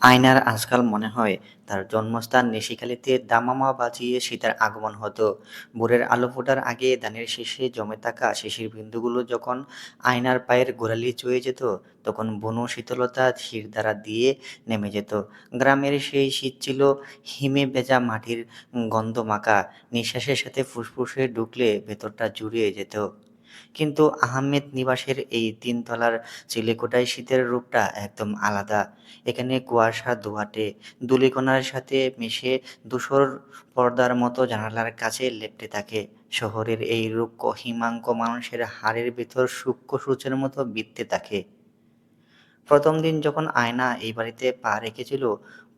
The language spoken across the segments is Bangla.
আয়নার আজকাল মনে হয় তার জন্মস্থান নিশিখালীতে দামামা বাজিয়ে সীতার আগমন হতো। ভোরের আলো ফোটার আগে ধানের শীষে জমে থাকা শিশির বিন্দুগুলো যখন আয়নার পায়ের গোড়ালি চুয়ে যেত, তখন বনু শীতলতা শিরদাঁড়া দিয়ে নেমে যেত। গ্রামের সেই শীত ছিল হিমে ভেজা মাটির গন্ধ মাখা, নিঃশ্বাসের সাথে ফুসফুসে ঢুকলে ভেতরটা জুড়িয়ে যেত। কিন্তু আহমেদ নিবাসের এই তিনতলার চিলেকোঠায় শীতের রূপটা একদম আলাদা। এখানে কুয়াশা দোআঁটে, ধূলিকণার সাথে মিশে ধূসর পর্দার মতো জানালার কাছে লেপ্টে থাকে। শহরের এই রুক্ষ হিমাঙ্ক মানুষের হাড়ের ভেতর সূক্ষ্ম সূচের মতো বিধতে থাকে। প্রথম দিন যখন আয়না এই বাড়িতে পা রেখেছিল,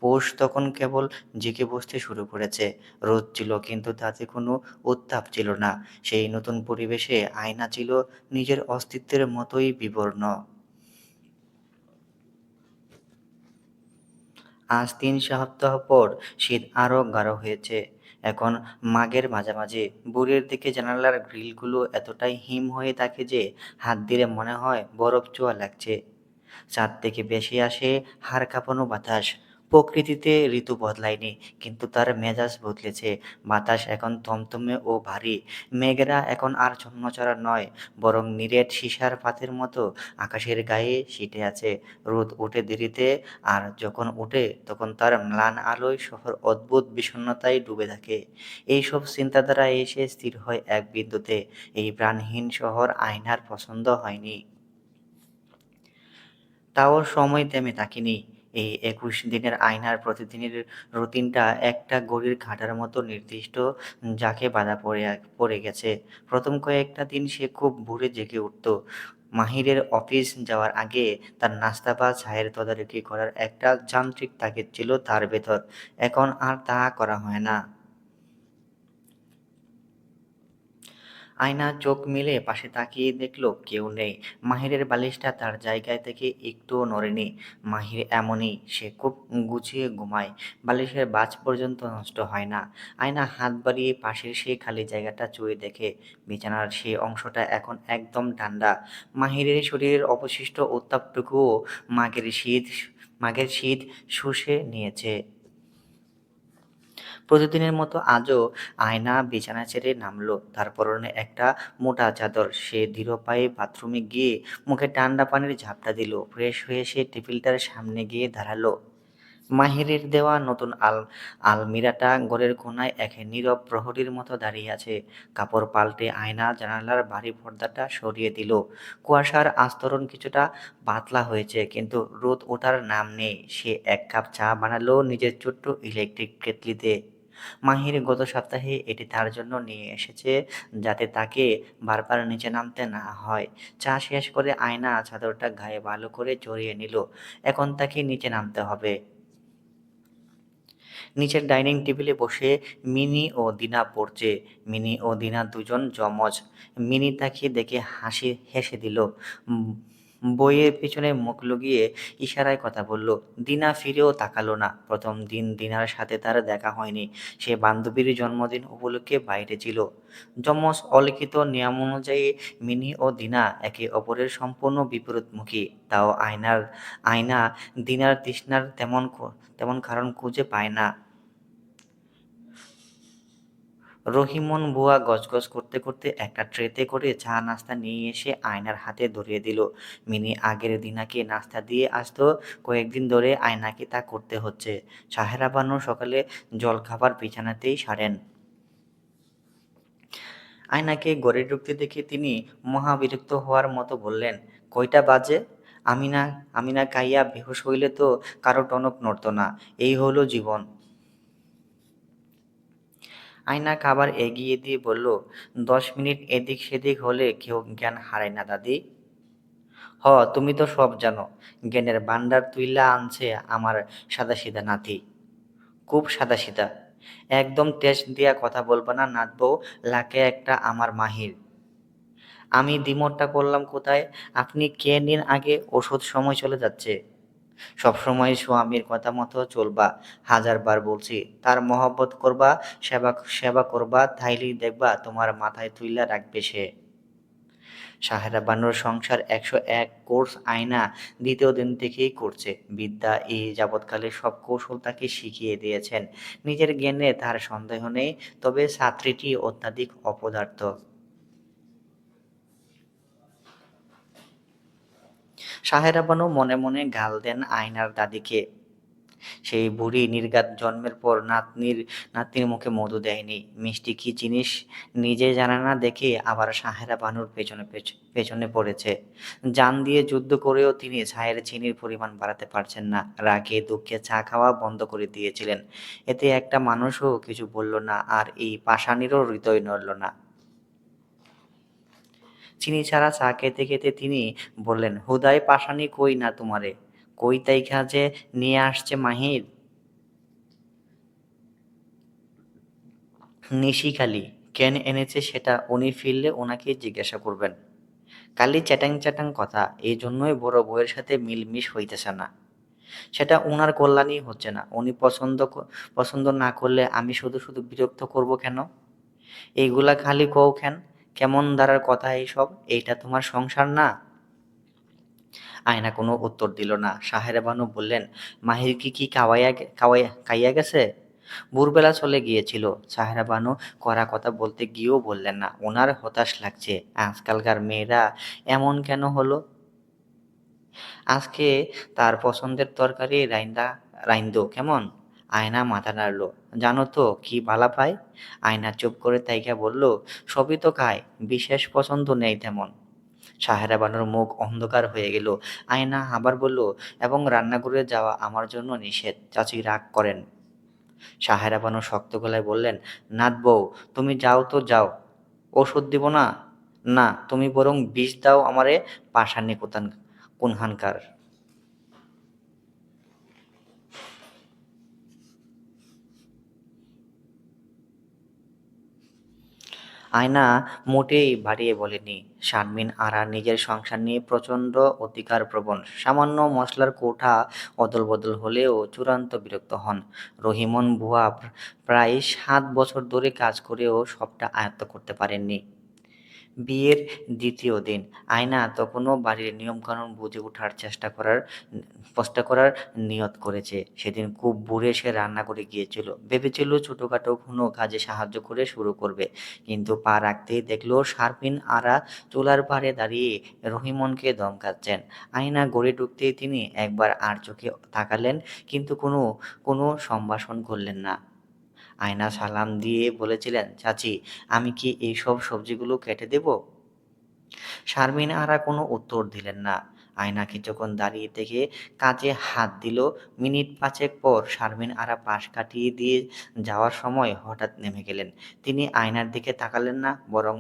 পৌষ তখন কেবল জেগে বসতে শুরু করেছে। রোদ ছিল, কিন্তু তাতে কোনো উত্তাপ ছিল না। সেই নতুন পরিবেশে আয়না ছিল নিজের অস্তিত্বের মতোই বিবর্ণ। আজ ৩ সপ্তাহ পর শীত আরো গাঢ় হয়েছে। এখন মাঘের মাঝামাঝি। ভোরের দিকে জানালার গ্রিলগুলো এতটাই হিম হয়ে থাকে যে হাত দিলে মনে হয় বরফ ছোঁয়া লাগছে। চাঁদ থেকে ভেসে আসে হাড় কাঁপানো বাতাস। প্রকৃতিতে ঋতু বদলায়নি, কিন্তু তার মেজাজ বদলেছে। বাতাস এখন থমথমে ও ভারী। মেঘেরা এখন আর ছন্নছাড়া নয়, বরং নিরেট সীসার পাতের মতো আকাশের গায়ে সিটে আছে। রোদ ওঠে দেরিতে, আর যখন ওঠে তখন তার ম্লান আলোয় শহর অদ্ভুত বিষণ্ণতায় ডুবে থাকে। এইসব চিন্তাধারা এসে স্থির হয় এক বিন্দুতে: এই প্রাণহীন শহর আয়নার পছন্দ হয়নি। তাও সময় থেমে থাকেনি। এই ২১ দিনের আয়নার প্রতিদিনের রুটিনটা একটা ঘড়ির কাঁটার মতো নির্দিষ্ট, যাকে বাঁধা পড়ে গেছে। প্রথম কয়েকটা দিন সে খুব ভোরে জেগে উঠত। মাহিরের অফিস যাওয়ার আগে তার নাস্তা বা চায়ের তদারকি করার একটা যান্ত্রিক তাগিদ ছিল তার ভেতর। এখন আর তা করা হয় না। আয়না চোখ মেলে পাশে তাকিয়ে দেখল কেউ নেই। মাহিরের বালিশটা তার জায়গায় থেকে একটুও নড়েনি। মাহির এমনই, সে খুব গুছিয়ে ঘুমায়। বালিশের বাজ পর্যন্ত নষ্ট হয় না। আয়না হাত বাড়িয়ে পাশের সেই খালি জায়গাটা চুয়ে দেখে বিছানার সেই অংশটা এখন একদম ঠান্ডা। মাহিরের শরীরের অবশিষ্ট উত্তাপটুকুও মাঘের শীত শুষে নিয়েছে। প্রতিদিনের মতো আজও আয়না বিছানা ছেড়ে নামলো। তার পরনে একটা মোটা চাদর। সে ধীর পায়ে বাথরুমে গিয়ে মুখে ঠান্ডা পানির ঝাপটা দিল। ফ্রেশ হয়ে সে টেবিলটার সামনে গিয়ে দাঁড়ালো। মাহিরের দেওয়া নতুন আলমিরাটা ঘরের কোনায় এক নীরব প্রহরীর মতো দাঁড়িয়ে আছে। কাপড় পাল্টে আয়না জানালার ভারী পর্দাটা সরিয়ে দিল। কুয়াশার আস্তরণ কিছুটা পাতলা হয়েছে, কিন্তু রোদ ওঠার নাম নেই। সে এক কাপ চা বানালো নিজের ছোট্ট ইলেকট্রিক কেটলিতে। মাহির গত সপ্তাহে এটি তার জন্য নিয়ে এসেছে, যাতে তাকে বারবার নিচে নামতে না হয়। চা শেষ করে আয়না চাদরটা গায়ে ভালো করে জড়িয়ে নিল। এখন তাকে নিচে নামতে হবে। নিচের ডাইনিং টেবিলে বসে মিনি ও দিনা পড়ছে। মিনি ও দিনা দুজন যমজ। মিনি তাকে দেখে হেসে দিল। উম, বইয়ের পিছনে মুখ লুকিয়ে ইশারায় কথা বলল। দিনা ফিরেও তাকালো না। প্রথম দিন দিনার সাথে তার দেখা হয়নি। সে বান্ধবীর জন্মদিন উপলক্ষে বাইরে ছিল। যমজ অলিখিত নিয়ম অনুযায়ী মিনি ও দিনা একে অপরের সম্পূর্ণ বিপরীতমুখী। তাও আয়না দিনার তৃষ্ণার তেমন কারণ খুঁজে পায় না। রহিমন বুয়া গজগজ করতে করতে একটা ট্রেতে করে চা নাস্তা নিয়ে এসে আয়নার হাতে ধরিয়ে দিল। মিনি আগের দিনাকে নাস্তা দিয়ে আসতো, কয়েকদিন ধরে আয়নাকে তা করতে হচ্ছে। সাহেরা বানু সকালে জলখাবার বিছানাতেই সারেন। আয়নাকে ঘরে ঢুকতে দেখে তিনি মহাবিরক্ত হওয়ার মতো বললেন, কয়টা বাজে? আমিনা আমিনা কাইয়া বেহুশ হইলে তো কারো টনক নড়ত না। এই হলো জীবন। আয়না খাবার এগিয়ে দিয়ে বলল, 10 মিনিট এদিক সেদিক হলে কেউ জ্ঞান হারায় না দাদি। হ, তুমি তো সব জানো। জ্ঞানের ভান্ডার তুইলা আনছে আমার সাদাসিধা নাতি। খুব সাদাসিধা। একদম টেস্ট দিয়া কথা বলবা না নাতবউ, লাকে একটা আমার মাহির। আমি দ্বিমতটা করলাম কোথায়? আপনি খেয়ে নিন আগে, ওষুধ সময় চলে যাচ্ছে। সবসময় স্বামীর কথা মতো চলবা। হাজারবার বলছি, তার মহব্বত করবা, সেবা সেবা করবা, তাইলেই দেখবা তোমার মাথায় তুইলা রাখবে সে। সাহেরা বানুর সংসার ১০১ কোর্স আয়না দ্বিতীয় দিন থেকেই করছে। বিদ্যা এই যাবৎকালে সব কৌশল তাকে শিখিয়ে দিয়েছেন। নিজের জ্ঞানে তার সন্দেহ নেই, তবে ছাত্রীটি অত্যাধিক অপদার্থ। সাহেরা বানু মনে মনে গাল দেন আয়নার দাদিকে। সেই বুড়ি নির্ঘাত জন্মের পর নাতনির মুখে মধু দেয়নি। মিষ্টি কী জিনিস নিজে জানে না দেখে আবার সাহেরা বানুর পেছনে পড়েছে। জান দিয়ে যুদ্ধ করেও তিনি চায়ের চিনির পরিমাণ বাড়াতে পারছেন না। রাগে দুঃখে চা খাওয়া বন্ধ করে দিয়েছিলেন। এতে একটা মানুষও কিছু বলল না, আর এই পাষাণীরও হৃদয় নড়ল না। চিনি ছাড়া চা খেতে খেতে তিনি বললেন, হুদাই পাষাণী কই না তোমারে, কই তাইখা যে নিয়ে আসছে মাহির। নিশিখালি কেন এনেছে সেটা উনি ফিরলে ওনাকেই জিজ্ঞাসা করবেন। খালি চ্যাটাং চ্যাটাং কথা, এই জন্যই বড় বউয়ের সাথে মিলমিশ হইতেছে না। সেটা উনার কল্যাণই হচ্ছে না। উনি পছন্দ না করলে আমি শুধু শুধু বিরক্ত করব কেন? এইগুলা খালি কও কেন? কেমন ধারার কথা এইসব? এইটা তোমার সংসার না? আয়না কোনো উত্তর দিল না। সাহেরা বানু বললেন, মাহির কি খাইয়া গেছে? ভোরবেলা চলে গিয়েছিল। সাহেরা বানু কড়া কথা বলতে গিয়েও বললেন না। ওনার হতাশ লাগছে। আজকালকার মেয়েরা এমন কেন হলো? আজকে তার পছন্দের তরকারি রাইন্দো কেমন? আয়না মাথা নাড়ল। জানো তো কি বালা পায়? আয়না চুপ করে তাইকা বলল, সবই তো খায়, বিশেষ পছন্দ নেই তেমন। সাহেরা বানুর মুখ অন্ধকার হয়ে গেল। আয়না আবার বলল, এবং রান্নাঘরে যাওয়া আমার জন্য নিষেধ। চাচি রাগ করেন। সাহেরা বানু শক্ত গলায় বললেন, নাথ বউ, তুমি যাও তো যাও। ওষুধ দিব না? না, তুমি বরং বিষ দাও আমারে, পাষাণী কোনহানকার। আয়না মোটেই বাড়িয়ে বলেনি। শারমিন আরা নিজের সংসার নিয়ে প্রচণ্ড অধিকারপ্রবণ। সামান্য মশলার কৌটা অদলবদল হলেও চূড়ান্ত বিরক্ত হন। রহিমন বুয়া প্রায় ৭ বছর ধরে কাজ করেও সবটা আয়ত্ত করতে পারেননি। বিয়ের দ্বিতীয় দিন আয়না তখনও বাড়ির নিয়মকানুন বুঝে ওঠার চেষ্টা করার নিয়ত করেছে। সেদিন খুব ভোরে সে রান্নাঘরে গিয়েছিল। ভেবেছিল ছোটখাটো কোনো কাজে সাহায্য করে শুরু করবে। কিন্তু পা রাখতেই দেখল শারমিন আরা চুলার পাড়ে দাঁড়িয়ে রহিমনকে ধমকাচ্ছেন। আয়না ঘরে ঢুকতেই তিনি একবার আর চোখে তাকালেন, কিন্তু কোনো সম্ভাষণ করলেন না। আয়না সালাম দিয়ে বলেছিলেন, চাচি, আমি কি এইসব সবজিগুলো কেটে দেব? শারমিন আরা কোনো উত্তর দিলেন না। আয়না কিছুক্ষণ দাঁড়িয়ে থেকে কাজে হাত দিল। মিনিট পাঁচেক পর শারমিন আরা পাশ কাটিয়ে দিয়ে যাওয়ার সময় হঠাৎ নেমে গেলেন। তিনি আয়নার দিকে তাকালেন না, বরং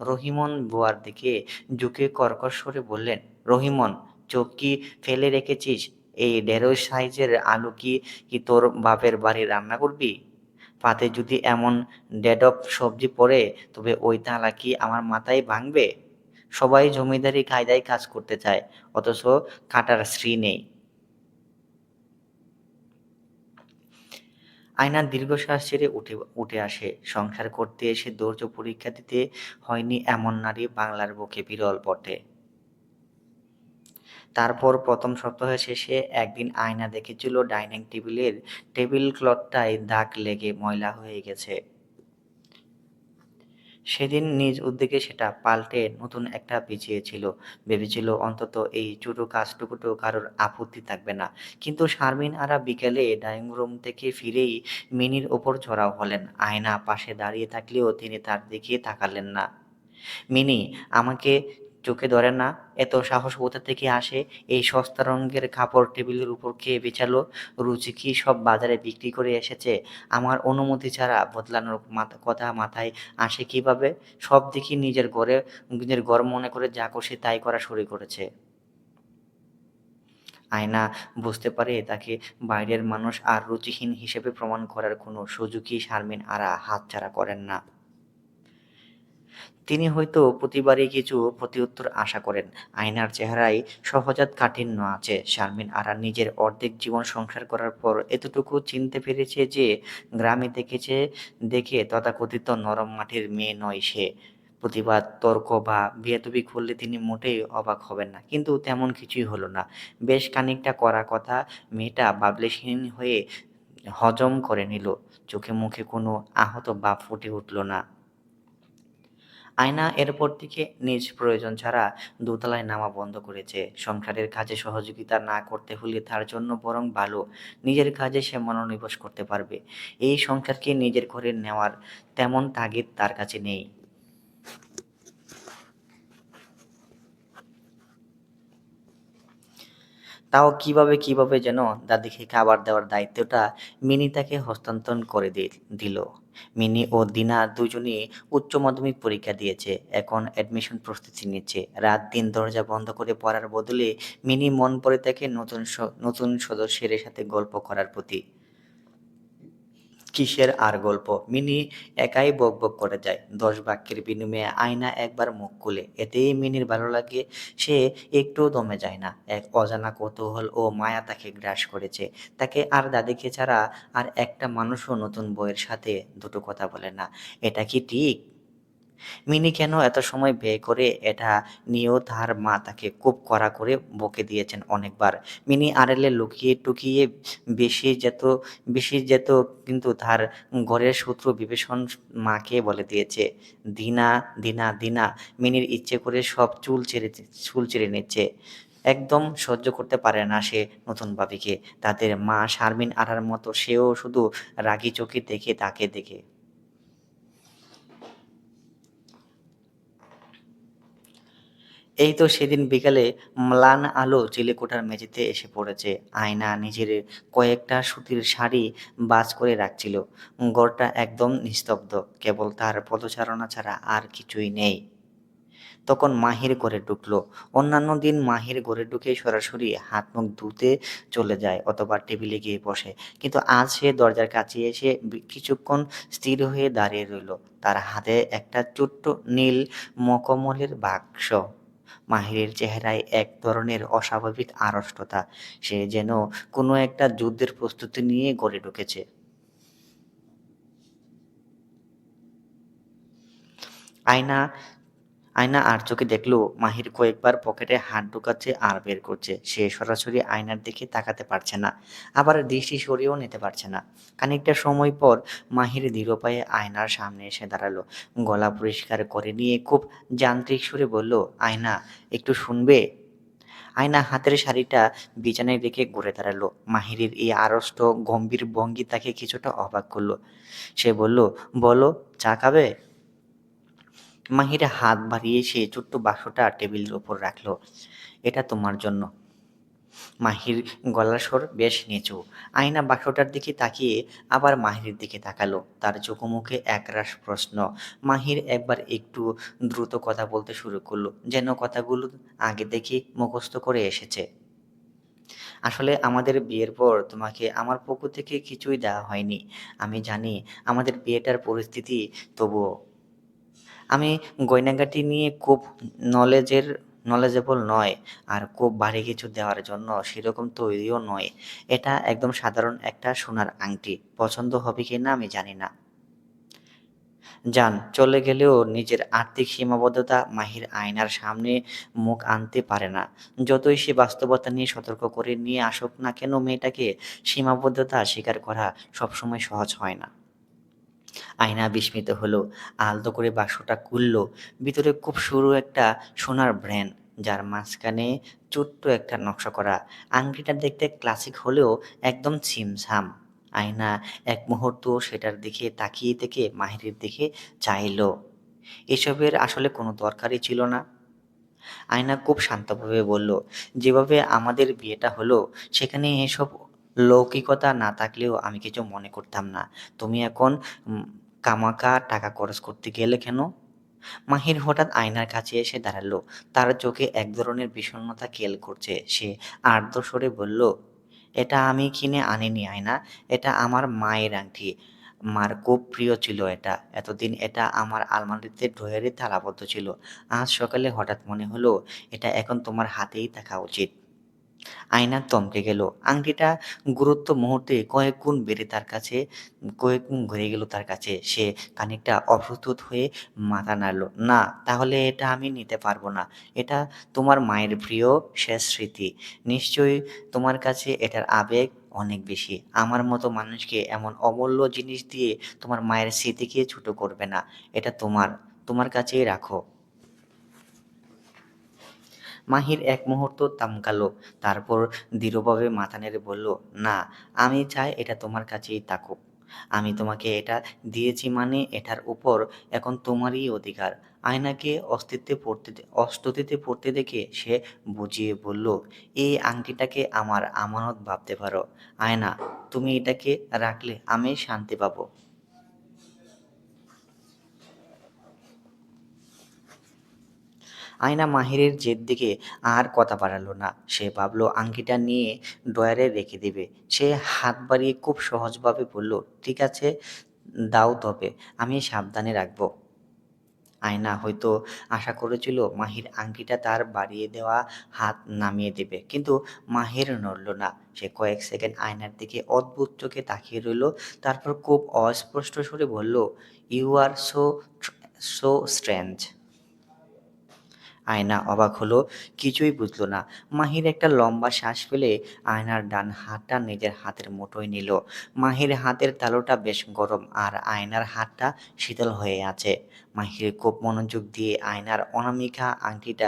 রহিমন বুয়ার দিকে ঝুঁকে কর্কশ স্বরে বললেন, রহিমন, চোখ কি ফেলে রেখেছিস? এই ঢেঁড়স সাইজের আলু কি কি তোর বাপের বাড়ি রান্না করবি? পাতে যদি এমন ডেডপ সবজি পড়ে, তবে ওই তালা কি আমার মাথায় ভাঙবে? সবাই জমিদারি কায়দায় কাজ করতে চায়, অথচ কাটার শ্রী নেই। আয়না দীর্ঘশ্বাস ছেড়ে উঠে আসে। সংসার করতে এসে ধৈর্য পরীক্ষা দিতে হয়নি এমন নারী বাংলার বুকে বিরল বটে। তারপর প্রথম সপ্তাহের শেষে একদিন আয়না দেখেছিল ডাইনিং টেবিলের টেবিল ক্লথটায় দাগ লেগে ময়লা হয়ে গেছে। সেদিন নিজ উদ্যোগে সেটা পাল্টে নতুন একটা বিছিয়েছিল। ভেবেছিল অন্তত এই ছোট কাজটুকুটো কারোর আপত্তি থাকবে না। কিন্তু শারমিন আরা বিকেলে ড্রয়িং রুম থেকে ফিরেই মিনির ওপর চড়াও হলেন। আয়না পাশে দাঁড়িয়ে থাকলেও তিনি তার দিকে তাকালেন না। মিনি, আমাকে চোখে ধরে না? এত সাহস কোথা থেকে আসে? এই সস্তা রঙের কাপড় টেবিলের উপর কে বিছালো? রুচি কি সব বাজারে বিক্রি করে এসেছে? আমার অনুমতি ছাড়া বদলানোর কথা মাথায় আসে কিভাবে? সব দেখি নিজের ঘর মনে করে যা খুশি তাই করা শুরু করেছে। আয়না বুঝতে পারে তাকে বাইরের মানুষ আর রুচিহীন হিসেবে প্রমাণ করার কোনো সুযোগই শারমিন আরা হাতছাড়া করেন না। তিনি হয়তো প্রতিবারই কিছু প্রতিউত্তর আশা করেন। আয়নার চেহারায় সহজাত কাঠিন্য আছে। শারমিন আরা নিজের অর্ধেক জীবন সংসার করার পর এতটুকু চিনতে পেরেছে যে গ্রামে দেখে তথাকথিত নরম মাটির মেয়ে নয় সে। প্রতিবাদ, তর্ক বা বেয়াদবি করলে তিনি মোটেই অবাক হবেন না। কিন্তু তেমন কিছুই হলো না। বেশ খানিকটা কড়া কথা মেয়েটা বাবলেশহীন হয়ে হজম করে নিল। চোখে মুখে কোনো আহত ভাব ফুটে উঠল না। আয়না এরপর থেকে নিজ প্রয়োজন ছাড়া দোতলায় নামা বন্ধ করেছে। সংসারের কাজে সহযোগিতা না করতে হলে তার জন্য বরং ভালো, নিজের কাজে সে মনোনিবেশ করতে পারবে। এই সংসারকে নিজের ঘরে নেওয়ার তেমন তাগিদ তার কাছে নেই। তাও কিভাবে যেন দাদিকে খাবার দেওয়ার দায়িত্বটা মিনি তাকে হস্তান্তর করে দিল। মিনি ও দিনা দুজনেই উচ্চ মাধ্যমিক পরীক্ষা দিয়েছে, এখন অ্যাডমিশন প্রস্তুতি নিচ্ছে। রাত দিন দরজা বন্ধ করে পড়ার বদলে মিনি মন পড়ে থাকে নতুন সদস্যের সাথে গল্প করার প্রতি। কিসের আর গল্প, মিনি একাই বকবক করে যায়। ১০ বাক্যের বিনিময়ে আয়না একবার মুখ খুলে, এতেই মিনির ভালো লাগে। সে একটুও দমে যায় না। এক অজানা কৌতূহল ও মায়া তাকে গ্রাস করেছে। তাকে আর দাদিকে ছাড়া আর একটা মানুষও নতুন বউয়ের সাথে দুটো কথা বলে না। এটা কি ঠিক? মিনি কেন এত সময় ব্যয় করে, এটা নিয়েও তার মা তাকে খুব কড়া করে বকে দিয়েছেন অনেকবার। মিনি আড়ালে লুকিয়ে টুকিয়ে বেশি যেত, কিন্তু তার ঘরের শত্রু বিভীষণ মাকে বলে দিয়েছে, দিনা দিনা দিনা মিনির ইচ্ছে করে সব চুল ছেড়ে নিচ্ছে। একদম সহ্য করতে পারে না সে নতুন ভাবিকে। তাদের মা শারমিন আরার মতো, সেও শুধু রাগী চোখে দেখে তাকে। এই তো সেদিন বিকালে ম্লান আলো চিলেকোঠার মেঝেতে এসে পড়েছে। আয়না নিজের কয়েকটা সুতির শাড়ি ভাঁজ করে রাখছিল। ঘরটা একদম নিস্তব্ধ, কেবল তার পদচারণা ছাড়া আর কিছুই নেই। তখন মাহির ঘরে ঢুকলো। অন্যান্য দিন মাহির ঘরে ঢুকে সরাসরি হাত মুখ ধুতে চলে যায় অথবা টেবিলে গিয়ে বসে, কিন্তু আজ সে দরজার কাছে এসে কিছুক্ষণ স্থির হয়ে দাঁড়িয়ে রইল। তার হাতে একটা ছোট্ট নীল মখমলের বাক্স। মাহিরের চেহারায় এক ধরনের অস্বাভাবিক আড়ষ্টতা। সে যেন কোনো একটা যুদ্ধের প্রস্তুতি নিয়ে ঘরে ঢুকেছে। আয়না আয়না আর চোখে দেখল মাহির কয়েকবার পকেটে হাত ঢোকাচ্ছে আর বের করছে। সে সরাসরি আয়নার দিকে তাকাতে পারছে না, আবার দৃষ্টি সরিয়েও নিতে পারছে না। খানিকটা সময় পর মাহির ধীর পায়ে আয়নার সামনে এসে দাঁড়ালো। গলা পরিষ্কার করে নিয়ে খুব যান্ত্রিক সুরে বলল, আয়না, একটু শুনবে? আয়না হাতের শাড়িটা বিছানায় রেখে ঘুরে দাঁড়ালো। মাহিরের এই আড়ষ্ট গম্ভীর ভঙ্গি তাকে কিছুটা অবাক করলো। সে বলল, বলো, চা খাবে? মাহিরা হাত বাড়িয়ে সে ছোট্ট বাক্সটা টেবিলের উপর রাখল। এটা তোমার জন্য। মাহির গলার স্বর বেশ নিচু। আয়না বাক্সটার দিকে তাকিয়ে আবার মাহিরের দিকে তাকালো। তার চোখে মুখে একরাশ প্রশ্ন। মাহির একবার একটু দ্রুত কথা বলতে শুরু করলো, যেন কথাগুলো আগে থেকে মুখস্থ করে এসেছে। আসলে আমাদের বিয়ের পর তোমাকে আমার পক্ষ থেকে কিছুই দেওয়া হয়নি। আমি জানি আমাদের বিয়েটার পরিস্থিতি, তবুও আমি গয়নাগাটি নিয়ে খুব নলেজেবল নয়, আর খুব ভারী কিছু দেওয়ার জন্য সেরকম তৈরিও নয়। এটা একদম সাধারণ একটা সোনার আংটি। পছন্দ হবে কিনা আমি জানি না। যান চলে গেলেও নিজের আর্থিক সীমাবদ্ধতা মাহির আয়নার সামনে মুখ আনতে পারে না। যতই সে বাস্তবতা নিয়ে সতর্ক করে নিয়ে আসুক না কেন মেয়েটাকে, সীমাবদ্ধতা স্বীকার করা সবসময় সহজ হয় না। আয়না বিস্মিত হলো, আলতো করে বাক্সটা খুলল। ভিতরে খুব সরু একটা সোনার ব্র্যান্ড, যার মাঝখানে ছোট্ট একটা নকশা করা। আংটিটা দেখতে ক্লাসিক হলেও একদম ছিমছাম। আয়না এক মুহূর্ত সেটার দিকে তাকিয়ে থেকে মাহিরের দিকে চাইল। এসবের আসলে কোনো দরকারই ছিল না। আয়না খুব শান্তভাবে বলল, যেভাবে আমাদের বিয়েটা হলো সেখানে এসব লৌকিকতা না থাকলেও আমি কিছু মনে করতাম না। তুমি এখন উম খামাখা টাকা খরচ করতে গেলে কেন? মাহির হঠাৎ আয়নার কাছে এসে দাঁড়ালো। তার চোখে এক ধরনের বিষণ্ণতা খেল করছে। সে আর্দ্র স্বরে বলল, এটা আমি কিনে আনিনি আয়না, এটা আমার মায়ের আংটি। মার খুব প্রিয় ছিল এটা। এতদিন এটা আমার আলমারিতে ড্রয়ারে তালাবদ্ধ ছিল। আজ সকালে হঠাৎ মনে হলো এটা এখন তোমার হাতেই থাকা উচিত। আয়না থমকে গেল। আংটিটা গুরুত্ব মুহূর্তে কয়েক গুণ বেড়ে তার কাছে কয়েক গুণ বেড়ে গেল তার কাছে। সে খানিকটা অপ্রস্তুত হয়ে মাথা নাড়ল। "না, তাহলে এটা আমি নিতে পারব না। এটা তোমার মায়ের প্রিয় শেষ স্মৃতি। নিশ্চয়ই তোমার কাছে এটার আবেগ অনেক বেশি। আমার মতো মানুষকে এমন অমূল্য জিনিস দিয়ে তোমার মায়ের স্মৃতিকে ছোট করবে না। এটা তোমার। তোমার কাছেই রাখো।" মাহির এক মুহূর্ত থমকাল। তারপর দৃঢ়ভাবে মাথা নেড়ে বলল, "না, আমি চাই এটা তোমার কাছেই থাকুক। আমি তোমাকে এটা দিয়েছি মানে এটার উপর এখন তোমারই অধিকার।" আয়নাকে অস্বস্তিতে পড়তে দেখে সে বুঝিয়ে বলল, "এই আংটিটাকে আমার আমানত ভাবতে পারো। আয়না, তুমি এটাকে রাখলে আমি শান্তি পাবো।" আয়না মাহিরের জেদ দেখে আর কথা বাড়াল না। সে ভাবল আংটিটা নিয়ে ড্রয়ারে রেখে দেবে। সে হাত বাড়িয়ে খুব সহজভাবে বলল, "ঠিক আছে, দাও তবে। আমি সাবধানে রাখব।" আয়না হয়তো আশা করেছিল মাহির আংটিটা তার বাড়িয়ে দেওয়া হাত নামিয়ে দেবে। কিন্তু মাহির নড়ল না। সে কয়েক সেকেন্ড আয়নার দিকে অদ্ভুত চোখে তাকিয়ে রইল। তারপর খুব অস্পষ্ট সুরে বলল, "ইউ আর সো স্ট্রেঞ্জ।" আয়না অবাক হলো, কিছুই বুঝল না। মাহির একটা লম্বা শ্বাস ফেলে আয়নার ডান হাতটা নিজের হাতের মুঠোয় নিল। মাহির হাতের তালুটা বেশ গরম আর আয়নার হাতটা শীতল হয়ে আছে। মাহির খুব মনোযোগ দিয়ে আয়নার অনামিকা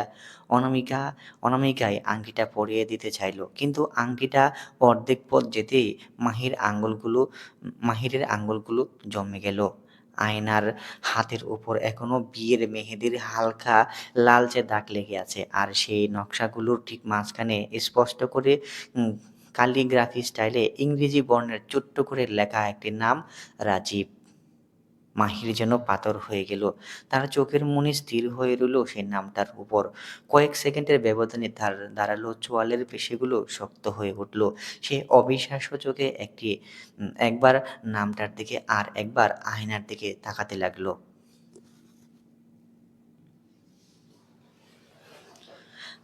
অনামিকায় আংটিটা পরিয়ে দিতে চাইল। কিন্তু আংটিটা অর্ধেক পথ যেতেই মাহিরের আঙ্গুলগুলো জমে গেল। আয়নার হাতের উপর এখনো বিয়ের মেহেদির হালকা লালচে দাগ লেগে আছে। আর সেই নকশাগুলোর ঠিক মাঝখানে স্পষ্ট করে উম ক্যালিগ্রাফি স্টাইলে ইংরেজি বর্ণের ছোট্ট করে লেখা একটি নাম, রাজীব। মাহির যেন পাথর হয়ে গেল। তার চোখের মণি স্থির হয়ে রইল সেই নামটার উপর। কয়েক সেকেন্ডের ব্যবধানে তার দাঁড়ালো চোয়ালের পেশিগুলো শক্ত হয়ে উঠল। সে অবিশ্বাস্য চোখে একবার নামটার দিকে আর একবার আয়নার দিকে তাকাতে লাগল।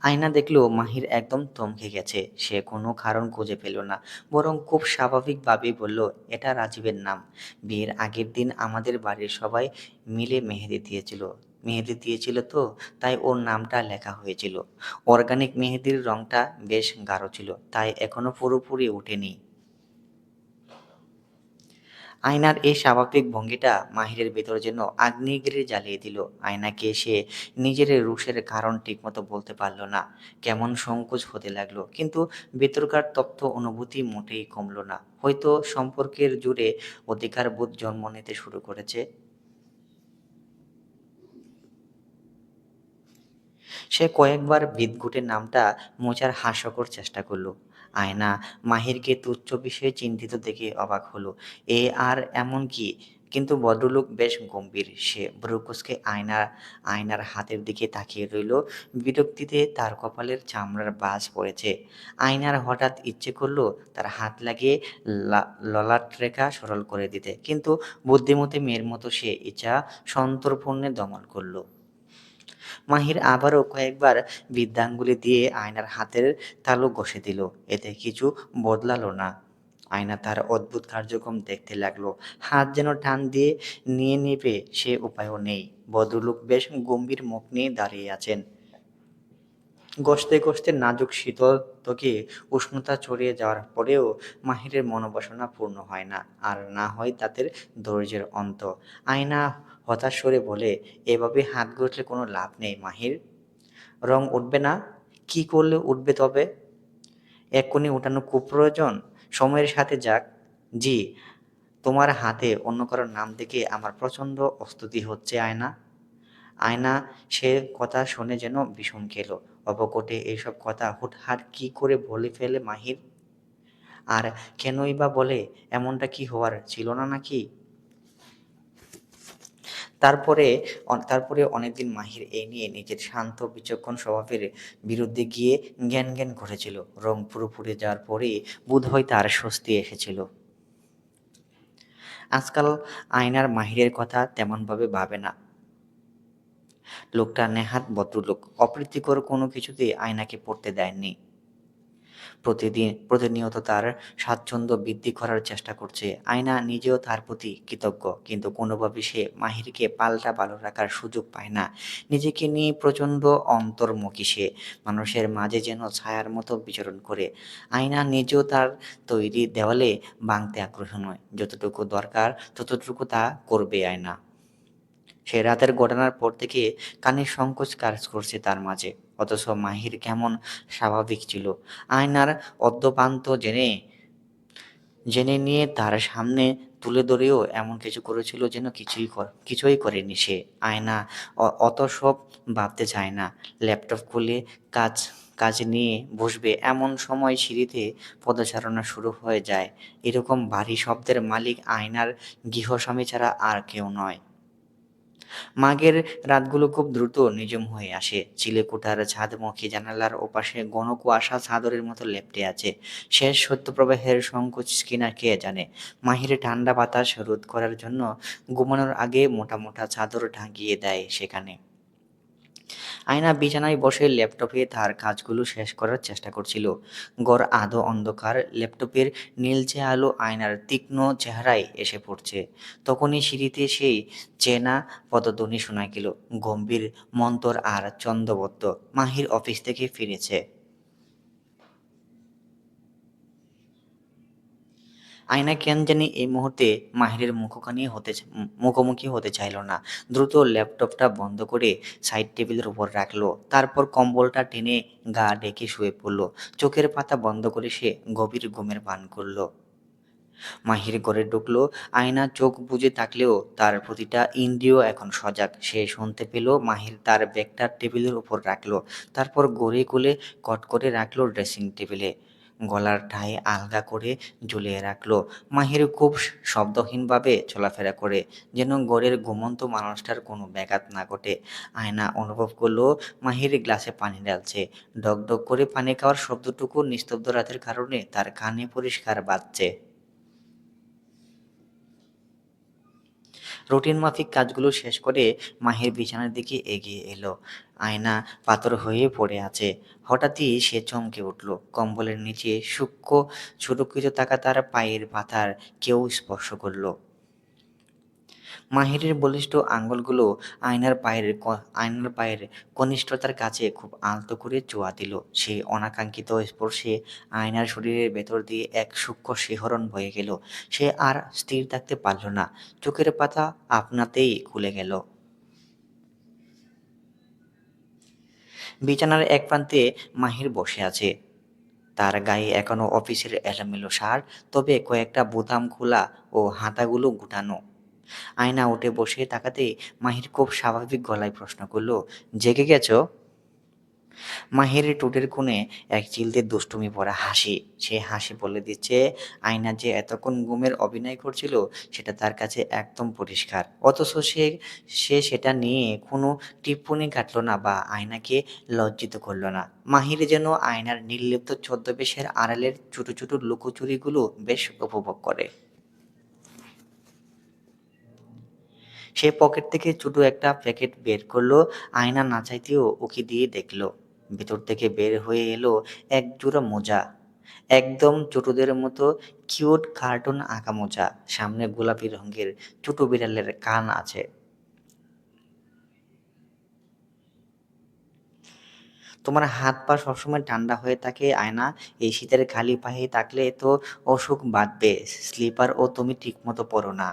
আয়না দেখল মাহির একদম থমকে গেছে। সে কোনো কারণ খুঁজে পেল না। বরং খুব স্বাভাবিকভাবেই বলল, "এটা রাজীবের নাম। বিয়ের আগের দিন আমাদের বাড়ির সবাই মিলে মেহেদি দিয়েছিল তো, তাই ওর নামটা লেখা হয়েছিল। অর্গানিক মেহেদির রংটা বেশ গাঢ় ছিল, তাই এখনো পুরোপুরি ওঠেনি।" আয়নার এই স্বাভাবিক ভঙ্গিটা মাহিরের ভেতর যেন আগ্নেয়গিরি জ্বালিয়ে দিল। আয়নাকে সে নিজের রুষের কারণ ঠিকমতো বলতে পারল না। কেমন সংকোচ হতে লাগলো। কিন্তু ভেতরকার তপ্ত অনুভূতি মোটেই কমল না। হয়তো সম্পর্কের জুড়ে অধিকারবোধ জন্ম নিতে শুরু করেছে। সে কয়েকবার বিদঘুটে নামটা মোছার হাস্যকর চেষ্টা করল। আয়না মাহিরকে তুচ্ছ বিষয়ে চিন্তিত দেখে অবাক হলো। এ আর এমন কি? কিন্তু ভদ্রলোক বেশ গম্ভীর। সে ভ্রু কুঁচকে আয়নার হাতের দিকে তাকিয়ে রইল। বিরক্তিতে তার কপালের চামড়ার ভাঁজ পড়েছে। আয়নার হঠাৎ ইচ্ছে করল তার হাত লাগিয়ে ললাটরেখা সরল করে দিতে। কিন্তু বুদ্ধিমতী মেয়ের মতো সে ইচ্ছা সন্তর্পণে দমন করল। মাহির আবারও কয়েকবার বৃদ্ধাঙ্গুলি দিয়ে আয়নার হাতের তালু ঘষে দিল। এতে কিছু বদলালো না। আয়না তার অদ্ভুত কার্যক্রম দেখতে লাগলো। হাত যেন টান দিয়ে নিয়ে নেবে সে উপায়ও নেই। ভদ্রলোক বেশ গম্ভীর মুখ নিয়ে দাঁড়িয়ে আছেন। ঘষতে ঘষতে নাজুক শীতল ত্বকে উষ্ণতা ছড়িয়ে যাওয়ার পরেও মাহিরের মনোবাসনা পূর্ণ হয় না। আর না হয় তাদের ধৈর্যের অন্ত। আয়না হতাশ স্বরে বলে, "এভাবে হাত ঘষলে কোনো লাভ নেই মাহির। রং উঠবে না? কী করলে উঠবে তবে? এক্ষুনি উঠানো খুব প্রয়োজন? সময়ের সাথে যাক।" "জি, তোমার হাতে অন্য কারো নাম দেখে আমার প্রচণ্ড অস্তুতি হচ্ছে আয়না।" আয়না সে কথা শুনে যেন বিষম খেল। অবকটে এসব কথা হুটহাট কী করে বলে ফেলে মাহির? আর কেনই বা বলে? এমনটা কি হওয়ার ছিল না নাকি? তারপরে অনেকদিন মাহির এই নিয়ে নিজের শান্ত বিচক্ষণ স্বভাবের বিরুদ্ধে গিয়ে জ্ঞান করেছিল। রং পুরো যাওয়ার পরেই বোধহয় তার স্বস্তি এসেছিল। আজকাল আয়নার মাহিরের কথা তেমনভাবে ভাবে না। লোকটা নেহাত ভদ্রলোক। অপ্রীতিকর কোনো কিছুতেই আয়নাকে পড়তে দেননি। প্রতিনিয়ত তার স্বাচ্ছন্দ্য বৃদ্ধি করার চেষ্টা করছে। আয়না নিজেও তার প্রতি কৃতজ্ঞ, কিন্তু কোনোভাবে সে মাহিরকে পাল্টা ভালো রাখার সুযোগ পায় না। নিজেকে নিয়ে প্রচণ্ড অন্তর্মুখী সে, মানুষের মাঝে যেন ছায়ার মতো বিচরণ করে। আয়না নিজেও তার তৈরি দেওয়ালে ভাঙতে আগ্রহী নয়, যতটুকু দরকার ততটুকু তা করবে আয়না। সে রাতের ঘটনার পর থেকে কানের সংকোচ কাজ করছে তার মাঝে, অথচ মাহির কেমন স্বাভাবিক ছিল। আয়নার অদ্যপান্ত জেনে জেনে নিয়ে তার সামনে তুলে ধরেও এমন কিছু করেছিল যেন কিছুই করেনি সে। আয়না অত সব ভাবতে চায় না। ল্যাপটপ খুলে কাজ কাজ নিয়ে বসবে এমন সময় সিঁড়িতে পদচারণা শুরু হয়ে যায়। এরকম ভারী শব্দের মালিক আয়নার গৃহস্বামী ছাড়া আর কেউ নয়। মাঘের রাতগুলো খুব দ্রুত নিঝুম হয়ে আসে। চিলেকোঠার ছাদমুখী জানালার ওপাশে ঘন কুয়াশা চাদরের মতো লেপ্টে আছে। শেষ শৈত্যপ্রবাহের সংকোচ কিনা কে জানে। মাহির ঠান্ডা বাতাস রোধ করার জন্য ঘুমানোর আগে মোটা মোটা চাদর ঢাকিয়ে দেয় সেখানে। আয়না বিছানায় বসে ল্যাপটপে তার কাজগুলো শেষ করার চেষ্টা করছিল। ঘর আধো অন্ধকার, ল্যাপটপের নীলচে আলো আয়নার তীক্ষ্ণ চেহারায় এসে পড়ছে। তখনই সিঁড়িতে সেই চেনা পদধ্বনি শোনা গেল, গম্ভীর, মন্তর আর ছন্দবদ্ধ। মাহির অফিস থেকে ফিরেছে। আয়না কেন জানি এই মুহূর্তে মাহিরের মুখোমুখি হতে চাইল না। দ্রুত ল্যাপটপটা বন্ধ করে সাইড টেবিলের উপর রাখলো। তারপর কম্বলটা টেনে গা ঢেকে শুয়ে পড়ল। চোখের পাতা বন্ধ করে সে গভীর ঘুমের ভান করল। মাহির ঘরে ঢুকলো। আয়না চোখ বুজে থাকলেও তার প্রতিটা ইন্দ্রিয় এখন সজাগ। সে শুনতে পেল মাহির তার ব্যাগটা টেবিলের উপর রাখলো। তারপর গড়ে কোলে কট করে রাখলো ড্রেসিং টেবিলে। গলার টাই আলগা করে ঝুলিয়ে রাখলো। মাহির খুব শব্দহীনভাবে চলাফেরা করে, যেন ঘরের ঘুমন্ত মানুষটার কোনো ব্যাঘাত না ঘটে। আয়না অনুভব করলো মাহির গ্লাসে পানি ঢালছে। ডক ডক করে পানি খাওয়ার শব্দটুকু নিস্তব্ধ রাতের কারণে তার কানে পরিষ্কার বাজছে। রুটিন মাফিক কাজগুলো শেষ করে মাহির বিছানার দিকে এগিয়ে এলো। আয়না পাথর হয়ে পড়ে আছে। হঠাৎই সে চমকে উঠল। কম্বলের নিচে সূক্ষ্ম সুরক্ষিত থাকা তার পায়ের পাতার কেউ স্পর্শ করলো। মাহিরের বলিষ্ঠ আঙুলগুলো আয়নার পায়ের কনিষ্ঠতার কাছে খুব আলতো করে ছোঁয়া দিল। সেই অনাকাঙ্ক্ষিত স্পর্শে আয়নার শরীরের ভেতর দিয়ে এক সূক্ষ্ম শিহরণ বয়ে গেল। সে আর স্থির থাকতে পারল না। চোখের পাতা আপনাতেই খুলে গেল। বিছানার এক প্রান্তে মাহির বসে আছে। তার গায়ে এখনো অফিসের এলোমেলো শার্ট, তবে কয়েকটা বোতাম খোলা ও হাতাগুলো গুটানো। আয়না উঠে বসে তাকাতেই মাহির খুব স্বাভাবিক গলায় প্রশ্ন করল, জেগে গেছো? মাহিরের ঠোঁটের কোণে এক চিলতে দুষ্টুমি ভরা হাসি। সে হাসি বলে দিচ্ছে আয়না যে এতক্ষণ ঘুমের অভিনয় করছিল সেটা তার কাছে একদম পরিষ্কার। অথচ সে সেটা নিয়ে কোনো টিপ্পনি কাটল না বা আয়নাকে লজ্জিত করল না। মাহির যেন আয়নার নির্লিপ্ত ছদ্মবেশের আড়ালের ছোট ছোট লুকোচুরিগুলো বেশ উপভোগ করে। সে পকেট থেকে ছোট একটা প্যাকেট বের করলো। আয়না না চাইতেও উকি দিয়ে দেখল। ভেতর থেকে বের হয়ে এলো এক জোড়া মোজা। একদম ছোটদের মতো কিউট কার্টুন আঁকা মোজা। সামনে গোলাপি রঙের ছোট বিড়ালের কান আছে। তোমার হাত পা সবসময় ঠান্ডা হয়ে থাকে আয়না, এই শীতের খালি পায়ে থাকলে তো অসুখ বাঁধবে। স্লিপার ও তুমি ঠিকমতো পরো না।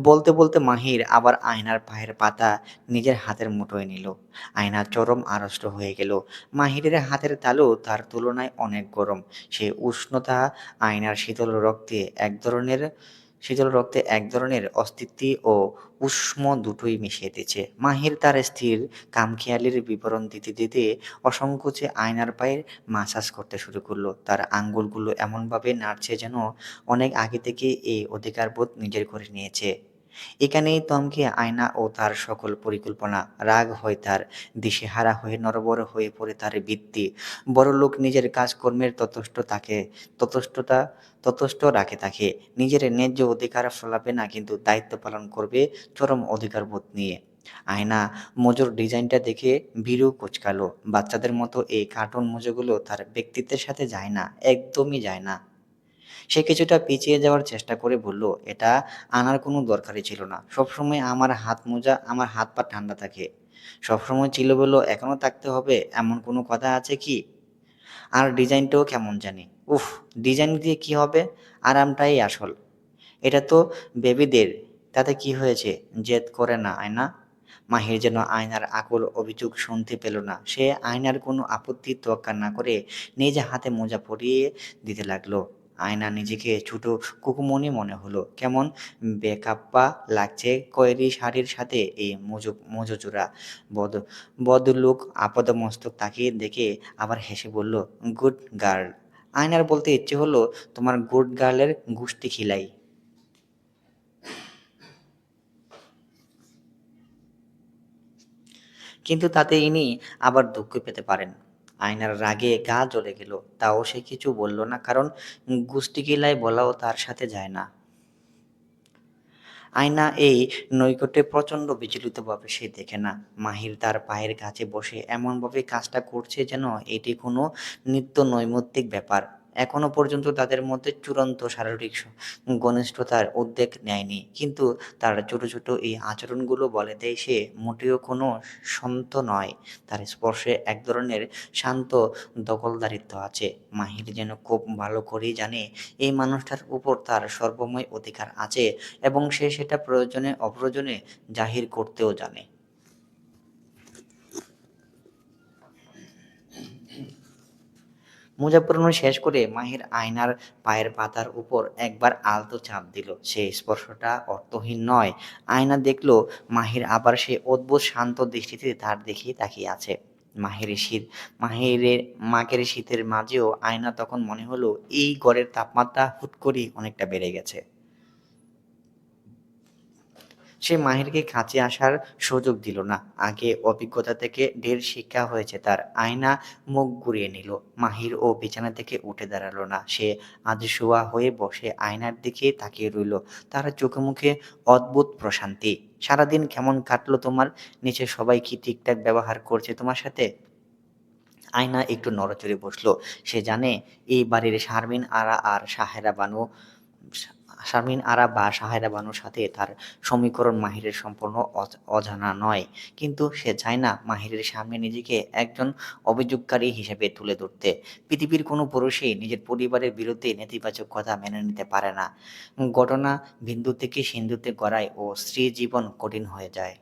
বলতে বলতে মাহির আবার আয়নার পায়ের পাতা নিজের হাতের মুঠোয় নিল। আয়না চরম আড়ষ্ট হয়ে গেল। মাহিরের হাতের তালু তার তুলনায় অনেক গরম। সে উষ্ণতা আয়নার শীতল রক্তে এক ধরনের অস্তিত্ব ও উষ্ম দুটোই মিশিয়ে দিচ্ছে। মাহির তার স্থির কামখেয়ালির বিবরণ দিতে দিতে অসংকোচে আয়নার পায়ের মাসাজ করতে শুরু করলো। তার আঙ্গুলগুলো এমনভাবে নাড়ছে যেন অনেক আগে থেকে এই অধিকারবোধ নিজের করে নিয়েছে। এখানেই থমকে আয়না ও তার সকল পরিকল্পনা। রাগ হয় তার, দিশেহারা হয়ে নড়বড় হয়ে পড়ে তার বৃত্তি। বড়লোক নিজের কাজকর্মের ততষ্টতা ততষ্ট রাখে তাকে। নিজের ন্যায্য অধিকার ফলাবে না, কিন্তু দায়িত্ব পালন করবে চরম অধিকারবোধ নিয়ে। আয়না মোজোর ডিজাইনটা দেখে ভীরু কুঁচকালো। বাচ্চাদের মতো এই কার্টুন মোজোগুলো তার ব্যক্তিত্বের সাথে যায় না, একদমই যায় না। সে কিছুটা পিছিয়ে যাওয়ার চেষ্টা করে বলল, "এটা আনার কোনো দরকারই ছিল না। সবসময় আমার হাত মোজা, আমার হাত পা ঠান্ডা থাকে। সবসময় চিল্লাবল্ল এখনো থাকতে হবে এমন কোনো কথা আছে কি? আর ডিজাইনটাও কেমন জানি। উফ! ডিজাইন দিয়ে কি হবে? আরামটাই আসল। এটা তো বেবিদের। তাতে কি হয়েছে? জেদ করে না, আয়না?" মাহির যেন আয়নার আকুল অভিযোগ শুনতে পেল না। সে আয়নার কোনো আপত্তির তোয়াক্কা না করে নিজে হাতে মোজা পরিয়ে দিতে লাগলো। আয়না নিজেকে ছোট কুকুমনি মনে হলো। কেমন বেখাপ্পা লাগছে খয়েরি শাড়ির সাথে এই মোজো জোড়া। বদ ভদ্রলোক আপাদমস্তক তাকিয়ে দেখে আবার হেসে বলল, "গুড গার্ল।" আয়নার বলতে ইচ্ছে হলো, "তোমার গুড গার্লের গুষ্টি খিলাই।" কিন্তু তাতে ইনি আবার দুঃখ পেতে পারেন। আয়নার রাগে গা জ্বলে গেল। তাও সে কিছু বলল না, কারণ গুষ্টিকিলাই বলাও তার সাথে যায় না। আয়না এই নৈকট্যে প্রচণ্ড বিচলিতভাবে সে দেখে না। মাহির তার পায়ের কাছে বসে এমনভাবে কাজটা করছে যেন এটি কোনো নিত্য নৈমিত্তিক ব্যাপার। এখনো পর্যন্ত তাদের মধ্যে চূড়ান্ত শারীরিক ঘনিষ্ঠতার উদ্বেগ নেয়নি। কিন্তু তার ছোট, ছোট এই আচরণগুলো বলে দেয় সে মোটেও কোনো সন্ত নয়। তার স্পর্শে এক ধরনের শান্ত দখলদারিত্ব আছে। মাহির যেন খুব ভালো করেই জানে এই মানুষটার উপর তার সর্বময় অধিকার আছে এবং সে সেটা প্রয়োজনে অপ্রয়োজনে জাহির করতেও জানে। মোজা পরানো শেষ করে মাহির আয়নার পায়ের পাতার উপর একবার আলতো চাপ দিল। সেই স্পর্শটা অর্থহীন নয়। আয়না দেখল মাহির আবার সে অদ্ভুত শান্ত দৃষ্টিতে তার দিকেই তাকিয়ে আছে। মাহিরের শীত মাহিরের মাঘের শীতের মাঝেও আয়না তখন মনে হলো এই ঘরের তাপমাত্রা হুট করেই অনেকটা বেড়ে গেছে। সে মাহিরকে কাছে আসার সুযোগ দিল না। আগে অভিজ্ঞতা থেকে ঢের শিক্ষা হয়েছে তার। আয়না মুখ ঘুরিয়ে নিল। মাহির ও বিছানা থেকে উঠে দাঁড়ালো না। সে আধশোয়া হয়ে বসে আয়নার দিকে তাকিয়ে রইল। তার চোখে মুখে অদ্ভুত প্রশান্তি। "সারাদিন কেমন কাটলো তোমার? নিচে সবাই কি ঠিকঠাক ব্যবহার করছে তোমার সাথে?" আয়না একটু নড়েচড়ে বসল। সে জানে এই বাড়ির শারমিন আরা আর সাহেরা বানু শা শারমিন আরা বা সাহেরা বানুর সাথে তার সমীকরণ মাহিরের সম্পূর্ণ অজানা নয়। কিন্তু সে চায় না মাহিরের সামনে নিজেকে একজন অভিযোগকারী হিসেবে তুলে ধরতে। পৃথিবীর কোনো পুরুষই নিজের পরিবারের বিরুদ্ধে নেতিবাচক কথা মেনে নিতে পারে না। ঘটনা বিন্দু থেকে সিন্ধুতে গড়ায় ও স্ত্রীর জীবন কঠিন হয়ে যায়।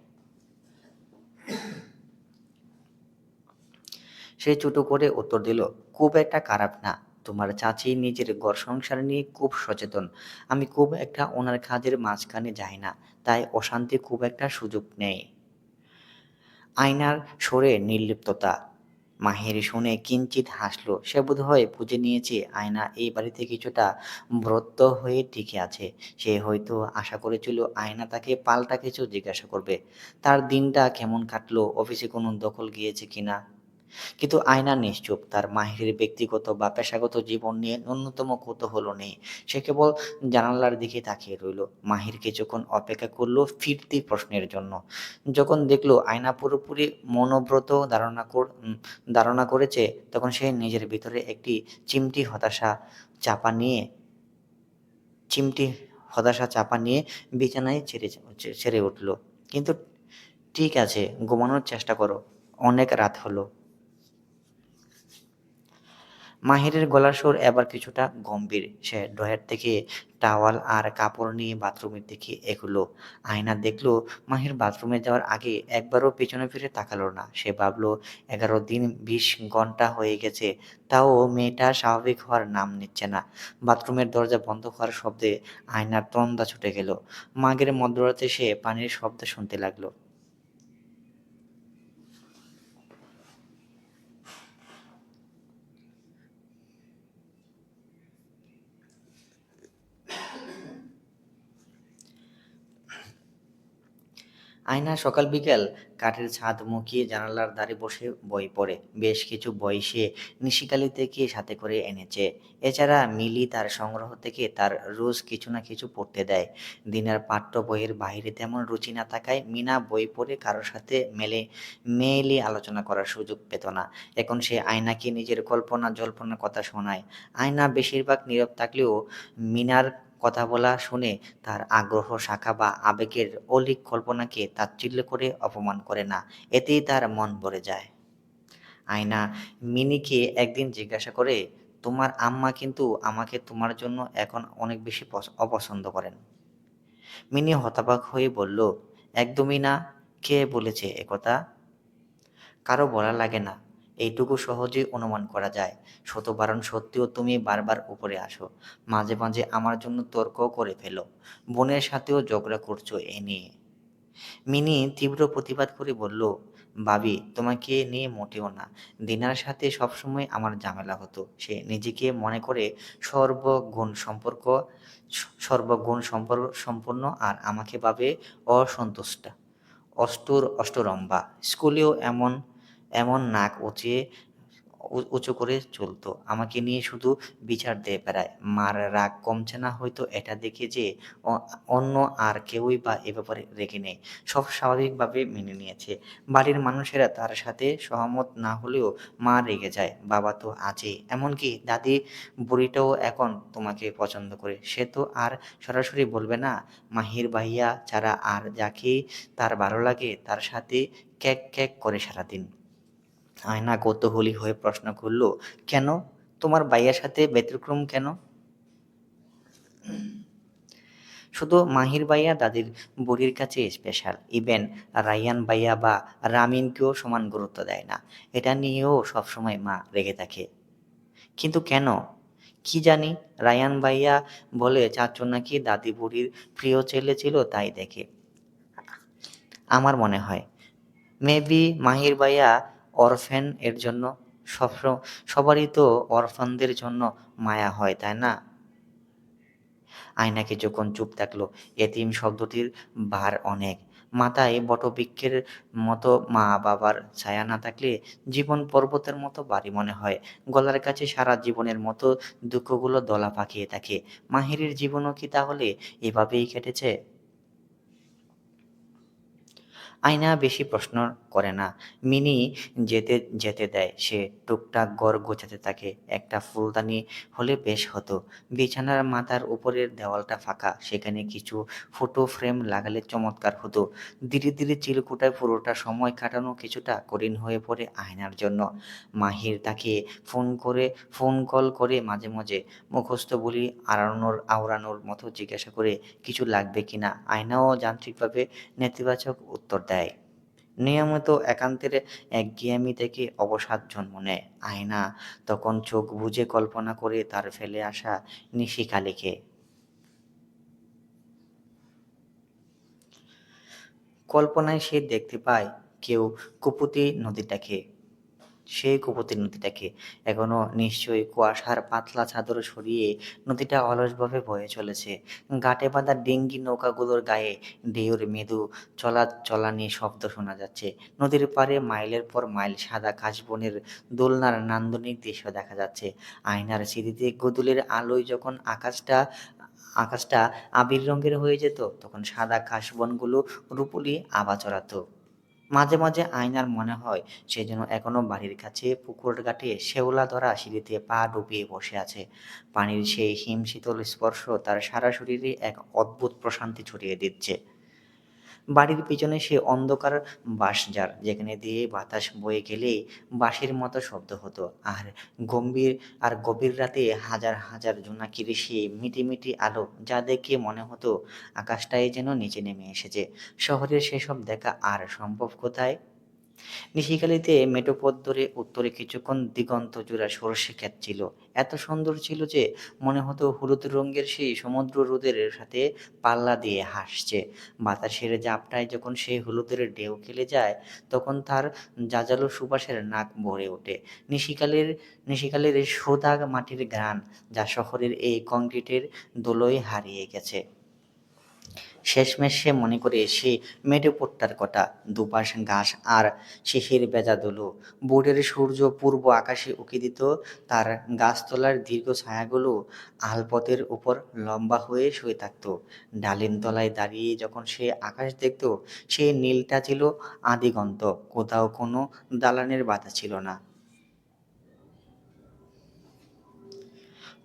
সে ছোট করে উত্তর দিল, "খুব একটা খারাপ না। তোমার চাচী নিজের ঘর-সংসার নিয়ে খুব সচেতন। আমি খুব একটা ওনার কাজের মাঝখানে যাই না, তাই অশান্তি খুব একটা সুযোগ নেই।" আয়নার সুরে নির্লিপ্ততা। মাহির শুনে কিঞ্চিৎ হাসল। সে বোধহয় বুঝে নিয়েছে আয়না এই বাড়িতে কিছুটা ব্রত হয়ে টিকে আছে। সে হয়তো আশা করেছিল আয়না তাকে পাল্টা কিছু জিজ্ঞাসা করবে। তার দিনটা কেমন কাটলো, অফিসে কোনো দখল গিয়েছে কিনা। কিন্তু আয়না নিশ্চুপ। তার মাহিরের ব্যক্তিগত বা পেশাগত জীবন নিয়ে ন্যূনতম কৌতূহলও নেই। সে কেবল জানালার দিকে তাকিয়ে রইল। মাহির কিছুক্ষণ অপেক্ষা করল ফিরতি প্রশ্নের জন্য। যখন দেখল আয়না পুরোপুরি মৌনব্রত ধারণা করেছে, তখন সে নিজের ভিতরে একটি চিমটি হতাশা চাপা নিয়ে চিমটি হতাশা চাপা নিয়ে বিছানায় ছেড়ে উঠল। "কিন্তু ঠিক আছে, ঘুমানোর চেষ্টা করো। অনেক রাত হলো।" মাহিরের গলার সুর এবার কিছুটা গম্ভীর। সে ড্রয়ার থেকে টাওয়াল আর কাপড় নিয়ে বাথরুমের দিকে এগুলো। আয়না দেখল মাহির বাথরুমে যাওয়ার আগে একবারও পেছনে ফিরে তাকালো না। সে ভাবল ১১ দিন ২০ ঘন্টা হয়ে গেছে, তাও মেয়েটা স্বাভাবিক হওয়ার নাম নিচ্ছে না। বাথরুমের দরজা বন্ধ হওয়ার শব্দে আয়নার তন্দ্রা ছুটে গেল। মাঘের মধ্যরাতে সে পানির শব্দ শুনতে লাগলো। আয়না সকাল বিকেল কাঠের ছাদ মুখিয়ে জানালার ধারে বসে বই পড়ে। বেশ কিছু বই সে নিশিকালি থেকে সাথে করে এনেছে। এছাড়া মিলি তার সংগ্রহ থেকে তার রোজ কিছু না কিছু পড়তে দেয়। দিনের পাঠ্য বইয়ের বাইরে তেমন রুচি না থাকায় মিনা বই পড়ে কারোর সাথে মেইলি আলোচনা করার সুযোগ পেত না। এখন সে আয়নাকে নিজের কল্পনা জল্পনার কথা শোনায়। আয়না বেশিরভাগ নীরব থাকলেও মিনার কথা বলা শুনে তার আগ্রহ শাখা বা আবেগের অলীক কল্পনাকে তাচ্ছিল্য করে অপমান করে না। এতেই তার মন ভরে যায়। আয়না মিনিকে একদিন জিজ্ঞাসা করে, তোমার আম্মা কিন্তু আমাকে তোমার জন্য এখন অনেক বেশি অপছন্দ করেন। মিনি হতবাক হয়ে বলল, একদমই না। কে বলেছে একথা? কারো বলা লাগে না। এইটুকু সহজেই অনুমান করা যায়। শতবারণ সত্ত্বেও তুমি বারবার উপরে আসো। মাঝে মাঝে আমার জন্য তর্কও করে ফেলো। বোনের সাথেও ঝগড়া করছো এ নিয়ে। মিনি তীব্র প্রতিবাদ করে বলল, ভাবি তোমাকে নিয়ে মোটেও না। দিনার সাথে সবসময় আমার ঝামেলা হতো। সে নিজেকে মনে করে সর্বগুণ সম্পর্ক সর্বগুণ সম্পন্ন আর আমাকে ভাবে অসন্তুষ্টা। অষ্টরম্ভা। স্কুলেও এমন এমন নাক উঁচু করে চলত। আমাকে নিয়ে শুধু বিচার দিয়ে বেড়ায়। মার রাগ কমছে না হয়তো এটা দেখে যে অ অন্য আর কেউই বা এ ব্যাপারে রেগে নেই। সব স্বাভাবিকভাবে মেনে নিয়েছে। বাড়ির মানুষেরা তার সাথে সহমত না হলেও মা রেগে যায়। বাবা তো আছেই। এমনকি দাদি বুড়িটাও এখন তোমাকে পছন্দ করে। সে তো আর সরাসরি বলবে না। মাহির ভাইয়া ছাড়া আর যাকেই তার ভালো লাগে তার সাথে ক্যাঁক ক্যাঁক করে সারাদিন। আয়না কৌতূহলী হয়ে প্রশ্ন করল, কেন? তোমার ভাইয়ার সাথে ব্যতিক্রম কেন? শুধু মাহির ভাইয়া দাদির বুড়ির কাছে স্পেশাল। ইভেন রায়হান ভাইয়া বা রামিনকেও সমান গুরুত্ব দেয় না। এটা নিয়েও সবসময় মা রেগে থাকে। কিন্তু কেন? কি জানি। রায়হান ভাইয়া বলে চাচ্চু নাকি দাদি বুড়ির প্রিয় ছেলে ছিল তাই দেখে। আমার মনে হয় মেবি মাহির ভাইয়া অরফ্যান এর জন্য। সব সবারই তো অরফানদের জন্য মায়া হয়, তাই না? আয়না কিছুক্ষণ চুপ থাকল। এতিম শব্দটির ভার অনেক। মাথায় বটবৃক্ষের মতো মা বাবার ছায়া না থাকলে জীবন পর্বতের মতো ভারী মনে হয়। গলার কাছে সারা জীবনের মতো দুঃখগুলো দলা পাকিয়ে থাকে। মাহিরের জীবনও কি তাহলে এভাবেই কেটেছে? আয়না বেশি প্রশ্ন করে না। মিনি যেতে যেতে দেয়। সে টুকটাক ঘর গোছাতে থাকে। একটা ফুলদানি হলে বেশ হতো। বিছানার মাথার উপরের দেওয়ালটা ফাঁকা। সেখানে কিছু ফটো ফ্রেম লাগালে চমৎকার হতো। ধীরে ধীরে চিলেকোঠায় পুরোটা সময় কাটানো কিছুটা কঠিন হয়ে পড়ে আয়নার জন্য। মাহির তাকে ফোন কল করে মাঝে মাঝে মুখস্থ বলি আওড়ানোর মতো জিজ্ঞাসা করে কিছু লাগবে কিনা। আয়নাও যান্ত্রিকভাবে নেতিবাচক উত্তর দেয়। নিয়মিত একান্তের একঘেয়েমি থেকে অবসাদ জন্ম নেয়। আয়না তখন চোখ বুজে কল্পনা করে তার ফেলে আসা নিশিকালীকে। কল্পনায় সে দেখতে পায় কেউ কুপুতি নদীটাকে সেই কুপতি নদীটাকে এখনো নিশ্চয়ই কুয়াশার পাতলা চাদর সরিয়ে নদীটা অলসভাবে বয়ে চলেছে। ঘাটে বাঁধা ডিঙ্গি নৌকাগুলোর গায়ে ঢেউর মৃদু চলাচলানি শব্দ শোনা যাচ্ছে। নদীর পাড়ে মাইলের পর মাইল সাদা কাশবনের দোলনার নান্দনিক দৃশ্য দেখা যাচ্ছে। আয়নার স্মৃতিতে গোধূলির আলোয় যখন আকাশটা আবির রঙের হয়ে যেত তখন সাদা কাশবনগুলো রূপলি আভা চড়াতো। মাঝে মাঝে আয়নার মনে হয় সে যেন এখনো বাড়ির কাছে পুকুর ঘাটে শেওলা ধরা সিঁড়িতে পা ডুবিয়ে বসে আছে। পানির সেই হিমশীতল স্পর্শ তার সারা শরীরে এক অদ্ভুত প্রশান্তি ছড়িয়ে দিচ্ছে। বাড়ির পিছনে সে অন্ধকার বাঁশঝাড় যেখানে দিয়ে বাতাস বয়ে গেলেই বাঁশির মতো শব্দ হতো। গভীর রাতে হাজার হাজার জোনাকির সেই মিটিমিটি আলো যা দেখে মনে হতো আকাশটাই যেন নিচে নেমে এসেছে। শহরের সেসব দেখা আর সম্ভব কোথায়? নিশিকালিতে মেঠোপথ ধরে উত্তরে কিছুক্ষণ দিগন্তজোড়া সরষে ক্ষেত ছিল। এত সুন্দর ছিল যে মনে হতো হলুদ রঙের সেই সমুদ্র রোদের সাথে পাল্লা দিয়ে হাসছে। বাতাসের ঝাপটায় যখন সেই হলুদের ঢেউ খেলে যায় তখন তার জাজালো সুবাসের নাক ভরে ওঠে। নিশিকালের এই সোদা মাটির ঘ্রাণ যা শহরের এই কংক্রিটের ধুলোয় হারিয়ে গেছে। শেষমেশ সে মনে করে সে মেটে পোট্টার কটা, দুপাশ ঘাস আর শিশির ভেজা ধুলো। ভোরের সূর্য পূর্ব আকাশে উঁকি দিত, তার গাছতলার দীর্ঘ ছায়াগুলো আলপথের উপর লম্বা হয়ে শুয়ে থাকত। ডালিম তলায় দাঁড়িয়ে যখন সে আকাশ দেখত, সেই নীলটা ছিল আদিগন্ত, কোথাও কোনো দালানের বাধা ছিল না।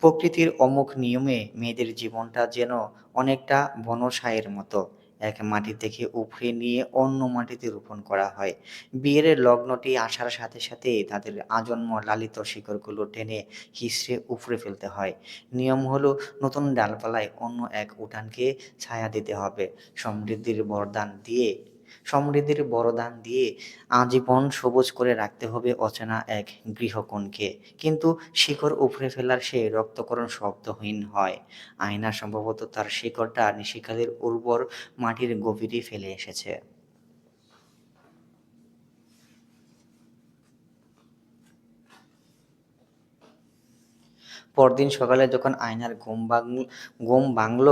প্রকৃতির অমুক নিয়মে মেয়েদের জীবনটা যেন অনেকটা বনসাইয়ের মতো, এক মাটি থেকে উপড়ে নিয়ে অন্য মাটিতে রোপণ করা হয়। বিয়ের লগ্নটি আসার সাথে সাথে তাদের আজন্ম লালিত শিকড়গুলো টেনে হিসড়ে উপড়ে ফেলতে হয়। নিয়ম হলো নতুন ডালপালায় অন্য এক উঠানকে ছায়া দিতে হবে, সমৃদ্ধির বরদান দিয়ে সমৃদ্ধির বরদান দিয়ে আজীবন সবুজ করে রাখতে হবে অচেনা এক গৃহকোণকে। কিন্তু শিকড় উপড়ে ফেলার সে রক্তকরণ শব্দহীন হয়। আয়না সম্ভবত তার শিকড়টা নিশিকালের উর্বর মাটির গভীরে ফেলে এসেছে। পরদিন সকালে যখন আয়নার ঘুম ভাঙল,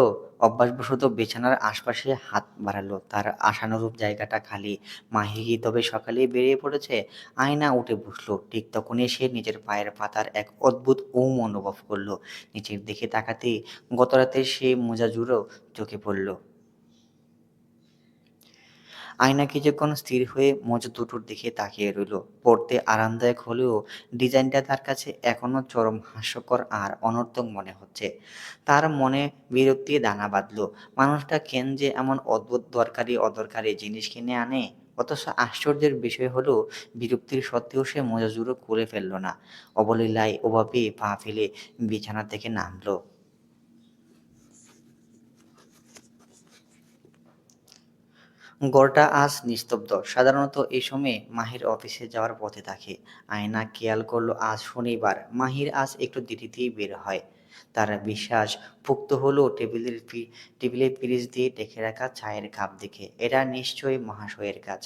অভ্যাসবশত বিছানার আশপাশে হাত বাড়ালো। তার আশানুরূপ জায়গাটা খালি। মাহি কি তবে সকালেই বেরিয়ে পড়েছে? আয়না উঠে বসল। ঠিক তখনই সে নিজের পায়ের পাতার এক অদ্ভুত অনুভব করল। নিচের দিকে তাকাতেই গতরাতে সেই মোজা জুড়ো চোখে পড়ল। আয়না কিছুক্ষণ স্থির হয়ে মোজা দুটোর দিকে তাকিয়ে রইল। পড়তে আরামদায়ক হলেও ডিজাইনটা তার কাছে এখনো চরম হাস্যকর আর অনর্থক মনে হচ্ছে। তার মনে বিরক্তির দানা বাঁধল। মানুষটা কেন যে এমন অদ্ভুত দরকারি অদরকারি জিনিস কিনে আনে? অথচ আশ্চর্যের বিষয় হলো, বিরক্তির সত্ত্বেও সে মোজা জুড়ো খুলে ফেলল না। অবলীলায় ওভাবে পা ফেলে বিছানা থেকে নামল। ঘরটা আজ নিস্তব্ধ। সাধারণত এই সময়ে মাহির অফিসে যাওয়ার পথে থাকে। আয়না খেয়াল করলো আজ শনিবার, মাহির আজ একটু দেরিতেই বের হয়। তার বিশ্বাস পোক্ত হলো টেবিলে পিরিচ দিয়ে ঢেকে রাখা চায়ের কাপ দেখে। এটা নিশ্চয়ই মহাশয়ের কাজ।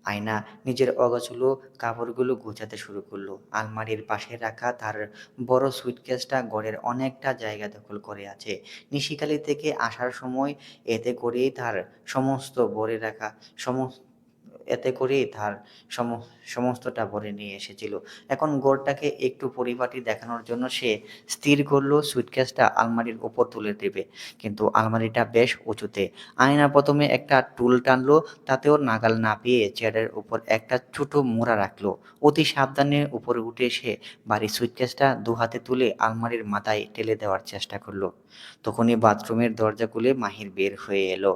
আয়না নিজের অগোছালো কাপড়গুলো গোছাতে শুরু করলো। আলমারির পাশে রাখা তার বড় সুটকেসটা ঘরের অনেকটা জায়গা দখল করে আছে। নিশিকালি থেকে আসার সময় এতে করেই তার সমস্ত ভরে রাখা সম এতে করেই তার সম সমস্তটা ভরে নিয়ে এসেছিল। এখন ঘরটাকে একটু পরিপাটি দেখানোর জন্য সে স্থির করলো সুটকেসটা আলমারির ওপর তুলে দেবে। কিন্তু আলমারিটা বেশ উঁচুতে। আয়না প্রথমে একটা টুল টানলো, তাতেও নাগাল না পেয়ে চেয়ারের উপর একটা ছোট মোড়া রাখলো। অতি সাবধানে উপরে উঠে এসে ভারী সুটকেসটা দুহাতে তুলে আলমারির মাথায় ঠেলে দেওয়ার চেষ্টা করলো। তখনই বাথরুমের দরজা খুলে মাহির বের হয়ে এলো।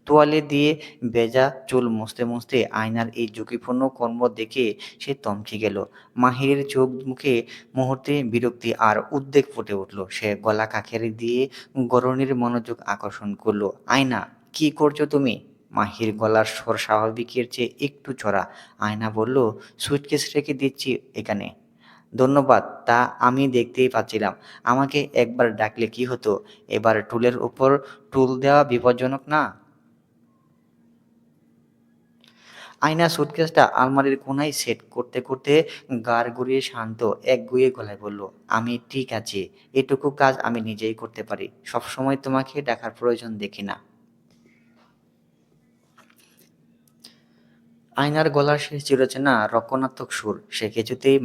তোয়ালে দিয়ে ভেজা চুল মুছতে মুছতে আয়নার এই ঝুঁকিপূর্ণ কর্ম দেখে সে থমকে গেল। মাহিরের চোখ মুখে মুহূর্তে বিরক্তি আর উদ্বেগ ফুটে উঠল। সে গলা কাকের দিয়ে গরনির মনোযোগ আকর্ষণ করলো। আয়না, কি করছো তুমি? মাহির গলার স্বর স্বাভাবিকের চেয়ে একটু চড়া। আয়না বলল, সুটকেস রেখে দিচ্ছি এখানে। ধন্যবাদ, তা আমি দেখতেই পাচ্ছিলাম। আমাকে একবার ডাকলে কি হতো? এবার টুলের উপর টুল দেওয়া বিপজ্জনক না? আয়না সুটকেসটা আলমারির কোণায় সেট করতে করতে ঘাড় ঘুরিয়ে শান্ত একগুঁয়ে গলায় বলল, আমি ঠিক আছি। এটুকু কাজ আমি নিজেই করতে পারি। সবসময় তোমাকে ডাকার প্রয়োজন দেখি না। আয়নার গলার শেষ চিরচেনা রক্ষণাত্মক সুর। সে কিছুতেই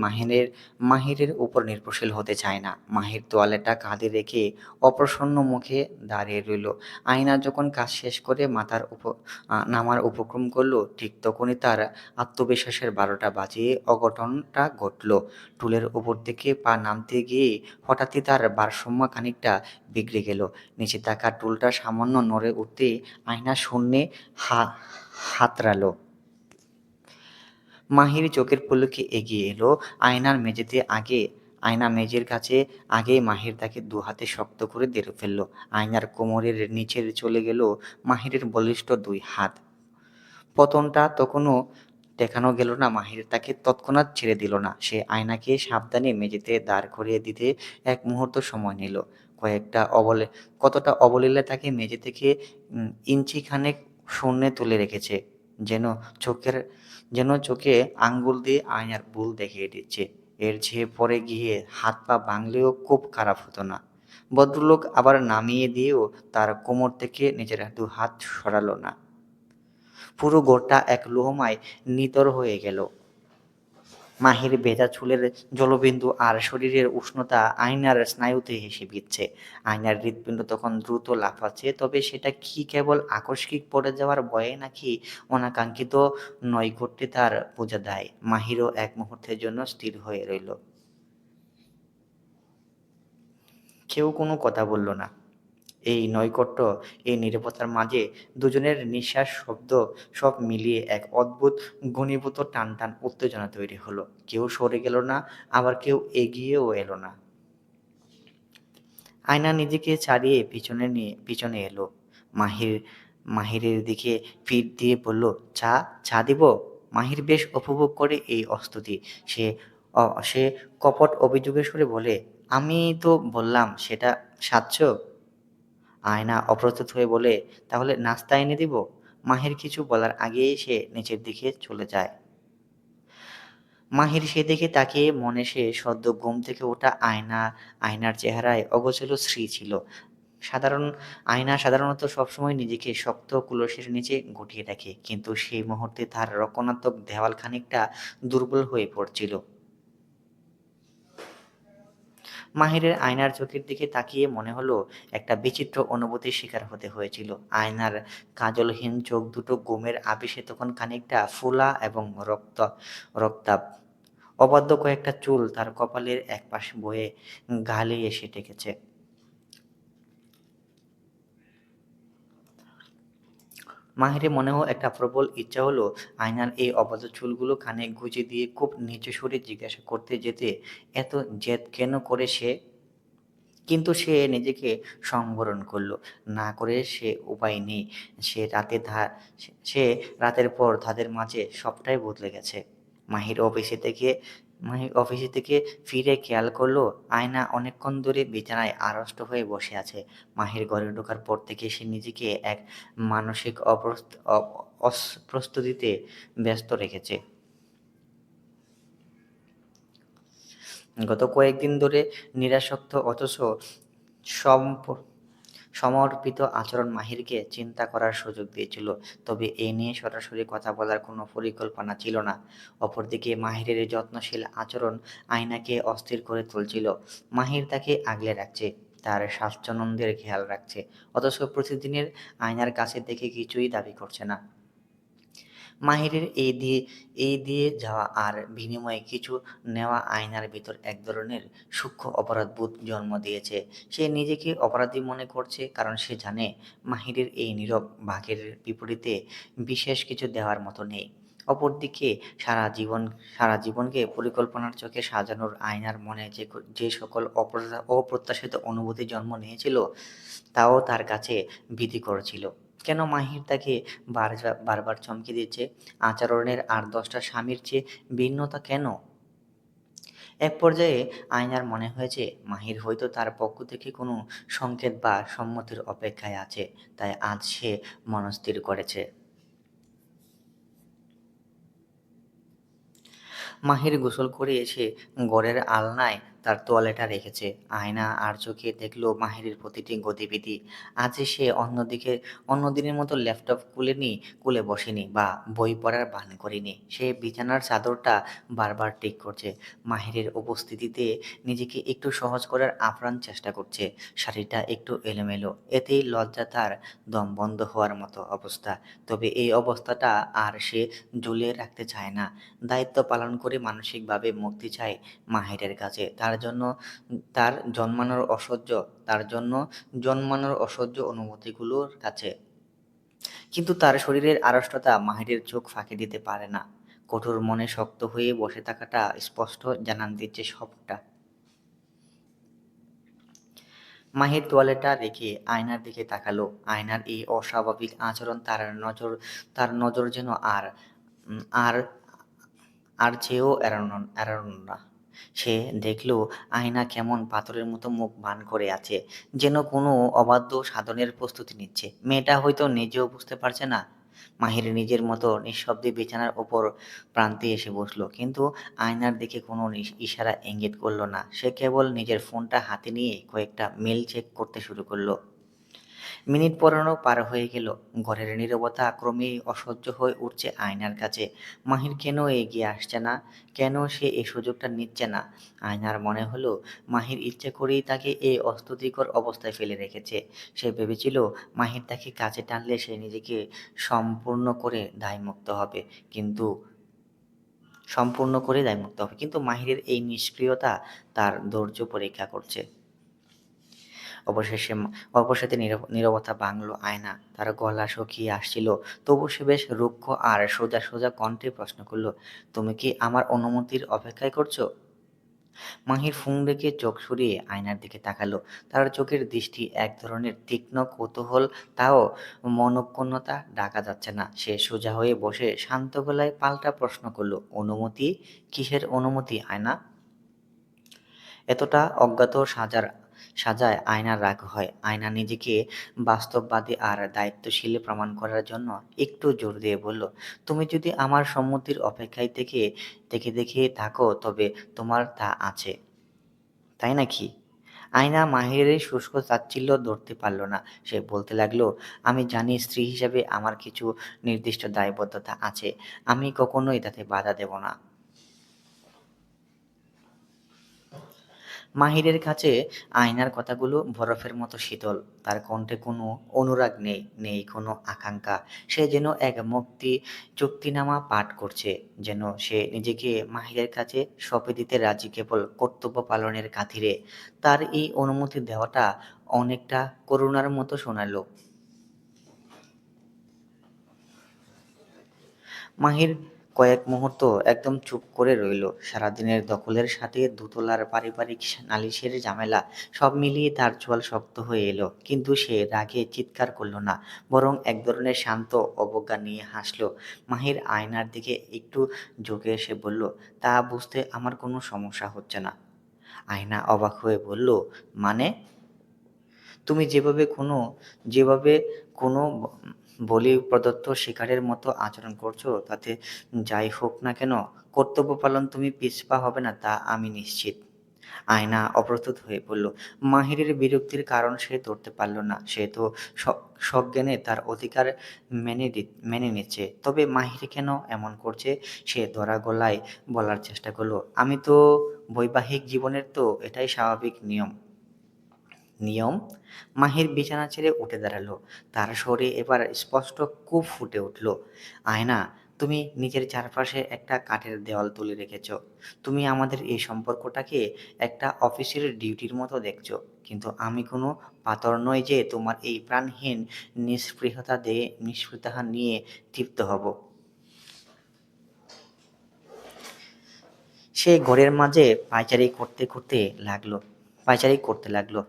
মাহিরের উপর নির্ভরশীল হতে চায় না। মাহির তোয়ালেটা কাঁধে রেখে অপ্রসন্ন মুখে দাঁড়িয়ে রইল। আয়না যখন কাজ শেষ করে নামার উপক্রম করলো, ঠিক তখনই তার আত্মবিশ্বাসের ১২টা বাজিয়ে অঘটনটা ঘটল। টুলের উপর থেকে পা নামতে গিয়ে হঠাৎই তার ভারসাম্য খানিকটা বিগড়ে গেল। নিচে থাকা টুলটা সামান্য নড়ে উঠতেই আয়না শূন্যে হাতড়াল। মাহির চোখের পলকে এগিয়ে এলো। আয়না মেঝের কাছে আগেই মাহির তাকে দুহাতে শক্ত করে ধরে ফেলল। আয়নার কোমরের নিচে চলে গেল মাহিরের বলিষ্ঠ দুই হাত। পতনটা তখনও ঠেকানো গেল না। মাহির তাকে তৎক্ষণাৎ ছেড়ে দিল না। সে আয়নাকে সাবধানে মেঝেতে দাঁড় করিয়ে দিতে এক মুহূর্ত সময় নিল। কতটা অবলীলায় তাকে মেঝে থেকে ইঞ্চিখানেক শূন্যে তুলে রেখেছে। যেন চোখের চোখে আঙ্গুল দিয়ে আয়নার ভুল দেখিয়ে দিচ্ছে। এর চেয়ে পরে গিয়ে হাত পা ভাঙলেও খুব খারাপ হতো না। ভদ্রলোক আবার নামিয়ে দিয়েও তার কোমর থেকে নিজের দুহাত সরাল না। পুরো ঘরটা এক লোহমায় নিতর হয়ে গেল। মাহির ভেজা চুলের জলবিন্দু আর শরীরের উষ্ণতা আয়নার স্নায়ুতে হেসে বিচ্ছে। আয়নার হৃৎপিণ্ড তখন দ্রুত লাফাচ্ছে, তবে সেটা কি কেবল আকস্মিক পড়ে যাওয়ার ভয়ে নাকি অনাকাঙ্ক্ষিত নৈকট্যে তার বোঝা দেয়। মাহিরও এক মুহূর্তের জন্য স্থির হয়ে রইল। কেউ কোনো কথা বলল না। এই নৈকট্য, এই নীরবতার মাঝে দুজনের নিঃশ্বাস, শব্দ সব মিলিয়ে এক অদ্ভুত ঘনীভূত টানটান উত্তেজনা তৈরি হলো। কেউ সরে গেল না, আবার কেউ এগিয়েও এলো না। আয়না নিজেকে ছাড়িয়ে পিছনে এলো। মাহির মাহিরের দিকে পিঠ দিয়ে বলল, চা চা দিব? মাহির বেশ উপভোগ করে এই অস্তুতি। সে সে কপট অভিযোগের সুরে বলে, আমি তো বললাম সেটা সাধছ। আয়না অপ্রস্তুত হয়ে বলে, তাহলে নাস্তা এনে দিব? মাহির কিছু বলার আগেই সে নিচের দিকে চলে যায়। মাহির সেদিকে তাকিয়ে মনে সে সদ্য ঘুম থেকে ওঠা আয়নার চেহারায় অগোছালো শ্রী ছিল। সাধারণ আয়না সাধারণত সবসময় নিজেকে শক্ত কুলসের নিচে গুটিয়ে রাখে, কিন্তু সেই মুহূর্তে তার রক্ষণাত্মক দেওয়াল খানিকটা দুর্বল হয়ে পড়ছিল। মাহিরের আয়নার চোখের দিকে তাকিয়ে মনে হলো একটা বিচিত্র অনুভূতির শিকার হতে হয়েছিল। আয়নার কাজলহীন চোখ দুটো ঘুমের আবেশে তখন খানিকটা ফোলা এবং রক্তাভ। অবাধ্য কয়েকটা চুল তার কপালের একপাশ বয়ে গালে এসে ঠেকেছে। মাহিরের মনেও একটা প্রবল ইচ্ছা হলো আয়নার এই অবাধ্য চুলগুলো কানে গুঁজে দিয়ে খুব নিচু সুরে জিজ্ঞাসা করতে যেতে, এত জেদ কেন করে সে? কিন্তু সে নিজেকে সংবরণ করল। না করে সে উপায় নেই। সে রাতে ধা সে রাতের পর তাদের মাঝে সবটাই বদলে গেছে। মাহির অফিসে থেকে মাহির অফিসে থেকে ফিরে খেয়াল করল আয়না অনেকক্ষণ ধরে বিছানায় আড়ষ্ট হয়ে বসে আছে। মাহির ঘরে ঢোকার পর থেকে সে নিজেকে এক মানসিক প্রস্তুতিতে ব্যস্ত রেখেছে। গত কয়েকদিন ধরে নিরাসক্ত অথচ সম্প সমর্পিত আচরণ মাহিরকে চিন্তা করার সুযোগ দিয়েছিল, তবে এ নিয়ে সরাসরি কথা বলার কোনো পরিকল্পনা ছিল না। অপরদিকে মাহিরের যত্নশীল আচরণ আয়নাকে অস্থির করে তুলছিল। মাহির তাকে আগলে রাখছে, তার স্বাচ্ছন্দ্যের খেয়াল রাখছে, অথচ প্রতিদিনের আয়নার কাছে দেখে কিছুই দাবি করছে না। মাহিরের এই দিয়ে যাওয়া আর বিনিময়ে কিছু নেওয়া আয়নার ভিতর এক ধরনের সূক্ষ্ম অপরাধবোধ জন্ম দিয়েছে। সে নিজেকে অপরাধী মনে করছে, কারণ সে জানে মাহিরের এই নীরব ভাগের বিপরীতে বিশেষ কিছু দেওয়ার মতো নেই। অপরদিকে সারা জীবনকে পরিকল্পনার চোখে সাজানোর আয়নার মনে যে সকল অপ্রত্যাশিত অনুভূতি জন্ম নিয়েছিল, তাও তার কাছে ভীতিকর ছিল। কেন মাহির তাকে বারবার চমকে দিচ্ছে? আচরণের আর ১০টা স্বামীর চেয়ে ভিন্নতা কেন? এক পর্যায়ে আয়নার মনে হয়েছে মাহির হয়তো তার পক্ষ থেকে কোনো সংকেত বা সম্মতির অপেক্ষায় আছে, তাই আজ সে মনস্থির করেছে। মাহির গোসল করে এসে ঘরের আলনায় তার তোয়ালেটা রেখেছে। আয়না আর চোখে দেখল মাহিরের প্রতিটি গতিবিধি। আজ সে অন্যদিনের মতো ল্যাপটপ খুলে বসেনি বা বই পড়ার ভান করেনি। সে বিছানার চাদরটা বারবার ঠিক করছে। মাহিরের উপস্থিতিতে নিজেকে একটু সহজ করার আপ্রাণ চেষ্টা করছে। শাড়িটা একটু এলোমেলো, এতেই লজ্জা তার দম বন্ধ হওয়ার মতো অবস্থা। তবে এই অবস্থাটা আর সে ঝুলিয়ে রাখতে চায় না। দায়িত্ব পালন করে মানসিকভাবে মুক্তি চায় মাহিরের কাছে। তার জন্মানোর অসহ্য অনুভূতিগুলোর কাছে। কিন্তু তার শরীরের আড়ষ্টতা মাহিরের চোখ ফাঁকি দিতে পারে না। কঠোর মনে শক্ত হয়ে বসে থাকাটা স্পষ্ট জানান দিচ্ছে সবটা। মাহির তোয়ালেটা রেখে আয়নার দিকে তাকালো। আয়নার এই অস্বাভাবিক আচরণ তার নজর যেন উম, আর আর চেয়েও এড়ানো না। সে দেখল আয়না কেমন পাথরের মতো মুখ ভান করে আছে, যেন কোনো অবাধ্য সাধনের প্রস্তুতি নিচ্ছে। মেয়েটা হয়তো নিজেও বুঝতে পারছে না মাহির নিজের মতো নিঃশব্দে বিছানার ওপর প্রান্তে এসে বসল, কিন্তু আয়নার দিকে কোনো ইশারা ইঙ্গিত করল না। সে কেবল নিজের ফোনটা হাতে নিয়ে কয়েকটা মেল চেক করতে শুরু করলো। মিনিট পড়ানো পার হয়ে গেল। ঘরের নীরবতা ক্রমেই অসহ্য হয়ে উঠছে আয়নার কাছে। মাহির কেন এগিয়ে আসছে না? কেন সে এই সুযোগটা নিচ্ছে না? আয়নার মনে হলো মাহির ইচ্ছে করেই তাকে এই অস্বস্তিকর অবস্থায় ফেলে রেখেছে। সে ভেবেছিল মাহির তাকে কাছে টানলে সে নিজেকে সম্পূর্ণ করে দায়মুক্ত হবে। কিন্তু কিন্তু মাহিরের এই নিষ্ক্রিয়তা তার ধৈর্য পরীক্ষা করছে। অবশেষে অবশেষে নীরবতা ভাঙল আয়না। তার গলা শুকিয়ে আসছিল। তবু সে বেশ রুক্ষ আর সোজা সোজা কণ্ঠে প্রশ্ন করল, তুমি কি আমার অনুমতির অপেক্ষায় করছো? মাহির ফুঁ রেখে চোখ সরিয়ে আয়নার দিকে তাকালো। তার চোখের দৃষ্টি এক ধরনের তীক্ষ্ণ কৌতূহল, তাও মনোক্ষুণ্ণতা ঢাকা যাচ্ছে না। সে সোজা হয়ে বসে শান্ত গলায় পাল্টা প্রশ্ন করল, অনুমতি? কিসের অনুমতি আয়না? এতটা অজ্ঞাত সাজায় আয়নার রাগ হয়। আয়না নিজেকে বাস্তববাদী আর দায়িত্বশীল প্রমাণ করার জন্য একটু জোর দিয়ে বলল, তুমি যদি আমার সম্মতির অপেক্ষায় থেকে থাকো তবে তোমার তা আছে, তাই নাকি? আয়না মাহিরের শুষ্ক তাচ্ছিল্য ধরতে পারল না। সে বলতে লাগলো, আমি জানি স্ত্রী হিসেবে আমার কিছু নির্দিষ্ট দায়বদ্ধতা আছে। আমি কখনোই তাতে বাধা দেব না। মাহিরের কাছে আয়নার কথাগুলো বরফের মতো শীতল। তার কণ্ঠে কোনো অনুরাগ নেই, নেই কোনো আকাঙ্ক্ষা। সে যেন এক চুক্তিনামা পাঠ করছে, যেন সে নিজেকে মাহিরের কাছে সঁপে দিতে রাজি কেবল কর্তব্য পালনের খাতিরে। তার এই অনুমতি দেওয়াটা অনেকটা করুণার মতো শোনালো। মাহির কয়েক মুহূর্ত একদম চুপ করে রইল। সারাদিনের দখলের সাথে দোতলার পারিবারিক নালিশের ঝামেলা সব মিলিয়ে তার চোয়াল শক্ত হয়ে এলো। কিন্তু সে রাগে চিৎকার করল না, বরং এক ধরনের শান্ত অবজ্ঞা নিয়ে হাসল। মাহির আয়নার দিকে একটু ঝুঁকে এসে বলল, তা বুঝতে আমার কোনো সমস্যা হচ্ছে না। আয়না অবাক হয়ে বলল, মানে? তুমি যেভাবে কোনো বলি প্রদত্ত শিকারের মতো আচরণ করছো, তাতে যাই হোক না কেন কর্তব্য পালন তুমি পিছপা হবে না তা আমি নিশ্চিত। আয়না অপ্রস্তুত হয়ে পড়ল। মাহিরের বিরক্তির কারণ সে ধরতে পারল না। সে তো সজ্ঞানে তার অধিকার মেনে নিচ্ছে। তবে মাহির কেন এমন করছে? সে ধরা গলায় বলার চেষ্টা করলো, আমি তো বৈবাহিক জীবনের তো এটাই স্বাভাবিক নিয়ম। নিয়ম? মাহির বিছানা ছেড়ে উঠে দাঁড়ালো। তার স্বরে এবার স্পষ্ট ক্ষোভ ফুটে উঠল। আয়না, তুমি নিজের চারপাশে একটা কাঠের দেওয়াল তুলে রেখেছ। তুমি আমাদের এই সম্পর্কটাকে একটা অফিসের ডিউটির মতো দেখছো। কিন্তু আমি কোনো পাথর নই যে তোমার এই প্রাণহীন নিস্পৃহতা নিয়ে তৃপ্ত হব। সে ঘরের মাঝে পায়চারি করতে লাগলো।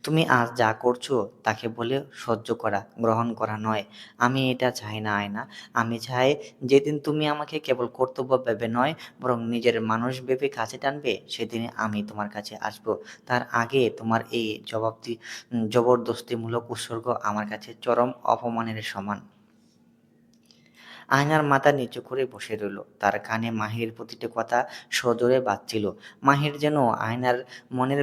তুমি আজ যা করছো তাকে বলে সহ্য করা, গ্রহণ করা নয়। আমি এটা চাই না আয়না। আমি চাই যেদিন তুমি আমাকে কেবল কর্তব্য ভেবে নয়, বরং নিজের মানুষ ভেবে কাছে টানবে, সেদিনে আমি তোমার কাছে আসবো। তার আগে তোমার এই জবরদস্তিমূলক উৎসর্গ আমার কাছে চরম অপমানের সমান। আয়নার মাথা নিচু করে বসে রইল। তার কানে মাহিরের প্রতিটি কথা সজোরে বাজছিল। মাহির যেন আয়নার মনের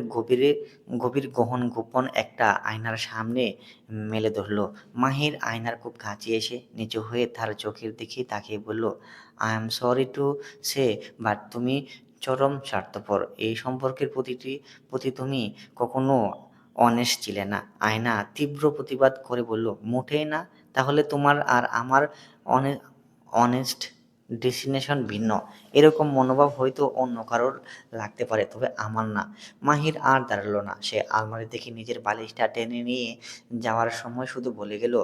গভীর গহন গোপন একটা আয়নার সামনে মেলে ধরল। মাহির আয়নার খুব কাছে এসে নিচু হয়ে তার চোখের দিকে তাকিয়ে বলল, I am sorry to say, but তুমি চরম স্বার্থপর। এই সম্পর্কের প্রতি তুমি কখনো অনেস্ট ছিলে না। আয়না তীব্র প্রতিবাদ করে বলল, মোটেই না। তাহলে তোমার আর আমার অনে অনেস্ট ডেস্টিনেশন ভিন্ন। এরকম মনোভাব হয়তো অন্য কারোর লাগতে পারে, তবে আমার না। মাহির আর দাঁড়াল না। সে আলমারি থেকে নিজের বালিশটা টেনে নিয়ে যাওয়ার সময় শুধু বলে গেল,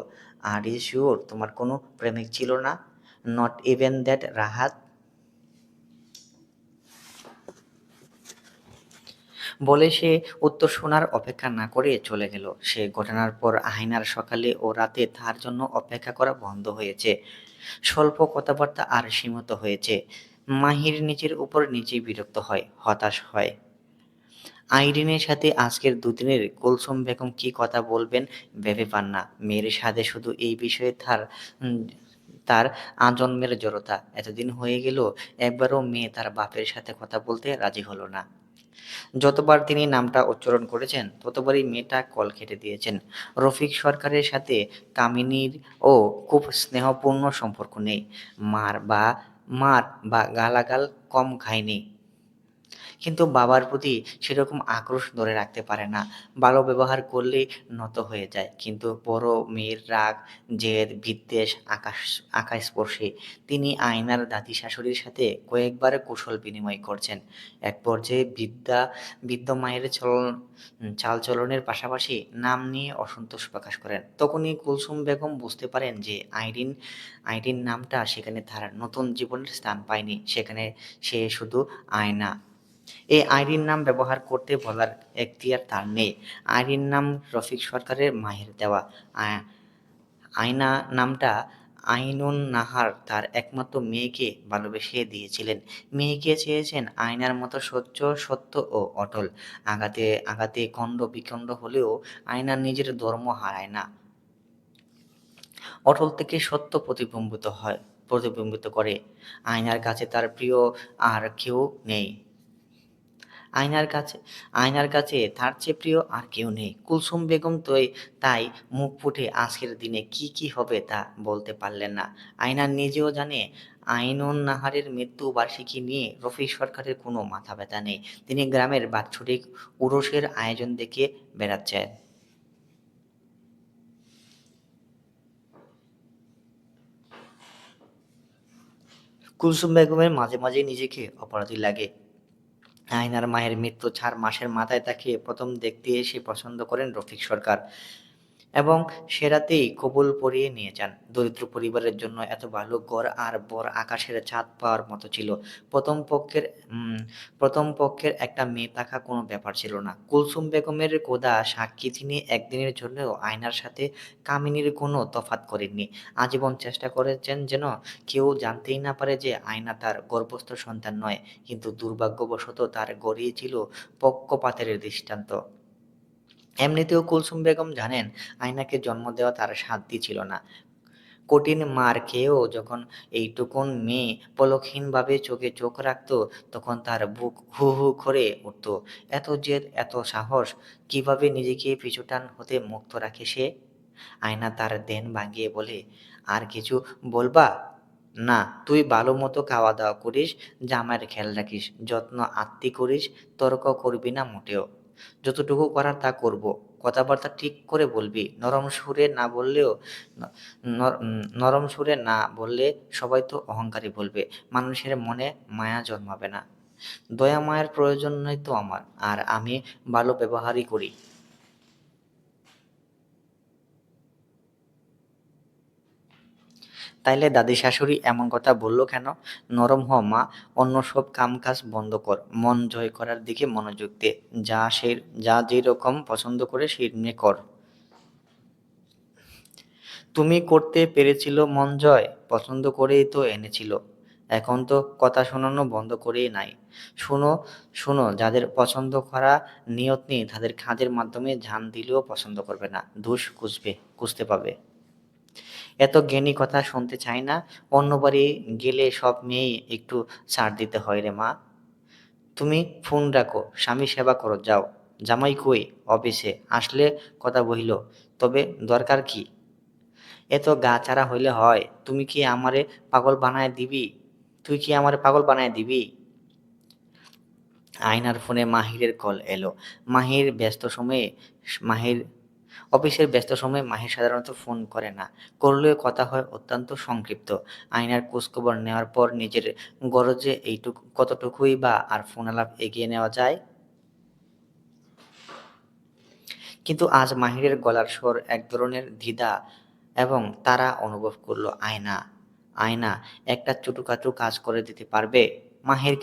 আর ইউ শিওর তোমার কোনো প্রেমিক ছিল না? Not even that Rahat? বলে সে উত্তর শোনার অপেক্ষা না করে চলে গেল। সে ঘটনার পর আয়নার সকালে ও রাতে তার জন্য অপেক্ষা করা বন্ধ হয়েছে। স্বল্প কথাবার্তা আর সীমিত হয়েছে। মাহির নিজের উপর নিজেই বিরক্ত হয়, হতাশ হয়। আইরিনের সাথে আজকের দুদিনের কুলসুম বেগম কী কথা বলবেন ভেবে পান না। মেয়ের সাধে শুধু এই বিষয়ে উম তার আজন্মের জড়তা। এতদিন হয়ে গেল একবারও মেয়ে তার বাপের সাথে কথা বলতে রাজি হলো না। যতবার তিনি নামটা উচ্চারণ করেছেন ততবারই মেয়েটা কল কেটে দিয়েছেন। রফিক সরকারের সাথে কামিনীরও খুব স্নেহপূর্ণ সম্পর্ক নেই। মার বা মার বা গালাগাল কম খায়নি। কিন্তু বাবার প্রতি সেরকম আক্রোশ ধরে রাখতে পারে না। ভালো ব্যবহার করলেই নত হয়ে যায়। কিন্তু বড় মেয়ের রাগ, জেদ, বিদ্বেষ আকাশস্পর্শী। তিনি আয়নার দাদি শাশুড়ির সাথে কয়েকবার কুশল বিনিময় করছেন। এক পর্যায়ে বৃদ্ধ মায়ের চালচলনের পাশাপাশি নাম নিয়ে অসন্তোষ প্রকাশ করেন। তখনই কুলসুম বেগম বুঝতে পারেন যে আইরিন নামটা সেখানে তার নতুন জীবনের স্থান পায়নি। সেখানে সে শুধু আয়না। এই আইরির নাম ব্যবহার করতে বলার এখতিয়ার তার নেই। আইরির নাম রফিক সরকারের মায়ের দেওয়া। আয়না নামটা আইনুন নাহার তার একমাত্র মেয়েকে ভালোবেসে দিয়েছিলেন। মেয়েকে চেয়েছেন আয়নার মতো স্বচ্ছ, সত্য ও অটল। আঘাতে আঘাতে খণ্ড বিখণ্ড হলেও আয়না নিজের ধর্ম হারায় না। অটল থেকে সত্য প্রতিবিম্বিত করে। আয়নার কাছে তার প্রিয় আর কেউ নেই। আয়নার কাছে আয়নার কাছে তার চেয়ে প্রিয় আর কেউ নেই। কুলসুম বেগম তাই মুখ ফুটে আজকের দিনে কি হবে তা বলতে পারলেন না। আয়না নিজেও জানে আইনুন নাহারের মৃত্যু বার্ষিকী নিয়ে রফিক সরকারের কোনো মাথা ব্যথা নেই। তিনি গ্রামের বাৎসরিক উরসের আয়োজন দেখে বেড়াচ্ছেন। কুলসুম বেগমের মাঝে মাঝে নিজেকে অপরাধী লাগে। আয়নার মায়ের মৃত্যু ৪ মাসের মাথায় তাকে প্রথম দেখতে এসে পছন্দ করেন রফিক সরকার এবং সে রাতেই কবুল পরিয়ে নিয়ে যান। দরিদ্র পরিবারের জন্য এত ভালো ঘর আর বড় আকাশের ছাদ পাওয়ার মতো ছিল। প্রথম পক্ষের উম প্রথম পক্ষের একটা মেয়ে থাকা কোনো ব্যাপার ছিল না। কুলসুম বেগমের খোদা সাক্ষী তিনি একদিনের জন্যও আয়নার সাথে কামিনীর কোনো তফাৎ করেননি। আজীবন চেষ্টা করেছেন যেন কেউ জানতেই না পারে যে আয়না তার গর্ভস্থ সন্তান নয়। কিন্তু দুর্ভাগ্যবশত তার গড়িয়েছিল পক্ষপাতের দৃষ্টান্ত। এমনিতেও কুলসুম বেগম জানেন আয়নাকে জন্ম দেওয়া তার সাধ্য ছিল না। কঠিন মার খেয়েও যখন এইটুকুন মেয়ে পলকহীনভাবে চোখে চোখ রাখত তখন তার বুক হু হু করে উঠত। এত জেদ, এত সাহস, কিভাবে নিজেকে পিছুটান হতে মুক্ত রাখে সে? আয়না তার ধ্যান ভাঙিয়ে বলে, আর কিছু বলবা? না, তুই ভালো মতো খাওয়া দাওয়া করিস, জামাইয়ের খেয়াল রাখিস, যত্ন আত্তি করিস, তর্ক করবি না মোটেও। যতটুকু করার তা করব। কথাবার্তা ঠিক করে বলবি। নরম সুরে না বললে সবাই তো অহংকারী বলবে। মানুষের মনে মায়া জন্মাবে না। দয়া মায়ার প্রয়োজন নেই তো আমার, আর আমি ভালো ব্যবহারই করি। তাইলে দাদি শাশুড়ি এমন কথা বলল কেন? নরম হ মা, অন্য সব কামকাজ বন্ধ কর, মন জয় করার দিকে মনোযোগ দে। যা যেরকম পছন্দ করে সেমনি কর। তুমি করতে পেরেছিল মন জয়, পছন্দ করেই তো এনেছিল। এখন তো কথা শোনানো বন্ধ করেই নাই। শোনো শোনো, যাদের পছন্দ করা নিয়ত নেই তাদের কাজের মাধ্যমে জান দিলেও পছন্দ করবে না, দোষ খুঁজতে পাবে। এত জ্ঞানী কথা শুনতে চাই না। অন্য বাড়ি গেলে সব মেয়েই একটু ছাড় দিতে হয় রে মা। তুমি ফোন রাখো, স্বামী সেবা করো যাও। জামাই কই? অফিসে, আসলে কথা বহিল। তবে দরকার কি? এত গা-ছাড়া হইলে হয়? তুই কি আমারে পাগল বানায় দিবি? আয়নার ফোনে মাহিরের কল এলো। মাহির ব্যস্ত সময়ে মাহির অফিসের ব্যস্ত সময়ে মাহির সাধারণত ফোন করে না। করলেও কথা হয় অত্যন্ত সংক্ষিপ্ত। আয়নার খোঁজখবর নেওয়ার পর নিজের গরজে কতটুকুই বা আর ফোন আলাপ এগিয়ে নেওয়া যায়? কিন্তু আজ মাহিরের গলার স্বর এক ধরনের দ্বিধা এবং তারা অনুভব করল। আয়না একটা ছোটখাটো কাজ করে দিতে পারবে? মাহির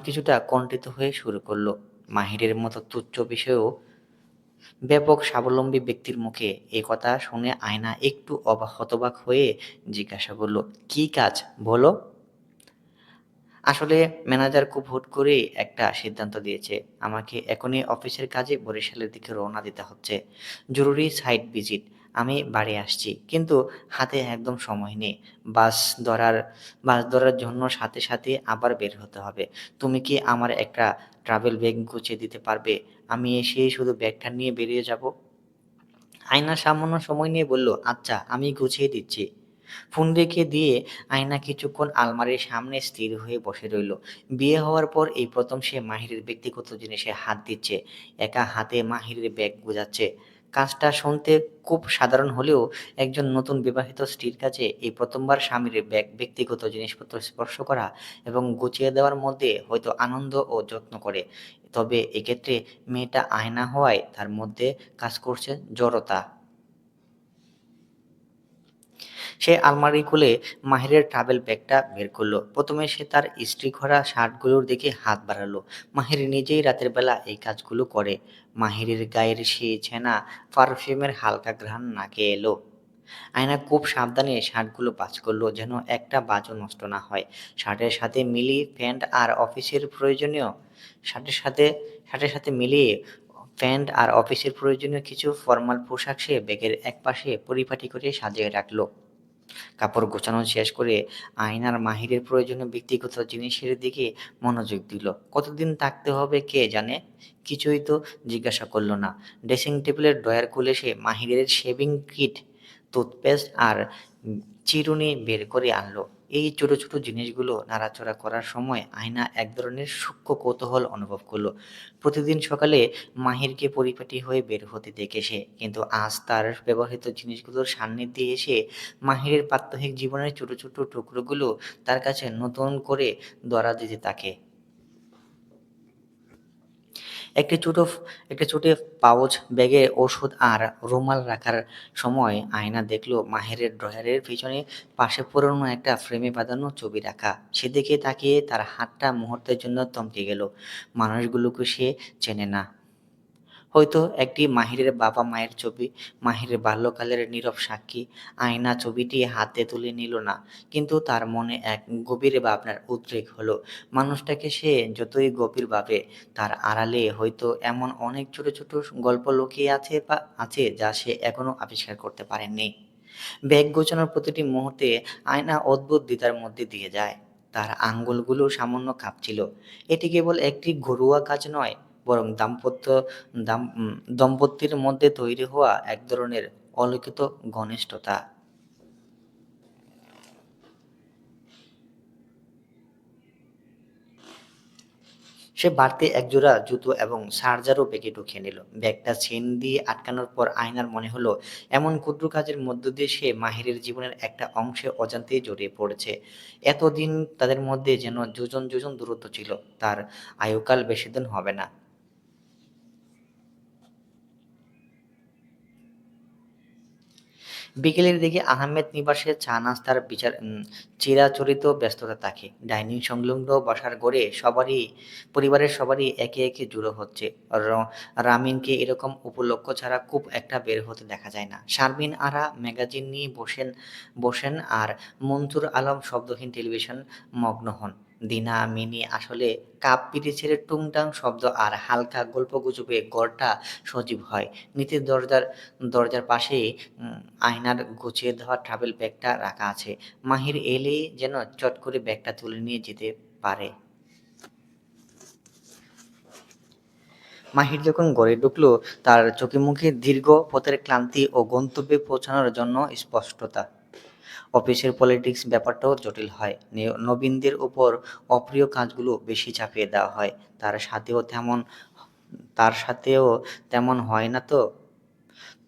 কিছুটা কণ্ঠিত হয়ে শুরু করল। মাহিরের মতো তুচ্ছ বিষয়েও ব্যাপক স্বাবলম্বী ব্যক্তির মুখে এ কথা শুনে আয়না একটু হতবাক হয়ে জিজ্ঞাসা করল, কি কাজ বলো? আসলে ম্যানেজার খুব হুট করেই একটা সিদ্ধান্ত দিয়েছে। আমাকে এখনই অফিসের কাজে বরিশালের দিকে রওনা দিতে হচ্ছে। জরুরি সাইট ভিজিট। আমি বাড়ি আসছি। কিন্তু হাতে একদম সময় নেই। বাস ধরার বাস ধরার জন্য সাথে আবার বের হতে হবে। তুমি কি আমার একটা ট্রাভেল ব্যাগ গুছিয়ে দিতে পারবে? আমি এসেই শুধু ব্যাগটা নিয়ে বেরিয়ে যাব। আয়না সামান্য সময় নিয়ে বলল, "আচ্ছা, আমি গুছিয়ে দিচ্ছি।" ফোন রেখে দিয়ে আয়না কিছুক্ষণ আলমারির সামনে স্থির হয়ে বসে রইল। বিয়ে হওয়ার পর এই প্রথম সে মাহিরের ব্যক্তিগত জিনিসে হাত দিচ্ছে। একা হাতে মাহিরের ব্যাগ গোছাচ্ছে। কাজটা শুনতে খুব সাধারণ হলেও একজন নতুন বিবাহিত স্ত্রীর কাছে এই প্রথমবার স্বামীর ব্যক্তিগত জিনিসপত্র স্পর্শ করা এবং গুছিয়ে দেওয়ার মধ্যে হয়তো আনন্দ ও যত্ন করে। তবে এক্ষেত্রে মেয়েটা আয়না হওয়ায় তার মধ্যে কাজ করছে জড়তা। সে আলমারি খুলে মাহিরের ট্রাভেল ব্যাগটা বের করলো। প্রথমে সে তার ইস্ত্রি করা শার্টগুলোর দিকে হাত বাড়ালো। মাহির নিজেই রাতের বেলা এই কাজগুলো করে। মাহিরের গায়ের সেই ছেনা পারফিউমের হালকা ঘ্রাণ নাকে এলো। আয়না খুব সাবধানে শার্টগুলো ভাঁজ করলো যেন একটা বাজও নষ্ট না হয়। শার্টের সাথে মিলিয়ে প্যান্ট আর অফিসের প্রয়োজনীয় শার্টের সাথে শার্টের সাথে মিলিয়ে প্যান্ট আর অফিসের প্রয়োজনীয় কিছু ফরমাল পোশাক সে ব্যাগের একপাশে পরিপাটি করে সাজিয়ে রাখলো। কাপড় গোছানো শেষ করে আয়নার মাহিরের প্রয়োজনীয় ব্যক্তিগত জিনিসের দিকে মনোযোগ দিল। কতদিন থাকতে হবে কে জানে? কিছুই তো জিজ্ঞাসা করল না। ড্রেসিং টেবিলের ড্রয়ার খুলে সে মাহিরের শেভিং কিট, টুথপেস্ট আর চিরুনি বের করে আনলো। এই ছোট জিনিসগুলো নাড়াচাড়া করার সময় আয়না এক ধরনের সূক্ষ্ম কৌতূহল অনুভব করলো। প্রতিদিন সকালে মাহিরকে পরিপাটি হয়ে বের হতে দেখে সে, কিন্তু আজ তার ব্যবহৃত জিনিসগুলোর সান্নিধ্যে এসে মাহিরের প্রাত্যহিক জীবনের ছোট টুকরোগুলো তার কাছে নতুন করে ধরা দিতে থাকে। একটি ছোট একটি ছোট পাউচ ব্যাগে ওষুধ আর রুমাল রাখার সময় আয়না দেখল মাহিরের ড্রয়ারের পিছনে পাশে পুরনো একটা ফ্রেমে বাঁধানো ছবি রাখা। সেদিকে তাকিয়ে তার হাতটা মুহূর্তের জন্য থমকে গেল। মানুষগুলোকে সে চেনে না। হয়তো একটি মাহিরের বাবা-মায়ের ছবি, মাহিরের বাল্যকালের নীরব সাক্ষী। আয়না ছবিটি হাতে তুলে নিল না। কিন্তু তার মনে এক গভীর ভাবনার উদ্রেক হলো। মানুষটাকে সে যতই গভীর ভাবে, তার আড়ালে হয়তো এমন অনেক ছোট গল্প লুকিয়ে আছে যা সে এখনো আবিষ্কার করতে পারেনি। ব্যাগ গোছানোর প্রতিটি মুহূর্তে আয়না অদ্ভুত দ্বিধার মধ্যে দিয়ে যায়। তার আঙ্গুলগুলো সামান্য কাঁপছিল। এটি কেবল একটি ঘরোয়া কাজ নয়, বরং দম্পতির মধ্যে তৈরি হওয়া এক ধরনের অলৌকিক ঘনিষ্ঠতা। সে বাড়তি একজোড়া জুতো এবং শার্জারও ব্যাগে ঢুকিয়ে নিল। ব্যাগটা চেন দিয়ে আটকানোর পর আয়নার মনে হলো এমন ক্ষুদ্র কাজের মধ্য দিয়ে সে মাহিরের জীবনের একটা অংশে অজান্তেই জড়িয়ে পড়েছে। এতদিন তাদের মধ্যে যেন যোজন দূরত্ব ছিল। তার আয়ুকাল বেশিদিন হবে না। বিকেলের দিকে আহমেদ নিবাসে চা-নাশতার চিরাচরিত ব্যস্ততা থাকে। ডাইনিং সংলগ্ন বসার ঘরে পরিবারের সবারই একে জড়ো হচ্ছে। র রামিনকে এরকম উপলক্ষ ছাড়া খুব একটা বের হতে দেখা যায় না। শারমিন আরা ম্যাগাজিন নিয়ে বসেন আর মনসুর আলম শব্দহীন টেলিভিশন মগ্ন হন। দিনা, মিনি আসলে কাপ পিরিচের টুংটাং শব্দ আর হালকা গল্পগুজবে ঘরটা সজীব হয়। নিচের দরজার পাশেই উম আয়নার গুছিয়ে দেওয়া ট্রাভেল ব্যাগটা রাখা আছে। মাহির এলেই যেন চট করে ব্যাগটা তুলে নিয়ে যেতে পারে। মাহির যখন ঘরে ঢুকলো, তার চোখে মুখে দীর্ঘ পথের ক্লান্তি ও গন্তব্যে পৌঁছানোর জন্য স্পষ্টতা। অফিসের পলিটিক্স ব্যাপারটাও জটিল হয়। নবীনদের উপর অপ্রিয় কাজগুলো বেশি চাপিয়ে দেওয়া হয়। তার সাথেও তেমন হয় না তো।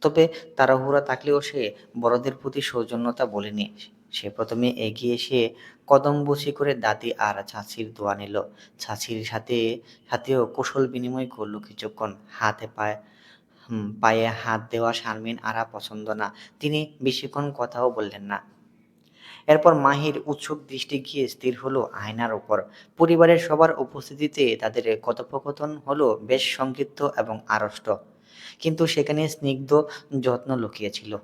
তবে তাড়াহুড়া থাকলেও সে বড়দের প্রতি সৌজন্যতা ভোলেনি। সে প্রথমে এগিয়ে এসে কদম বসি করে দাদি আর চাচির দোয়া নিল। সাথেও কুশল বিনিময় করল কিছুক্ষণ। পায়ে হাত দেওয়া শারমিন আরা পছন্দ না। তিনি বেশিক্ষণ কথাও বললেন না। এরপর মাহির উৎসুক দৃষ্টি গিয়ে স্থির হলো আয়নার উপর। পরিবারের সবার উপস্থিতিতে তাদের কথোপকথন হলো বেশ সংক্ষিপ্ত এবং আড়ষ্ট। কিন্তু সেখানে স্নিগ্ধ যত্ন লুকিয়ে ছিল।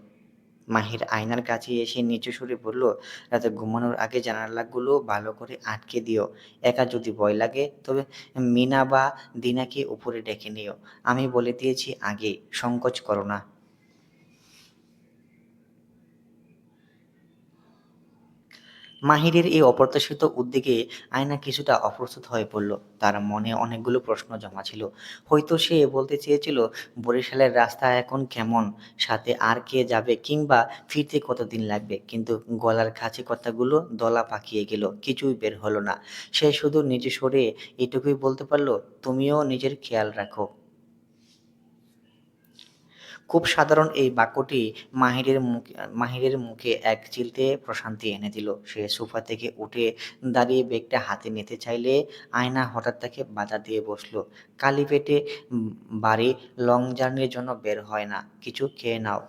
মাহির আয়নার কাছে এসে নিচু সুরে বলল, রাতে ঘুমানোর আগে জানালাগুলো ভালো করে আটকে দিও। একা যদি ভয় লাগে তবে মিনা বা দিনাকে উপরে ডেকে নিও। আমি বলে দিয়েছি আগেই, সংকোচ করো না। মাহিরের এই অপ্রত্যাশিত উদ্যোগে আয়না কিছুটা অপ্রস্তুত হয়ে পড়ল। তার মনে অনেকগুলো প্রশ্ন জমা ছিল। হয়তো সে বলতে চেয়েছিল বরিশালের রাস্তা এখন কেমন, সাথে আর কে যাবে কিংবা ফিরতে কতদিন লাগবে। কিন্তু গলার কাছে কথাগুলো দলা পাকিয়ে গেল, কিছুই বের হলো না। সে শুধু নিজে সরে এটুকুই বলতে পারল, তুমিও নিজের খেয়াল রাখো। খুব সাধারণ এই বাক্যটি মাহিরের মুখে এক চিলতে প্রশান্তি এনে দিল। সে সোফা থেকে উঠে দাঁড়িয়ে ব্যাগটা হাতে নিতে চাইলে আয়না হঠাৎ তাকে বাধা দিয়ে বসল। খালি পেটে বাড়ি লং জার্নির জন্য বের হয় না, কিছু খেয়ে নাও।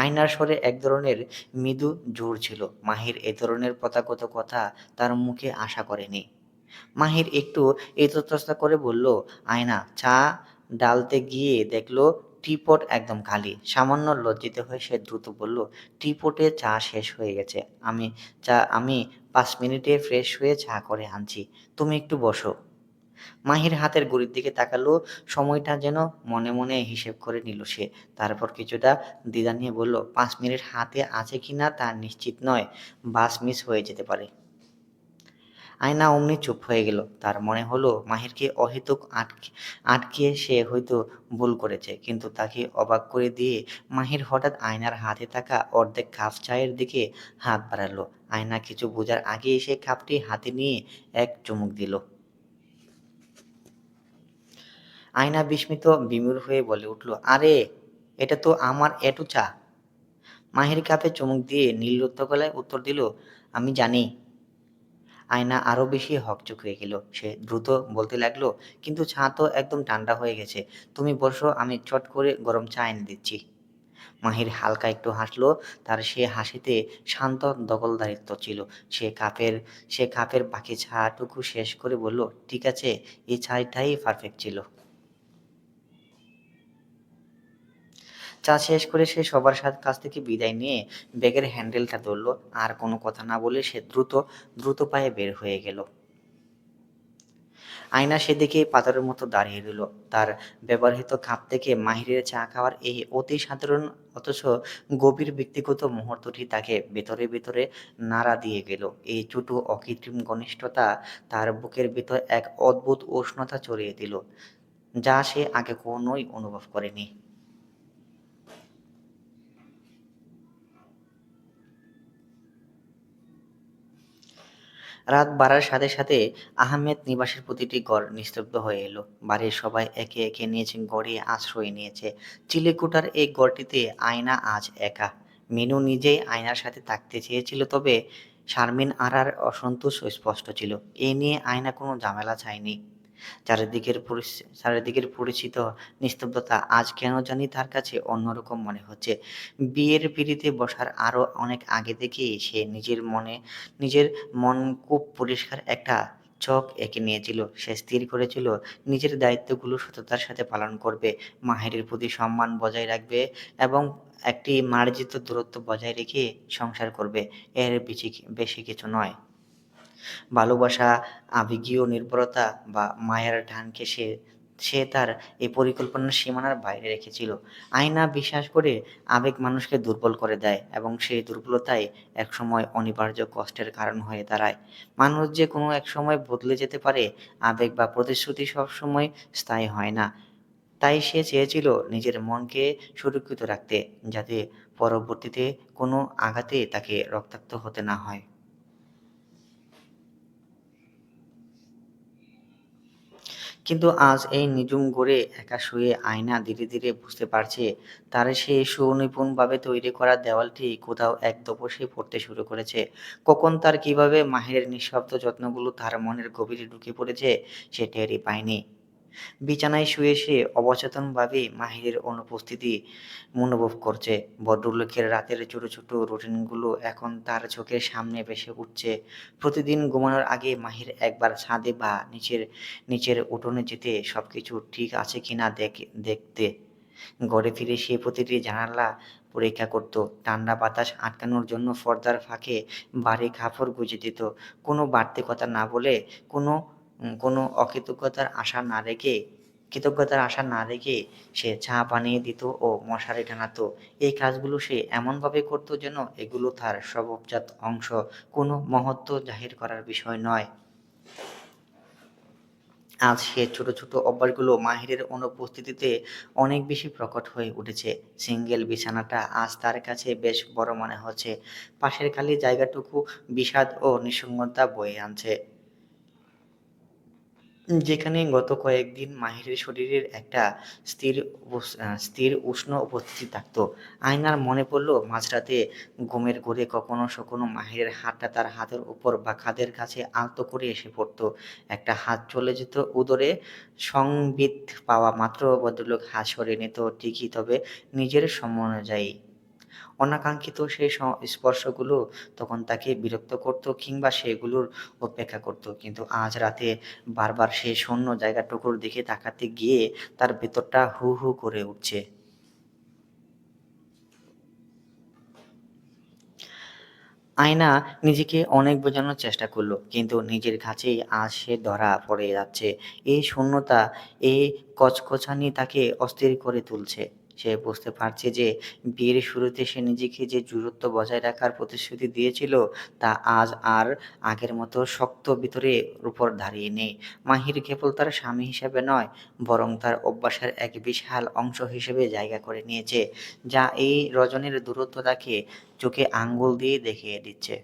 আয়নার স্বরে এক ধরনের মৃদু জোর ছিল। মাহির এ ধরনের প্রথাগত কথা তার মুখে আশা করেনি। মাহির একটু ইতস্তত করে বলল, আয়না চা ঢালতে গিয়ে দেখল টিপট একদম খালি। সামান্য লজ্জিত হয়ে সে দ্রুত বলল, টিপটে চা শেষ হয়ে গেছে। আমি 5 মিনিটে ফ্রেশ হয়ে চা করে আনছি। তুমি একটু বসো। মাহির হাতের ঘড়ির দিকে তাকালো, সময়টা যেন মনে মনে হিসেব করে নিল সে। তারপর কিছুটা দ্বিধা নিয়ে বলল, 5 মিনিট হাতে আছে কিনা তা নিশ্চিত নয়, বাস মিস হয়ে যেতে পারে। আয়না অমনি চুপ হয়ে গেল। তার মনে হলো মাহিরকে অহেতুক আটকিয়ে সে হয়তো ভুল করেছে। কিন্তু তাকে অবাক করে দিয়ে মাহির হঠাৎ আয়নার হাতে থাকা অর্ধেক কাপ চায়ের দিকে হাত বাড়ালো। আয়না কিছু বোঝার আগেই সে কাপটি হাতে নিয়ে এক চুমুক দিল। আয়না বিস্মিত বিমূঢ় হয়ে বলে উঠল, আরে এটা তো আমার এঁটো চা। মাহির কাপে চুমুক দিয়ে নির্লিপ্ত গলায় উত্তর দিল, আমি জানি। আয়না আরো বেশি হকচকিয়ে হয়ে গেল। সে দ্রুত বলতে লাগলো, কিন্তু চা তো একদম ঠান্ডা হয়ে গেছে। তুমি বসো, আমি চট করে গরম চা এনে দিচ্ছি। মাহির হালকা একটু হাসলো। তার সে হাসিতে শান্ত দখলদারিত্ব ছিল। সে কাপের বাকি চাটুকু শেষ করে বলল, ঠিক আছে, এই চাটাই পারফেক্ট ছিল। চা শেষ করে সে সবার কাছ থেকে বিদায় নিয়ে ব্যাগের হ্যান্ডেলটা ধরল। আর কোনো কথা না বলে সে দ্রুত দ্রুত পায়ে বের হয়ে গেল। আয়না সেদিকে পাথরের মতো দাঁড়িয়ে রইল। তার ব্যবহৃত কাপ থেকে মাহিরের চা খাওয়ার এই অতি সাধারণ অথচ গভীর ব্যক্তিগত মুহূর্তটি তাকে ভেতরে ভেতরে নাড়া দিয়ে গেল। এই ছোট অকৃত্রিম ঘনিষ্ঠতা তার বুকের ভেতর এক অদ্ভুত উষ্ণতা ছড়িয়ে দিল, যা সে আগে কখনোই অনুভব করেনি। রাত বাড়ার সাথে সাথে আহমেদ নিবাসের প্রতিটি ঘর নিস্তব্ধ হয়ে এলো। বাড়ির সবাই একে একে নিজ ঘরে আশ্রয় নিয়েছে। চিলেকোঠার এই ঘরটিতে আয়না আজ একা। মিনু নিজেই আয়নার সাথে থাকতে চেয়েছিল, তবে শারমিন আরার অসন্তোষ স্পষ্ট ছিল। এ নিয়ে আয়না কোনো ঝামেলা চায়নি। চারিদিকের পরিচিত নিস্তব্ধতা আজ কেন জানি তার কাছে অন্যরকম মনে হচ্ছে। বিয়ের পিঁড়িতে বসার আরো অনেক আগে থেকেই সে নিজের মন খুব পরিষ্কার একটা ছক এঁকে নিয়েছিল। সে স্থির করেছিল নিজের দায়িত্বগুলো সততার সাথে পালন করবে, মাহিরের প্রতি সম্মান বজায় রাখবে এবং একটি মার্জিত দূরত্ব বজায় রেখে সংসার করবে। এর বেশি কিছু নয়। ভালোবাসা, আবেগীয় নির্ভরতা বা মায়ার টানকে সে সে তার এই পরিকল্পনার সীমানার বাইরে রেখেছিল। আয়না বিশ্বাস করে আবেগ মানুষকে দুর্বল করে দেয় এবং সেই দুর্বলতাই একসময় অনিবার্য কষ্টের কারণ হয়ে দাঁড়ায়। মানুষ যে কোনো একসময় বদলে যেতে পারে, আবেগ বা প্রতিশ্রুতি সবসময় স্থায়ী হয় না। তাই সে চেয়েছিল নিজের মনকে সুরক্ষিত রাখতে, যাতে পরবর্তীতে কোনো আঘাতে তাকে রক্তাক্ত হতে না হয়। কিন্তু আজ এই নিঝুম ঘরে একা শুয়ে আয়না ধীরে ধীরে বুঝতে পারছে, তার সেই সুনিপুণভাবে তৈরি করা দেওয়ালটি কোথাও এক দোপসে পড়তে শুরু করেছে। কখন তার কিভাবে মাহিরের নিঃশব্দ যত্নগুলো তার মনের গভীরে ঢুকে পড়েছে সে টেরই পায়নি। বিছানায় শুয়ে সে অবচেতনভাবেই মাহিরের অনুপস্থিতি অনুভব করছে। ভদ্রলোকের রাতের ছোট ছোট রুটিনগুলো এখন তার চোখের সামনে ভেসে উঠছে। প্রতিদিন ঘুমানোর আগে মাহির একবার ছাদে বা নিচের উঠোনে যেতে সবকিছু ঠিক আছে কিনা দেখতে। ঘরে ফিরে সে প্রতিটি জানালা পরীক্ষা করত, ঠান্ডা বাতাস আটকানোর জন্য পর্দার ফাঁকে ভারী কাপড় গুঁজে দিত। কোনো বাড়তি কথা না বলে, কোনো কোনো কৃতজ্ঞতার আশা না রেখে সে চা বানিয়ে দিত ও মশারি টানাতো। এই কাজগুলো সে এমনভাবে করত যেন এগুলো তার স্বভাবজাত অংশ, কোনো মহত্ত্ব জাহির করার বিষয় নয়। আজ সে ছোট, ছোট অভ্যাসগুলো মাহিরের অনুপস্থিতিতে অনেক বেশি প্রকট হয়ে উঠেছে। সিঙ্গেল বিছানাটা আজ তার কাছে বেশ বড় মনে হচ্ছে। পাশের খালি জায়গাটুকু বিষাদ ও নিঃসঙ্গতা বয়ে আনছে। যেখানে গত কয়েকদিন মাহিরের শরীরের একটা স্থির উষ্ণ উপস্থিতি থাকত। আয়নার মনে পড়ল মাঝরাতে ঘুমের ঘোরে কখনো সখনো মাহিরের হাতটা তার হাতের উপর বা কাঁধের কাছে আলতো করে এসে পড়ত। একটা হাত চলে যেত উদরে, সংবিত পাওয়া মাত্র ভদ্রলোক হাত সরিয়ে নিত ঠিকই, তবে নিজের সময়ানুযায়ী। অনাকাঙ্ক্ষিত সেই স্পর্শগুলো তখন তাকে বিরক্ত করত কিংবা সেগুলোর উপেক্ষা করত। কিন্তু আজ রাতে বারবার সেই শূন্য জায়গাটুকুর দিকে তাকাতে গিয়ে তার ভেতরটা হু হু করে উঠছে। আয়না নিজেকে অনেক বোঝানোর চেষ্টা করল, কিন্তু নিজের কাছেই আজ সে ধরা পড়ে যাচ্ছে। এই শূন্যতা, এই কচকচানি তাকে অস্থির করে তুলছে। সে বুঝতে পারছে যে বিয়ের শুরুতে সে নিজেকে যে দূরত্ব বজায় রাখার প্রতিশ্রুতি দিয়েছিল, তা আজ আর আগের মতো শক্ত ভিতরের উপর দাঁড়িয়ে নেই। মাহির কেবল তার স্বামী হিসেবে নয়, বরং তার অভ্যাসের এক বিশাল অংশ হিসেবে জায়গা করে নিয়েছে, যা এই রজনীর দূরত্ব তাকে চোখে আঙ্গুল দিয়ে দেখিয়ে দিচ্ছে।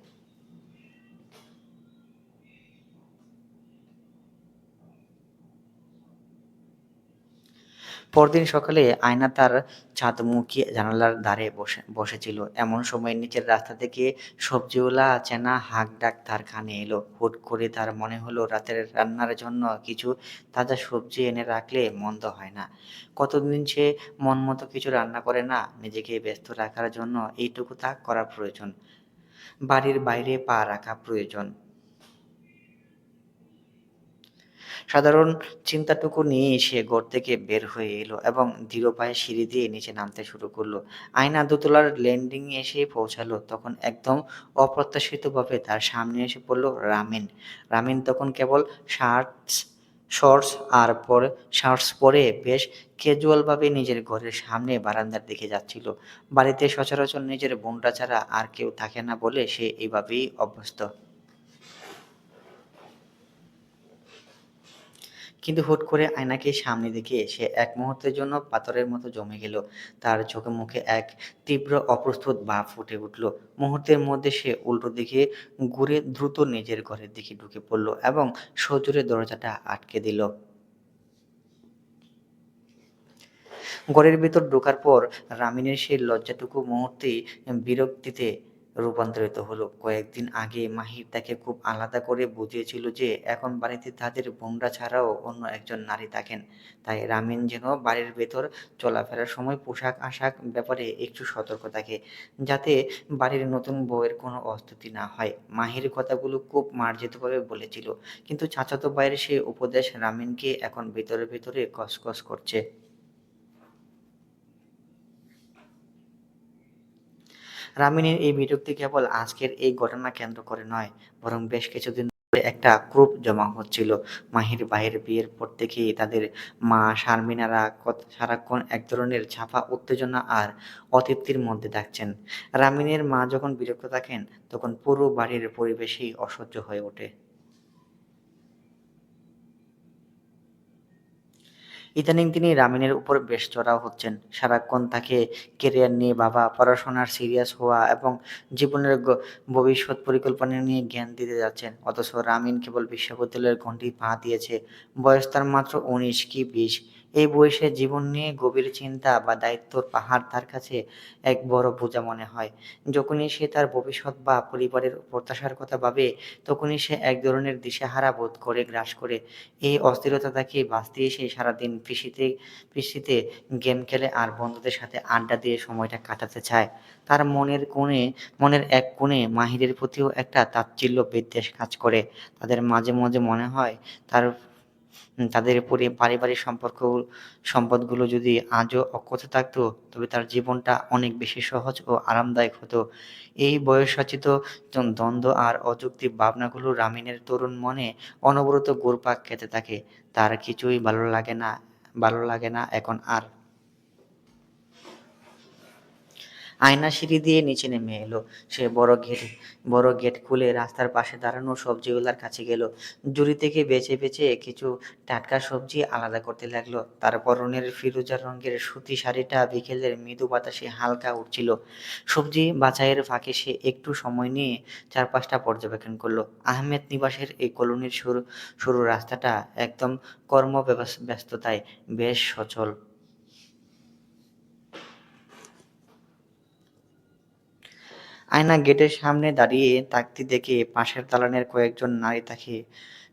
পরদিন সকালে আয়না তার ছাদমুখী জানালার ধারে বসেছিল। এমন সময় নিচের রাস্তা থেকে সবজিওয়ালা চেনা হাঁক-ডাক তার কানে এলো। হুট করে তার মনে হলো রাতের রান্নার জন্য কিছু তাজা সবজি এনে রাখলে মন্দ হয় না। কতদিন সে মনমতো কিছু রান্না করে না। নিজেকে ব্যস্ত রাখার জন্য এইটুকু ত্যাগ করা প্রয়োজন। বাড়ির বাইরে পা রাখা প্রয়োজন। সাধারণ চিন্তাটুকু নিয়েই সে ঘর থেকে বের হয়ে এলো এবং ধীর পায়ে সিঁড়ি দিয়ে নিচে নামতে শুরু করলো। আয়না দোতলার ল্যান্ডিংয়ে এসে পৌঁছালো, তখন একদম অপ্রত্যাশিতভাবে তার সামনে এসে পড়ল রামিন। রামিন তখন কেবল শার্টস শর্টস আর পরে শর্টস পরে বেশ ক্যাজুয়ালভাবে নিজের ঘরের সামনে বারান্দার দিকে যাচ্ছিল। বাড়িতে সচরাচর নিজের বোনটা ছাড়া আর কেউ থাকে না বলে সে এভাবেই অভ্যস্ত। কিন্তু হুট করে আয়নাকে সামনে দেখে সে এক মুহূর্তের জন্য পাথরের মতো জমে গেল। তার চোখে মুখে এক তীব্র অপ্রস্তুত ভাব ফুটে উঠল। মুহূর্তের মধ্যে সে উল্টো দিকে ঘুরে দ্রুত নিজের ঘরের দিকে ঢুকে পড়ল এবং সজোরে দরজাটা আটকে দিল। ঘরের ভেতর ঢোকার পর রামিনের সেই লজ্জাটুকু মুহূর্তেই বিরক্তিতে রূপান্তরিত হলো। কয়েকদিন আগে মাহির তাকে খুব আলাদা করে বুঝিয়েছিল যে এখন বাড়িতে তাদের বোনরা ছাড়াও অন্য একজন নারী থাকেন। তাই রামিন যেন বাড়ির ভেতর চলাফেরার সময় পোশাক-আশাক ব্যাপারে একটু সতর্ক থাকে, যাতে বাড়ির নতুন বউয়ের কোনো অস্তুতি না হয়। মাহির কথাগুলো খুব মার্জিতভাবে বলেছিল, কিন্তু চাচাতো ভাইয়ের সেই উপদেশ রামিনকে এখন ভেতরে ভেতরে কসকস করছে। রামিনের এই বিরক্তি কেবল আজকের এই ঘটনা কেন্দ্র করে নয়, বরং বেশ কিছুদিন ধরে একটা ক্রোধ জমা হচ্ছিল। মাহির ভাইয়ের বিয়ের পর থেকেই তাদের মা শারমিনারা সারাক্ষণ এক ধরনের চাপা উত্তেজনা আর অতৃপ্তির মধ্যে থাকছেন। রামিনের মা যখন বিরক্ত থাকেন, তখন পুরো বাড়ির পরিবেশই অসহ্য হয়ে ওঠে। ইদানিং তিনি রামিনের উপর বেশ চড়াও হচ্ছেন। সারাক্ষণ তাকে কেরিয়ার নিয়ে ভাবা, পড়াশোনার সিরিয়াস হওয়া এবং জীবনের ভবিষ্যৎ পরিকল্পনা নিয়ে জ্ঞান দিতে যাচ্ছেন। অথচ রামিন কেবল বিশ্ববিদ্যালয়ের গণ্ডি পা দিয়েছে। বয়স তার মাত্র ১৯ কি ২০। এই বয়সে জীবন নিয়ে গভীর চিন্তা বা দায়িত্বর পাহাড় তার কাছে এক বড় বোঝা মনে হয়। যখনই সে তার ভবিষ্যৎ বা পরিবারের প্রত্যাশার কথা ভাবে, তখনই সে এক ধরনের দিশেহারা বোধ করে গ্রাস করে। এই অস্থিরতা তাকে বাঁচতে এসে সারাদিন পিসিতে গেম খেলে আর বন্ধুদের সাথে আড্ডা দিয়ে সময়টা কাটাতে চায়। তার মনের এক কোণে মাহিরের প্রতিও একটা তাচ্ছিল্য বিদ্বেষ কাজ করে। তাদের মাঝে মাঝে মনে হয় তার তাদের পারিবারিক সম্পদগুলো যদি আজও অক্ষত থাকতো, তবে তার জীবনটা অনেক বেশি সহজ ও আরামদায়ক হতো। এই বয়সোচিত দ্বন্দ্ব আর অযৌক্তিক ভাবনাগুলো রামিনের তরুণ মনে অনবরত ঘুরপাক খেতে থাকে। তার কিছুই ভালো লাগে না এখন আর। আয়না সিঁড়ি দিয়ে নিচে নেমে এলো। সে বড় গেট খুলে রাস্তার পাশে দাঁড়ানো সবজিওয়ালার কাছে গেল। ঝুড়ি থেকে বেছে বেছে কিছু টাটকা সবজি আলাদা করতে লাগলো। তার পরনের ফিরোজা রঙের সুতি শাড়িটা বিকেলের মৃদু বাতাসে হালকা উঠছিল। সবজি বাছাইয়ের ফাঁকে সে একটু সময় নিয়ে চারপাশটা পর্যবেক্ষণ করলো। আহমেদ নিবাসের এই কলোনির সরু সরু রাস্তাটা একদম ব্যস্ততায় বেশ সচল। আয়না গেটের সামনে দাঁড়িয়ে তাকতে দেখে পাশের দালানের কয়েকজন নারী তাকে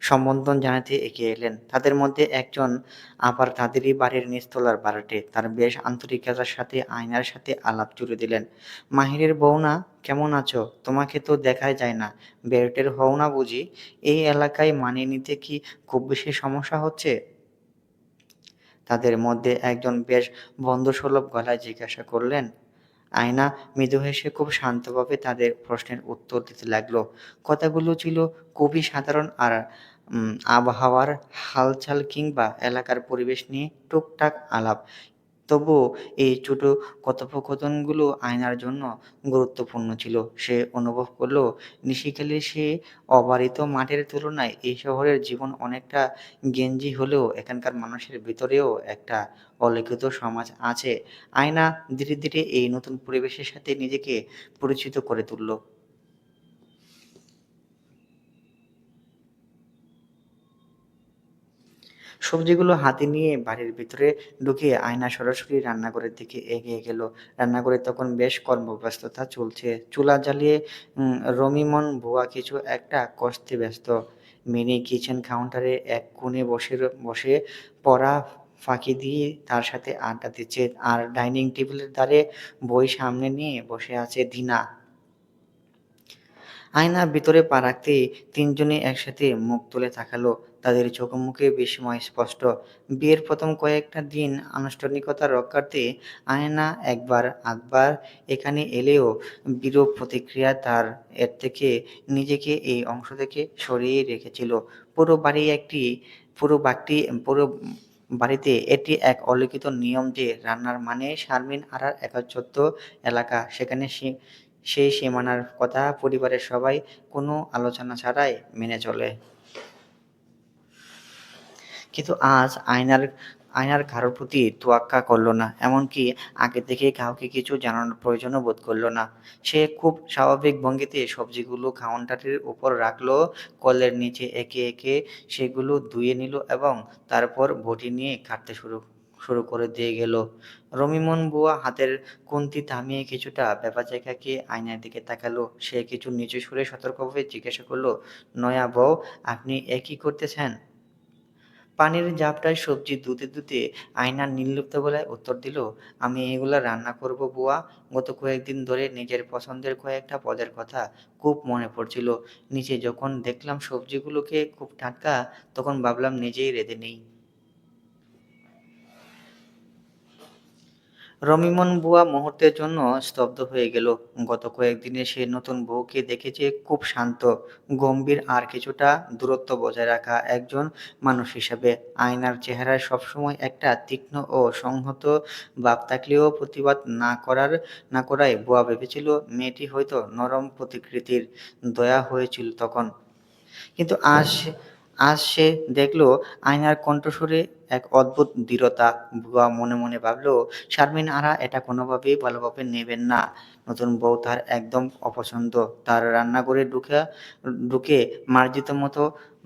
সম্বোধন জানাতে এগিয়ে এলেন। তাদের মধ্যে একজন আবার তাদেরই বাড়ির নিচতলার ভাড়াটে। তার বেশ আন্তরিকতার সাথে আয়নার সাথে আলাপ জুড়ে দিলেন। মাহিরের বউ না? কেমন আছো? তোমাকে তো দেখাই যায় না। বেরটের হও না বুঝি? এই এলাকায় মানিয়ে নিতে কি খুব বেশি সমস্যা হচ্ছে? তাদের মধ্যে একজন বেশ বন্ধুসুলভ গলায় জিজ্ঞাসা করলেন। আয়না মৃদু হেসে খুব শান্তভাবে তাদের প্রশ্নের উত্তর দিতে লাগলো। কথাগুলো ছিল খুবই সাধারণ আর আবহাওয়ার হালচাল কিংবা এলাকার পরিবেশ নিয়ে টুকটাক আলাপ। তবুও এই ছোট কথোপকথনগুলো আয়নার জন্য গুরুত্বপূর্ণ ছিল। সে অনুভব করল নিশিকালে সে অবারিত মাঠের তুলনায় এই শহরের জীবন অনেকটা গেঞ্জি হলেও এখানকার মানুষের ভিতরেও একটা অলিখিত সমাজ আছে। আয়না ধীরে ধীরে এই নতুন পরিবেশের সাথে নিজেকে পরিচিত করে তুলল। সবজিগুলো হাতে নিয়ে বাড়ির ভিতরে ঢুকে আয়না সরাসরি রান্নাঘরের দিকে এগিয়ে গেল। রান্নাঘরে তখন বেশ কর্মব্যস্ততা চলছে। চুলা জ্বালিয়ে রমিমন বুয়া কিছু একটা কষতে ব্যস্ত। মিনি কিচেন কাউন্টারে এক কোণে বসে পড়া ফাঁকি দিয়ে তার সাথে আড্ডা দিচ্ছে। আর ডাইনিং টেবিলের ধারে বই সামনে নিয়ে বসে আছে দিনা। আয়না ভিতরে পা রাখতেই তিনজনে একসাথে মুখ তুলে তাকালো। তাদের চোখে-মুখে বিস্ময় স্পষ্ট। বিয়ের প্রথম কয়েকটা দিন আনুষ্ঠানিকতা রক্ষার্থে আয়না একবার-আধবার এখানে এলেও বিরূপ প্রতিক্রিয়া তার এর থেকে নিজেকে এই অংশ থেকে সরিয়েই রেখেছিল। পুরো বাড়ি একটি পুরো বাড়িটি পুরো বাড়িতে এটি এক অলিখিত নিয়ম যে রান্নার মানে শারমিন আরার একচ্ছত্র এলাকা। সেখানে সেই সীমানার কথা পরিবারের সবাই কোনো আলোচনা ছাড়াই মেনে চলে। কিন্তু আজ আয়নার কারোর প্রতি তোয়াক্কা করল না। এমনকি আগে থেকে কাউকে কিছু জানানোর প্রয়োজনও বোধ করল না। সে খুব স্বাভাবিক ভঙ্গিতে সবজিগুলো কাউন্টারের উপর রাখল, কলের নিচে একে একে সেগুলো ধুয়ে নিল এবং তারপর বঁটি নিয়ে কাটতে শুরু শুরু করে দিয়ে গেল। রমিমন বুয়া হাতের খুন্তি থামিয়ে কিছুটা ভ্যাবাচ্যাকা খেয়ে আয়নার দিকে তাকালো। সে কিছু নিচু সুরে সতর্কভাবে জিজ্ঞাসা করল, নয়া বউ, আপনি এ কি করতেছেন? পানির ঝাপটায় সবজি ধুতে আয়না নির্লিপ্ত গলায় উত্তর দিল, আমি এগুলা রান্না করব বুয়া। গত কয়েকদিন ধরে নিজের পছন্দের কয়েকটা পদের কথা খুব মনে পড়ছিল। নিচে যখন দেখলাম সবজিগুলোকে খুব টাটকা, তখন ভাবলাম নিজেই রেঁধে নেই। রমিমন বুয়া মুহূর্তের জন্য স্তব্ধ হয়ে গেল। গত কয়েকদিনে সে নতুন বউকে দেখেছে খুব শান্ত, গম্ভীর আর কিছুটা দূরত্ব বজায় রাখা একজন মানুষ হিসাবে। আয়নার চেহারায় সবসময় একটা তীক্ষ্ণ ও সংহত ভাব থাকলেও প্রতিবাদ না করায় বুয়া ভেবেছিল মেয়েটি হয়তো নরম প্রকৃতির। দয়া হয়েছিল তখন। কিন্তু আজ সে দেখল আয়নার কণ্ঠস্বরে এক অদ্ভুত দৃঢ়তা। বুয়া মনে মনে ভাবল, শারমিন আরা এটা কোনোভাবেই ভালোভাবে নেবেন না। নতুন বউ তার একদম অপছন্দ। তার রান্নাঘরে ঢুকে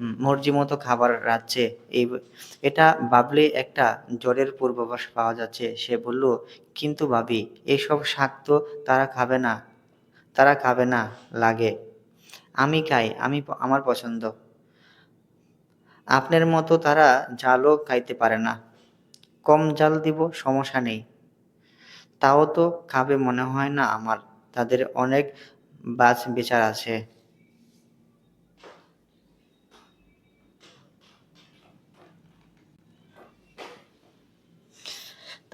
মর্জিমতো খাবার রাঁধছে। এটা ভাবলেই একটা জ্বরের পূর্বাভাস পাওয়া যাচ্ছে। সে বলল, কিন্তু ভাবি, এসব শাক তো তারা খাবে না। তারা খাবে না লাগে। আমি খাই, আমার পছন্দ। আপনার মতো তারা ঝালও খাইতে পারে না। কম ঝাল দিব, সমস্যা নেই। তাও তো খাবে মনে হয় না আমার। তাদের অনেক বাছ-বিচার আছে।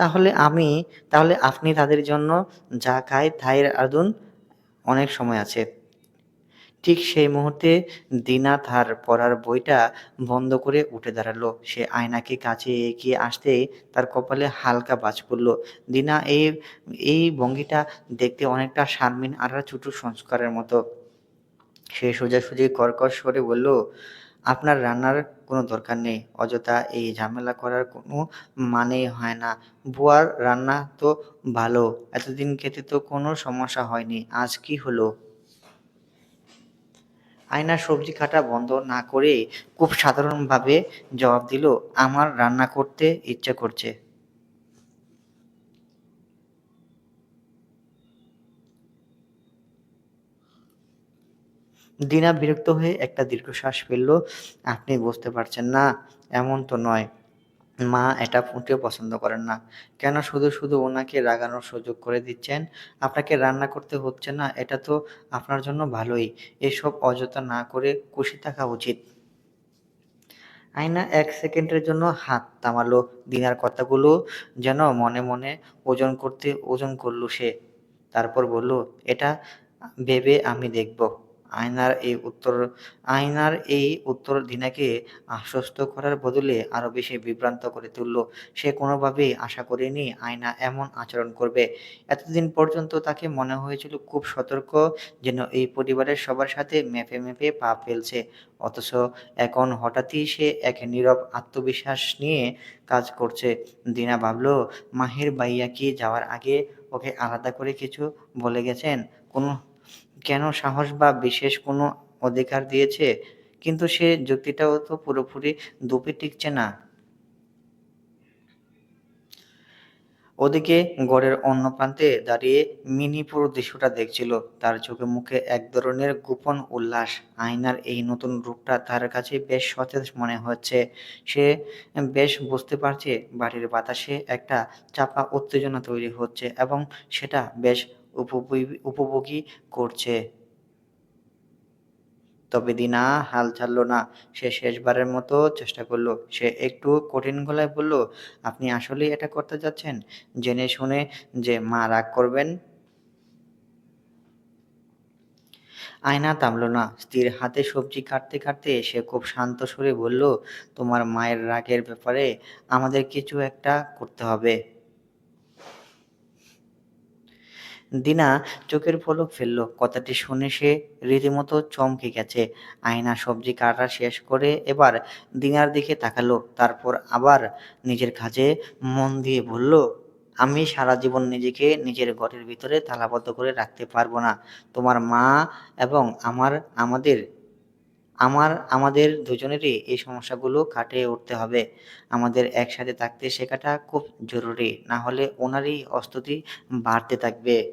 তাহলে আমি তাহলে আপনি তাদের জন্য যা খায় তাই রাঁধুন, অনেক সময় আছে। ঠিক সেই মুহূর্তে দিনা তার পড়ার বইটা বন্ধ করে উঠে দাঁড়ালো। সে আয়নাকে কাছে এগিয়ে আসতেই তার কপালে হালকা ভাঁজ পড়ল। দিনা এই ভঙ্গিটা দেখতে অনেকটা শারমিন আরার ছোট সংস্কারের মতো। সে সোজাসুজি কর্কশ স্বরে বলল, "আপনার রান্নার কোনো দরকার নেই। অযথা এই ঝামেলা করার কোনো মানেই হয় না। বুয়ার রান্না তো ভালো। এতদিন খেতে তো কোনো সমস্যা হয়নি। আজ কী হলো?" আয়না সবজি কাটা বন্ধ না করে খুব সাধারণভাবে জবাব দিল, "আমার রান্না করতে ইচ্ছে করছে।" দিনা বিরক্ত হয়ে একটা দীর্ঘশ্বাস ফেলল। "আপনি বুঝতে পারছেন না, এমন তো নয়। মা এটা মোটেও পছন্দ করেন না। কেন শুধু ওনাকে রাগানোর সুযোগ করে দিচ্ছেন? আপনাকে রান্না করতে হচ্ছে না, এটা তো আপনার জন্য ভালোই। এসব অযথা না করে খুশি থাকা উচিত।" আয়না ১ সেকেন্ডের জন্য হাত থামালো। দিনার কথাগুলো যেন মনে ওজন করল সে। তারপর বলল, "এটা ভেবে আমি দেখব।" আয়নার এই উত্তর আয়নার এই উত্তর দিনাকে আশ্বস্ত করার বদলে আরো বেশি বিভ্রান্ত করে তুলল। সে কোনোভাবেই আশা করেনি আয়না এমন আচরণ করবে। এতদিন পর্যন্ত তাকে মনে হয়েছিল খুব সতর্ক, যেন এই পরিবারের সবার সাথে মেপে পা ফেলছে। অথচ এখন হঠাৎই সে এক নীরব আত্মবিশ্বাস নিয়ে কাজ করছে। দিনা ভাবল, মাহির ভাইয়া কি যাওয়ার আগে ওকে আলাদা করে কিছু বলে গেছেন? কোনো কেন সাহস বা বিশেষ কোনো অধিকার দিয়েছে? কিন্তু সে যুক্তিটাও তো পুরোপুরি দুপে টিকছে না। ওদিকে ঘরের অন্য প্রান্তে দাঁড়িয়ে মিনি পুরো দৃশ্যটা দেখছিল। তার চোখে মুখে এক ধরনের গোপন উল্লাস। আয়নার এই নতুন রূপটা তার কাছে বেশ সতেজ মনে হচ্ছে। সে বেশ বুঝতে পারছে বাড়ির বাতাসে একটা চাপা উত্তেজনা তৈরি হচ্ছে এবং সেটা বেশ উপভোগী করছে। তবে দিনা হাল ছাড়ল না। সে শেষবারের মতো চেষ্টা করল। সে একটু কঠিন গলায় বলল, "আপনি আসলেই এটা করতে যাচ্ছেন? জেনে শুনে যে মা রাগ করবেন?" আয়না থামল না। স্ত্রীর হাতে সবজি কাটতে সে খুব শান্ত সুরে বলল, "তোমার মায়ের রাগের ব্যাপারে আমাদের কিছু একটা করতে হবে।" দিনা চোখের পলক ফেলল। কথাটি শুনে সে রীতিমতো চমকে গেছে। আয়না সবজি কাটা শেষ করে এবার দিনার দিকে তাকালো। তারপর আবার নিজের কাজে মন দিয়ে বলল, "আমি সারা জীবন নিজেকে নিজের ঘরের ভিতরে তালাবদ্ধ করে রাখতে পারব না। তোমার মা এবং আমাদের আমাদের দুজনেরই এই সমস্যাগুলো কাটিয়ে উঠতে হবে। আমাদের একসাথে থাকতে শেখাটা খুব জরুরি। না হলে ওনারই অস্তুতি বাড়তে থাকবে।"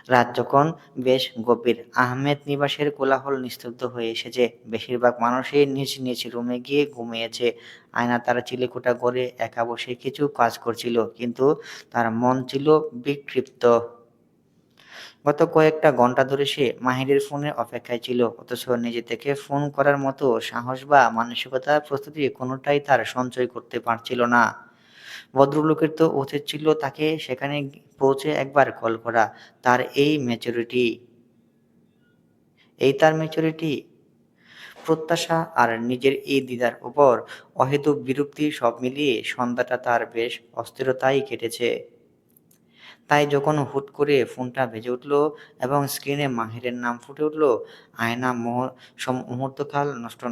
রাত যখন বেশ গভীর, আহমেদ নিবাসের কোলাহল নিস্তব্ধ হয়ে এসেছে। বেশিরভাগ মানুষই নিজ রুমে গিয়ে ঘুমিয়েছে। আয়না তার চিলেকোঠা ঘরে একা বসে কিছু কাজ করছিল, কিন্তু তার মন ছিল বিক্ষিপ্ত। গত কয়েকটা ঘন্টা ধরে সে মাহিরের ফোনের অপেক্ষায় ছিল, অথচ নিজে থেকে ফোন করার মতো সাহস বা মানসিকতার প্রস্তুতি কোনোটাই তার সঞ্চয় করতে পারছিল না। ভদ্রলোকের তো উচিত ছিল তাকে সেখানে পৌঁছে একবার কল করা। তার এই ম্যাচুরিটি, তার ম্যাচুরিটি, প্রত্যাশা আর নিজের এই দ্বিধার উপর অহেতুক বিরক্তি সব মিলিয়ে সন্ধ্যাটা তার বেশ অস্থিরতায় কেটেছে। তাই যখন হুট করে ফোনটা বেজে উঠল এবং স্ক্রিনে মাহিরের নাম ফুটে উঠল, আয়না মুহূর্তকাল নষ্ট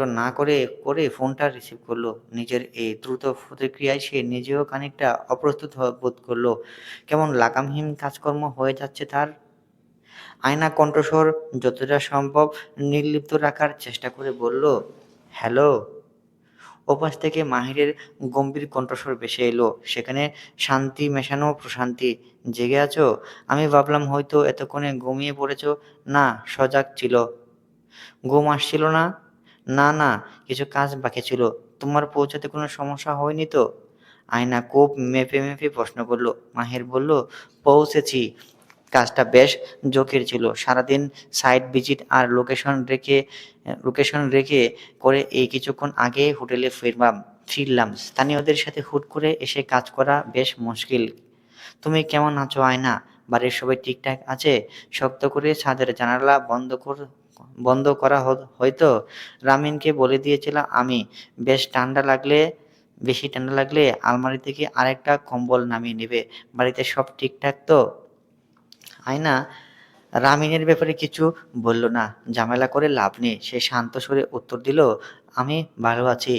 না করে ফোনটা রিসিভ করল। নিজের এই দ্রুত প্রতিক্রিয়ায় সে নিজেও খানিকটা অপ্রস্তুত বোধ করল। কেমন লাগামহীন কাজকর্ম হয়ে যাচ্ছে তার। আয়না কণ্ঠস্বর যতটা সম্ভব নির্লিপ্ত রাখার চেষ্টা করে বলল, "হ্যালো।" ওপাশ থেকে মাহিরের গম্ভীর কণ্ঠস্বর ভেসে এলো। সেখানে শান্তি মেশানো প্রশান্তি। "জেগে আছো? আমি ভাবলাম হয়তো এতক্ষণে ঘুমিয়ে পড়েছ।" "না, সজাগ ছিল।" "ঘুম আসছিল না?" "না, কিছু কাজ বাকি ছিল।" "তোমার পৌঁছাতে কোনো সমস্যা হয়নি তো?" আয়না খুব মেপে প্রশ্ন করল। মাহির বলল, "পৌঁছেছি। কাজটা বেশ ঝুঁকির ছিল। সারাদিন সাইট ভিজিট আর লোকেশন রেখে করে এই কিছুক্ষণ আগে হোটেলে ফিরলাম।" ফিরলাম। স্থানীয়দের সাথে হুট করে এসে কাজ করা বেশ মুশকিল। তুমি কেমন আছো আয়না? বাড়ির সবাই ঠিকঠাক আছে? শক্ত করে ছাদের জানালা বন্ধ করা হয়তো। রামিনকে বলে দিয়েছিলাম আমি, বেশ ঠান্ডা লাগলে বেশি ঠান্ডা লাগলে আলমারি থেকে আরেকটা কম্বল নামিয়ে নেবে। বাড়িতে সব ঠিকঠাক তো? আয়না রামিনের ব্যাপারে কিছু বলল না। ঝামেলা করে লাভ নেই। সে শান্ত স্বরে উত্তর দিল, আমি ভালো আছি।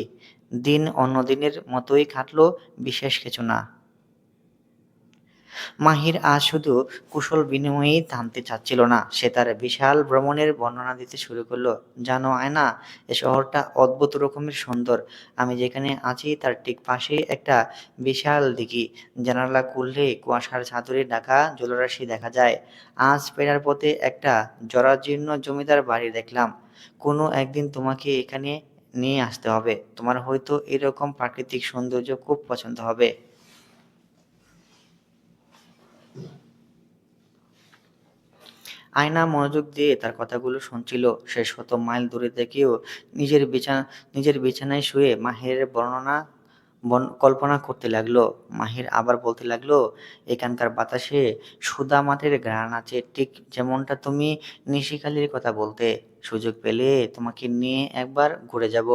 দিন অন্য দিনের মতোই কাটলো, বিশেষ কিছু না। মাহির আজ শুধু কুশল বিনিময়েই থামতে চাচ্ছিল না। সে তার বিশাল ভ্রমণের বর্ণনা দিতে শুরু করলো। জানো আয়না, এ শহরটা অদ্ভুত রকমের সুন্দর। আমি যেখানে আছি তার ঠিক পাশেই একটা বিশাল দিঘি। জানালা খুললে কুয়াশার চাদরে ঢাকা জলরাশি দেখা যায়। আজ ফেরার পথে একটা জরাজীর্ণ জমিদার বাড়ি দেখলাম। কোনো একদিন তোমাকে এখানে নিয়ে আসতে হবে। তোমার হয়তো এরকম প্রাকৃতিক সৌন্দর্য খুব পছন্দ হবে। আয়না মনোযোগ দিয়ে তার কথাগুলো শুনছিল। সে শত মাইল দূরে থেকেও নিজের বিছানায় শুয়ে মাহিরের কল্পনা করতে লাগলো। মাহির আবার বলতে লাগলো, এখানকার বাতাসে সুধা মাঠের ঘ্রাণ আছে, ঠিক যেমনটা তুমি নিশিকালির কথা বলতে। সুযোগ পেলে তোমাকে নিয়ে একবার ঘুরে যাব।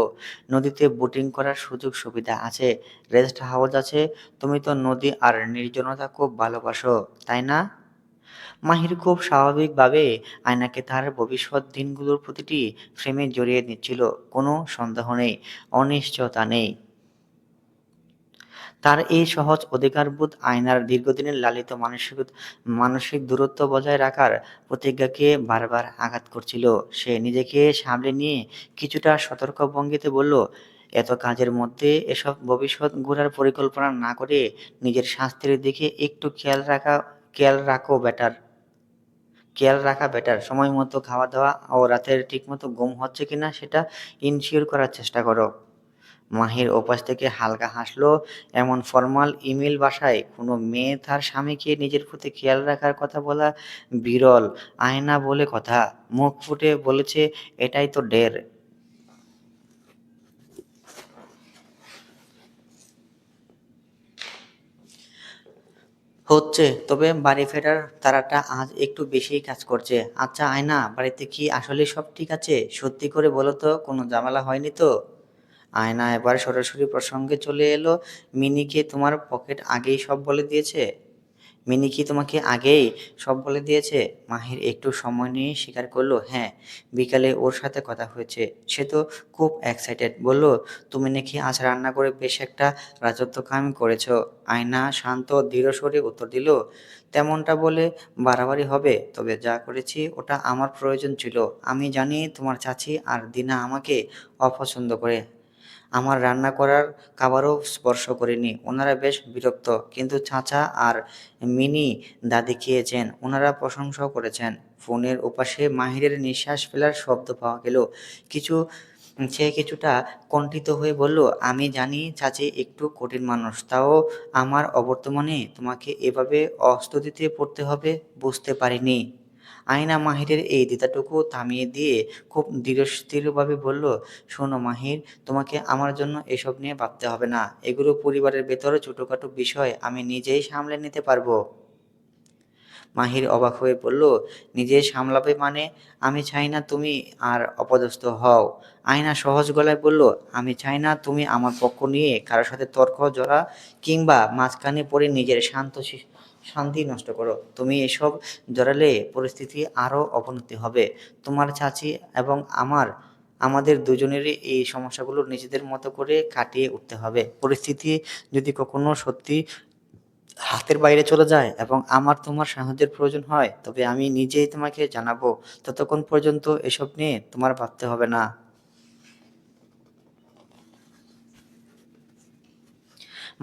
নদীতে বোটিং করার সুযোগ সুবিধা আছে, রেস্ট হাউস আছে। তুমি তো নদী আর নির্জনতা খুব ভালোবাসো, তাই না? মাহির খুব স্বাভাবিকভাবে আয়নাকে তার ভবিষ্যৎ দিনগুলোর প্রতিটি ফ্রেমে জড়িয়ে নিচ্ছিল। কোনো সন্দেহ নেই, অনিশ্চয়তা নেই। তার এই সহজ অধিকারবোধ আয়নার দীর্ঘদিনের লালিত মানসিক দূরত্ব বজায় রাখার প্রতিজ্ঞাকে বারবার আঘাত করছিল। সে নিজেকে সামলে নিয়ে কিছুটা সতর্ক ভঙ্গিতে বলল, এত কাজের মধ্যে এসব ভবিষ্যৎ গড়ার পরিকল্পনা না করে নিজের স্বাস্থ্যের দিকে একটু খেয়াল রাখা বেটার। সময় মতো খাওয়া-দাওয়া ও রাতের ঠিকমতো ঘুম হচ্ছে কিনা সেটা ইনশিওর করার চেষ্টা করো। মাহির ওপাশ থেকে হালকা হাসলো। এমন ফরমাল ইমেইল ভাষায় কোনো মেয়ে তার স্বামীকে নিজের প্রতি খেয়াল রাখার কথা বলা বিরল। আয়না বলে কথা, মুখ ফুটে বলেছে, এটাই তো ঢের। হচ্ছে, তবে বাড়ি ফেরার তাড়াটা আজ একটু বেশিই কাজ করছে। আচ্ছা আয়না, বাড়িতে কি আসলেই সব ঠিক আছে? সত্যি করে বলো তো, কোনো ঝামেলা হয়নি তো? আয়না এবার সরাসরি প্রসঙ্গে চলে এলো। মিনি কি তোমার পকেট আগেই সব বলে দিয়েছে? মিনি কি তোমাকে আগেই সব বলে দিয়েছে? মাহির একটু সময় নিয়ে স্বীকার করলো, হ্যাঁ, বিকালে ওর সাথে কথা হয়েছে। সে তো খুব এক্সাইটেড। বলল, তুমি নাকি আজ রান্না করে বেশ একটা রাজত্ব কায়েম করেছো। আয়না শান্ত দৃঢ় স্বরে উত্তর দিল, তেমনটা বলে বাড়াবাড়ি হবে। তবে যা করেছি ওটা আমার প্রয়োজন ছিল। আমি জানি তোমার চাচি আর দিনা আমাকে অপছন্দ করে। আমার রান্না করার খাবারও স্পর্শ করিনি। ওনারা বেশ বিরক্ত। কিন্তু চাচা আর মিনি দাদি খেয়েছেন। ওনারা প্রশংসাও করেছেন। ফোনের ওপাশে মাহিরের নিঃশ্বাস ফেলার শব্দ পাওয়া গেল। কিছু সে কিছুটা কণ্ঠিত হয়ে বলল, আমি জানি চাচি একটু কঠিন মানুষ। তাও আমার অবর্তমানে তোমাকে এভাবে অস্তুতিতে পড়তে হবে বুঝতে পারিনি। আয়না মাহিরের এই দ্বিধাটুকু থামিয়ে দিয়ে খুব ধীরস্থিরভাবে বলল, শোনো মাহির, তোমাকে আমার জন্য এসব নিয়ে ভাবতে হবে না। এগুলো পরিবারের ভেতরে ছোটখাটো বিষয়, আমি নিজেই সামলে নিতে পারবো। মাহির অবাক হয়ে বলল, নিজে সামলাবে মানে? আমি চাই না তুমি আর অপদস্থ হও। আয়না সহজ গলায় বলল, আমি চাই না তুমি আমার পক্ষ নিয়ে কারোর সাথে তর্ক জড়া কিংবা মাঝখানে পড়ে নিজের শান্তি নষ্ট করো। তুমি এসব জড়ালে পরিস্থিতি আরও অবনতি হবে। তোমার চাচি এবং আমাদের দুজনেরই এই সমস্যাগুলো নিজেদের মতো করে কাটিয়ে উঠতে হবে। পরিস্থিতি যদি কখনো সত্যি হাতের বাইরে চলে যায় এবং আমার তোমার সাহায্যের প্রয়োজন হয়, তবে আমি নিজেই তোমাকে জানাবো। ততক্ষণ পর্যন্ত এসব নিয়ে তোমার ভাবতে হবে না।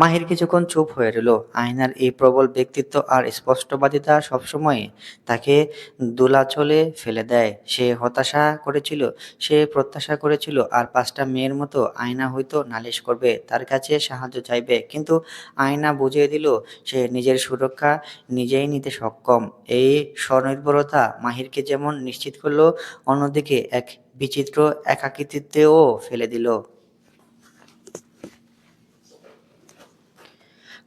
মাহির কিছুক্ষণ চুপ হয়ে রইল। আয়নার এই প্রবল ব্যক্তিত্ব আর স্পষ্টবাদিতা সবসময় তাকে দোলাচলে ফেলে দেয়। সে প্রত্যাশা করেছিল আর ৫টা মেয়ের মতো আয়না হয়তো নালিশ করবে, তার কাছে সাহায্য চাইবে। কিন্তু আয়না বুঝিয়ে দিল সে নিজের সুরক্ষা নিজেই নিতে সক্ষম। এই স্বনির্ভরতা মাহিরকে যেমন নিশ্চিত করল, অন্যদিকে এক বিচিত্র একাকিত্বেও ফেলে দিল।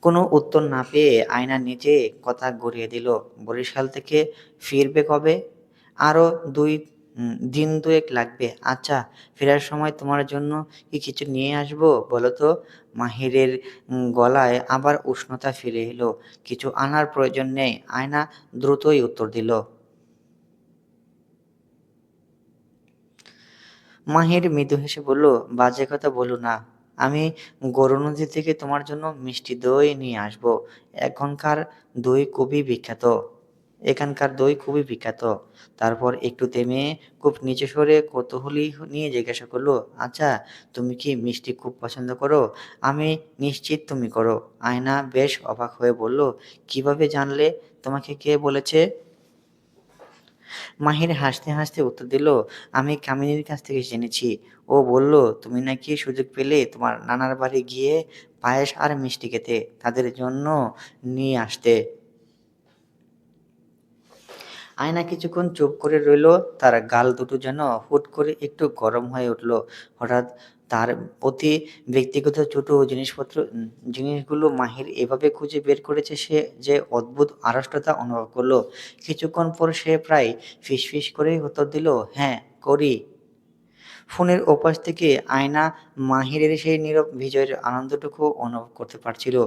কোনো উত্তর না পেয়ে আয়না নিজে কথা ঘুরিয়ে দিল। বরিশাল থেকে ফিরবে কবে? আরো দিন দুয়েক লাগবে। আচ্ছা, ফেরার সময় তোমার জন্য কি কিছু নিয়ে আসবো বলো তো? মাহিরের গলায় আবার উষ্ণতা ফিরে এলো। কিছু আনার প্রয়োজন নেই। আয়না দ্রুতই উত্তর দিল। মাহির মৃদু হেসে বলল, বাজে কথা বলো না। আমি গরুনদী থেকে তোমার জন্য মিষ্টি দই নিয়ে আসবো। এখনকার দই খুবই বিখ্যাত। এখানকার দই খুবই বিখ্যাত। তারপর একটু থেমে খুব নিচু স্বরে কৌতূহলী নিয়ে জিজ্ঞাসা করলো, আচ্ছা, তুমি কি মিষ্টি খুব পছন্দ করো? আমি নিশ্চিত তুমি করো। আয়না বেশ অবাক হয়ে বলল, কিভাবে জানলে? তোমাকে কে বলেছে? মাহির হাসতে হাসতে উত্তর দিল, আমি কামিনীর কাছ থেকে জেনেছি। ও বলল, তুমি নাকি সুযোগ পেলে তোমার নানার বাড়ি গিয়ে পায়েস আর মিষ্টি খেতে, তাদের জন্য নিয়ে আসতে। আয়না কিছুক্ষণ চুপ করে রইল। তার গাল দুটো যেন হুট করে একটু গরম হয়ে উঠল। হঠাৎ তার অতি ব্যক্তিগত ছোট জিনিসগুলো মাহির এভাবে খুঁজে বের করেছে, সে যে অদ্ভুত আড়ষ্টতা অনুভব করলো। কিছুক্ষণ পর সে প্রায় ফিসফিস করেই উত্তর দিল, হ্যাঁ, করি। ফোনের ওপাশ থেকে আয়না মাহিরের সেই নীরব বিজয়ের আনন্দটুকু অনুভব করতে পারছিল।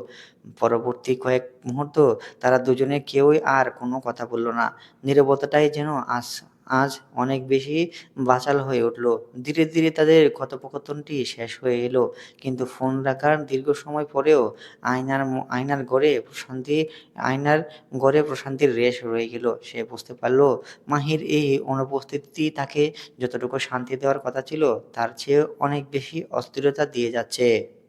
পরবর্তী কয়েক মুহূর্ত তারা দুজনে কেউই আর কোনো কথা বলল না। নীরবতাটাই যেন আজ আজ অনেক বেশি বাচাল হয়ে উঠল। ধীরে ধীরে তাদের কথোপকথনটি শেষ হয়ে এলো, কিন্তু ফোন রাখার দীর্ঘ সময় পরেও আয়নার ম- আয়নার ঘরে প্রশান্তি আয়নার ঘরে প্রশান্তির রেশ রয়ে গেল। সে বুঝতে পারল, মাহির এই অনুপস্থিতি তাকে যতটুকু শান্তি দেওয়ার কথা ছিল, তার চেয়ে অনেক বেশি অস্থিরতা দিয়ে যাচ্ছে।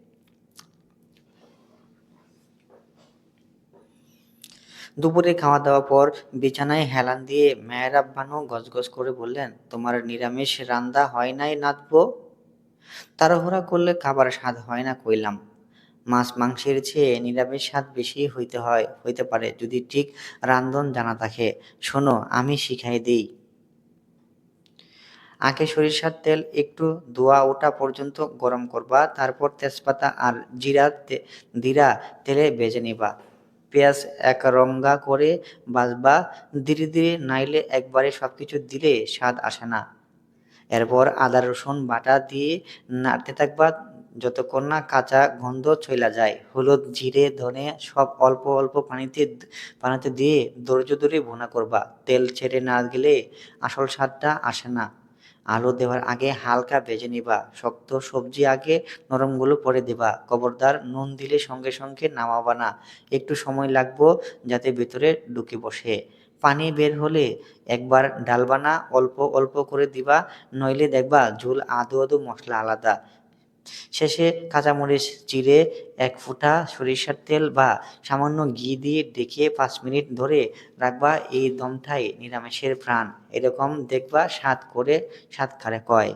দুপুরে খাওয়া-দাওয়ার পর বিছানায় হেলান দিয়ে মেহরাব বানু গজগজ করে বললেন, তোমার নিরামিষ রান্দা হয় নাই নাতবো? তাড়াহুড়া করলে খাবার স্বাদ হয় না কইলাম। মাছ-মাংসের চেয়ে নিরামিষ স্বাদ বেশি হইতে পারে যদি ঠিক রান্ধন জানা থাকে। শোনো, আমি শিখাই দিই। আগে সরিষার তেল একটু ধোঁয়া ওঠা পর্যন্ত গরম করবা, তারপর তেজপাতা আর জিরা তেলে ভেজে নিবা। পেঁয়াজ একরঙা করে ভাজবা, ধীরে ধীরে, নাইলে একবারে সবকিছু দিলে স্বাদ আসে না। এরপর আদা রসুন বাটা দিয়ে নাড়তে থাকবা যতক্ষণ না কাঁচা গন্ধ চইলা যায়। হলুদ, জিরে, ধনে সব অল্প অল্প পানিতে দিয়ে ধৈর্য ধরে ভুনা করবা। তেল ছেড়ে না গেলে আসল স্বাদটা আসে না। আলু দেওয়ার আগে হালকা ভেজে নিবা। শক্ত সবজি আগে, নরমগুলো পরে দিবা। খবরদার নুন দিলে সঙ্গে সঙ্গে নামাবা না। একটু সময় লাগবো যাতে ভেতরে ঢুকে বসে। পানি বের হলে একবার ঢালবা না, অল্প অল্প করে দিবা, নইলে দেখবা ঝোল আদো আদো, মশলা আলাদা। শেষে কাঁচামরিচ চিড়ে, এক ফোঁটা সরিষার তেল বা সামান্য ঘি দিয়ে ঢেকে ৫ মিনিট ধরে রাখবা। এই দমটাই নিরামিষের প্রাণ। এরকম দেখবা স্বাদ কারে কয়।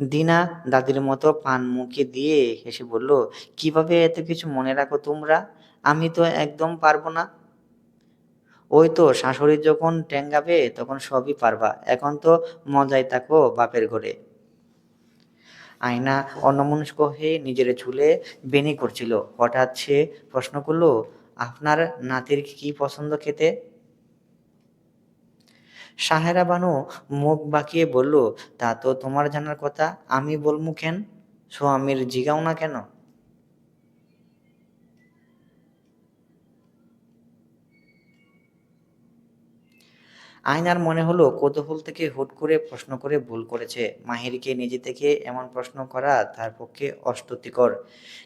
দিনা দাদির মতো পান মুখে দিয়ে হেসে বলল, কিভাবে এত কিছু মনে রাখো তোমরা? আমি তো একদম পারবো না। ওই তো শাশুড়ি যখন ঠ্যাঙ্গাবে তখন সবই পারবা। এখন তো মজায় থাকো বাপের ঘরে। আয়না অন্যমনস্ক হয়ে নিজের চুলে বেণি করছিল। হঠাৎ সে প্রশ্ন করল, আপনার নাতির কি পছন্দ খেতে? সাহেরা বানু মুখ বাঁকিয়ে বলল, তা তো তোমার জানার কথা, আমি বলমু কেন? স্বামীর জিগাও না কেন? আয়নার মনে হলো কৌতূহল থেকে হুট করে প্রশ্ন করে ভুল করেছে। মাহিরকে নিজে থেকে এমন প্রশ্ন করা তার পক্ষে অস্বস্তিকর।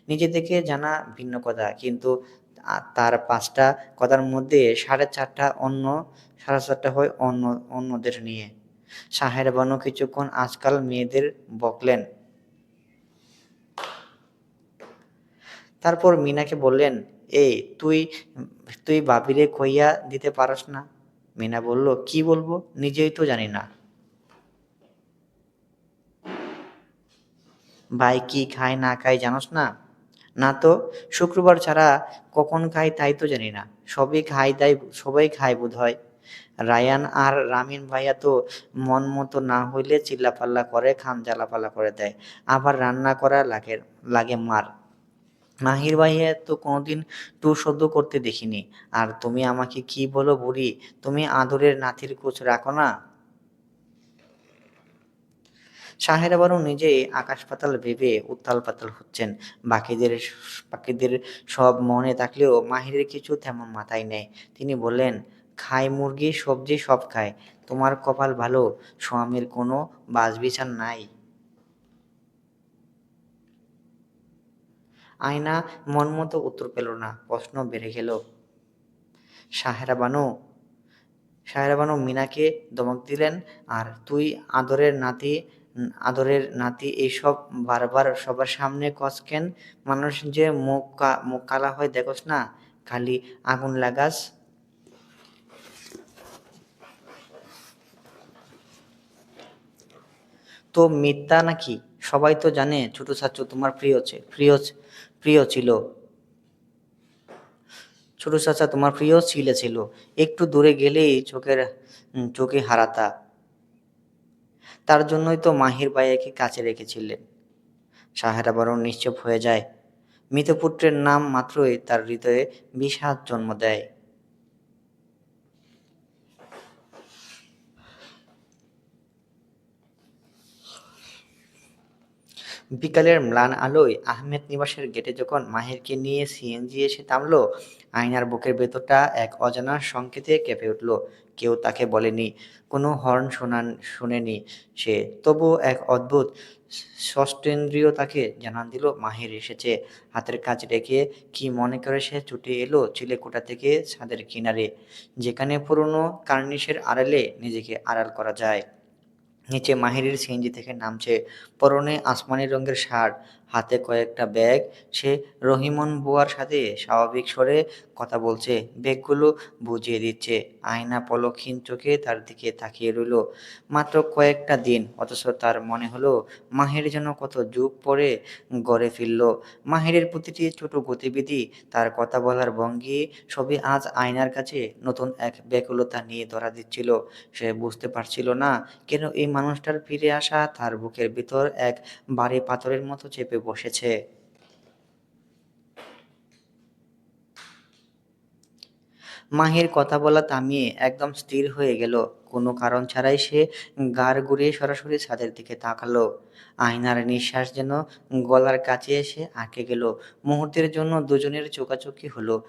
নিজে থেকে জানা ভিন্ন কথা, কিন্তু তার ৫টা কথার মধ্যে ৪.৫টা হয় অন্যদের নিয়ে। সাহের বানু কিছুক্ষণ আজকাল মেয়েদের বকলেন। তারপর মিনাকে বললেন, এই তুই তুই ভাবিরে কইয়া দিতে পারস না? মিনা বলল, কি বলবো, নিজেই তো জানি না। ভাই কি খায় না খায় জানোস না? না তো, শুক্রবার ছাড়া কখন খায় তাই তো জানি না। সবাই খায় বোধহয়। রায়ান আর রামিন ভাইয়া তো মন মতো না হইলে চিল্লাপাল্লা করে, খান জ্বালাপালা করে দেয়। আবার রান্না করা লাগে লাগে মার। মাহির ভাইয়া তো কোনোদিন টুঁ শব্দ করতে দেখিনি। আর তুমি আমাকে কি বলো বুড়ি, তুমি আদরের নাতির খোঁজ রাখো না? সাহেরা বরং নিজেই আকাশ-পাতাল ভেবে উথাল-পাতাল হচ্ছেন। বাকিদের বাকিদের সব মনে থাকলেও মাহিরের কিছু তেমন মাথায় নেই। তিনি বললেন, "খায় মুরগি, সবজি সব খায়। তোমার কপাল ভালো, স্বামীর কোনো বাছবিচার নাই।" আয়না মনমতো উত্তর পেল না। প্রশ্ন বেড়ে গেল। সাহেরা বানু সায়েরা বানু মিনাকে ধমক দিলেন, "আর তুই আদরের নাতি এইসব বারবার সবার সামনে কস কেন? মানুষ যে মুখ কালা হয় দেখোস না? খালি আগুন লাগাস।" "তো মিথ্যা নাকি? সবাই তো জানে ছোট চাচ্চু তোমার প্রিয় ছিল। ছোট চাচা তোমার প্রিয় ছিলে ছিল। একটু দূরে গেলেই চোখে হারাতা। তার জন্যই তো মাহির ভাইয়াকে কাছে রেখেছিলেন।" সাহেরা বরং নিশ্চুপ হয়ে যায়। মৃতপুত্রের নাম মাত্রই তার হৃদয়ে বিষাদ জন্ম দেয়। বিকালের ম্লান আলোয় আহমেদ নিবাসের গেটে যখন মাহিরকে নিয়ে সিএনজি এসে থামল, আয়নার বুকের ভেতরটা এক অজানা সংকেতে কেঁপে উঠল। কেউ তাকে বলেনি, কোনো হর্ন শোনেনি সে। তবুও এক অদ্ভুত ষষ্ঠেন্দ্রিয় তাকে জানান দিল মাহির এসেছে। হাতের কাজ রেখে কি মনে করে সে ছুটে এলো চিলেকোঠা থেকে ছাদের কিনারে, যেখানে পুরনো কার্নিশের আড়ালে নিজেকে আড়াল করা যায়। নিচে মাহিরের সিএনজি থেকে নামছে, পরনে আসমানি রঙের শার্ট, হাতে কয়েকটা ব্যাগ। সে রহিমন বুয়ার সাথে স্বাভাবিক স্বরে কথা বলছে, ব্যাগগুলো বুঝিয়ে দিচ্ছে। আয়না পলকহীন চোখে তার দিকে তাকিয়ে রইল। মাত্র কয়েকটা দিন, অথচ তার মনে হলো মাহির যেন কত যুগ পরে গড়ে ফিরল। মাহিরের প্রতিটি ছোট গতিবিধি, তার কথা বলার ভঙ্গি, সবই আজ আয়নার কাছে নতুন এক ব্যাকুলতা নিয়ে ধরা দিচ্ছিল। সে বুঝতে পারছিল না কেন এই মানুষটার ফিরে আসা তার বুকের ভিতর এক ভারী পাথরের মতো চেপে বসেছে। মাহির কথা বলা থামিয়ে একদম স্থির হয়ে গেল। কোনো কারণ ছাড়াই সে ঘাড় ঘুরিয়ে সরাসরি ছাদের দিকে তাকালো। আয়নার নিঃশ্বাস যেন গলার কাছে এসে আটকে গেল। মুহূর্তের জন্য দুজনের চোখাচোখি হলো।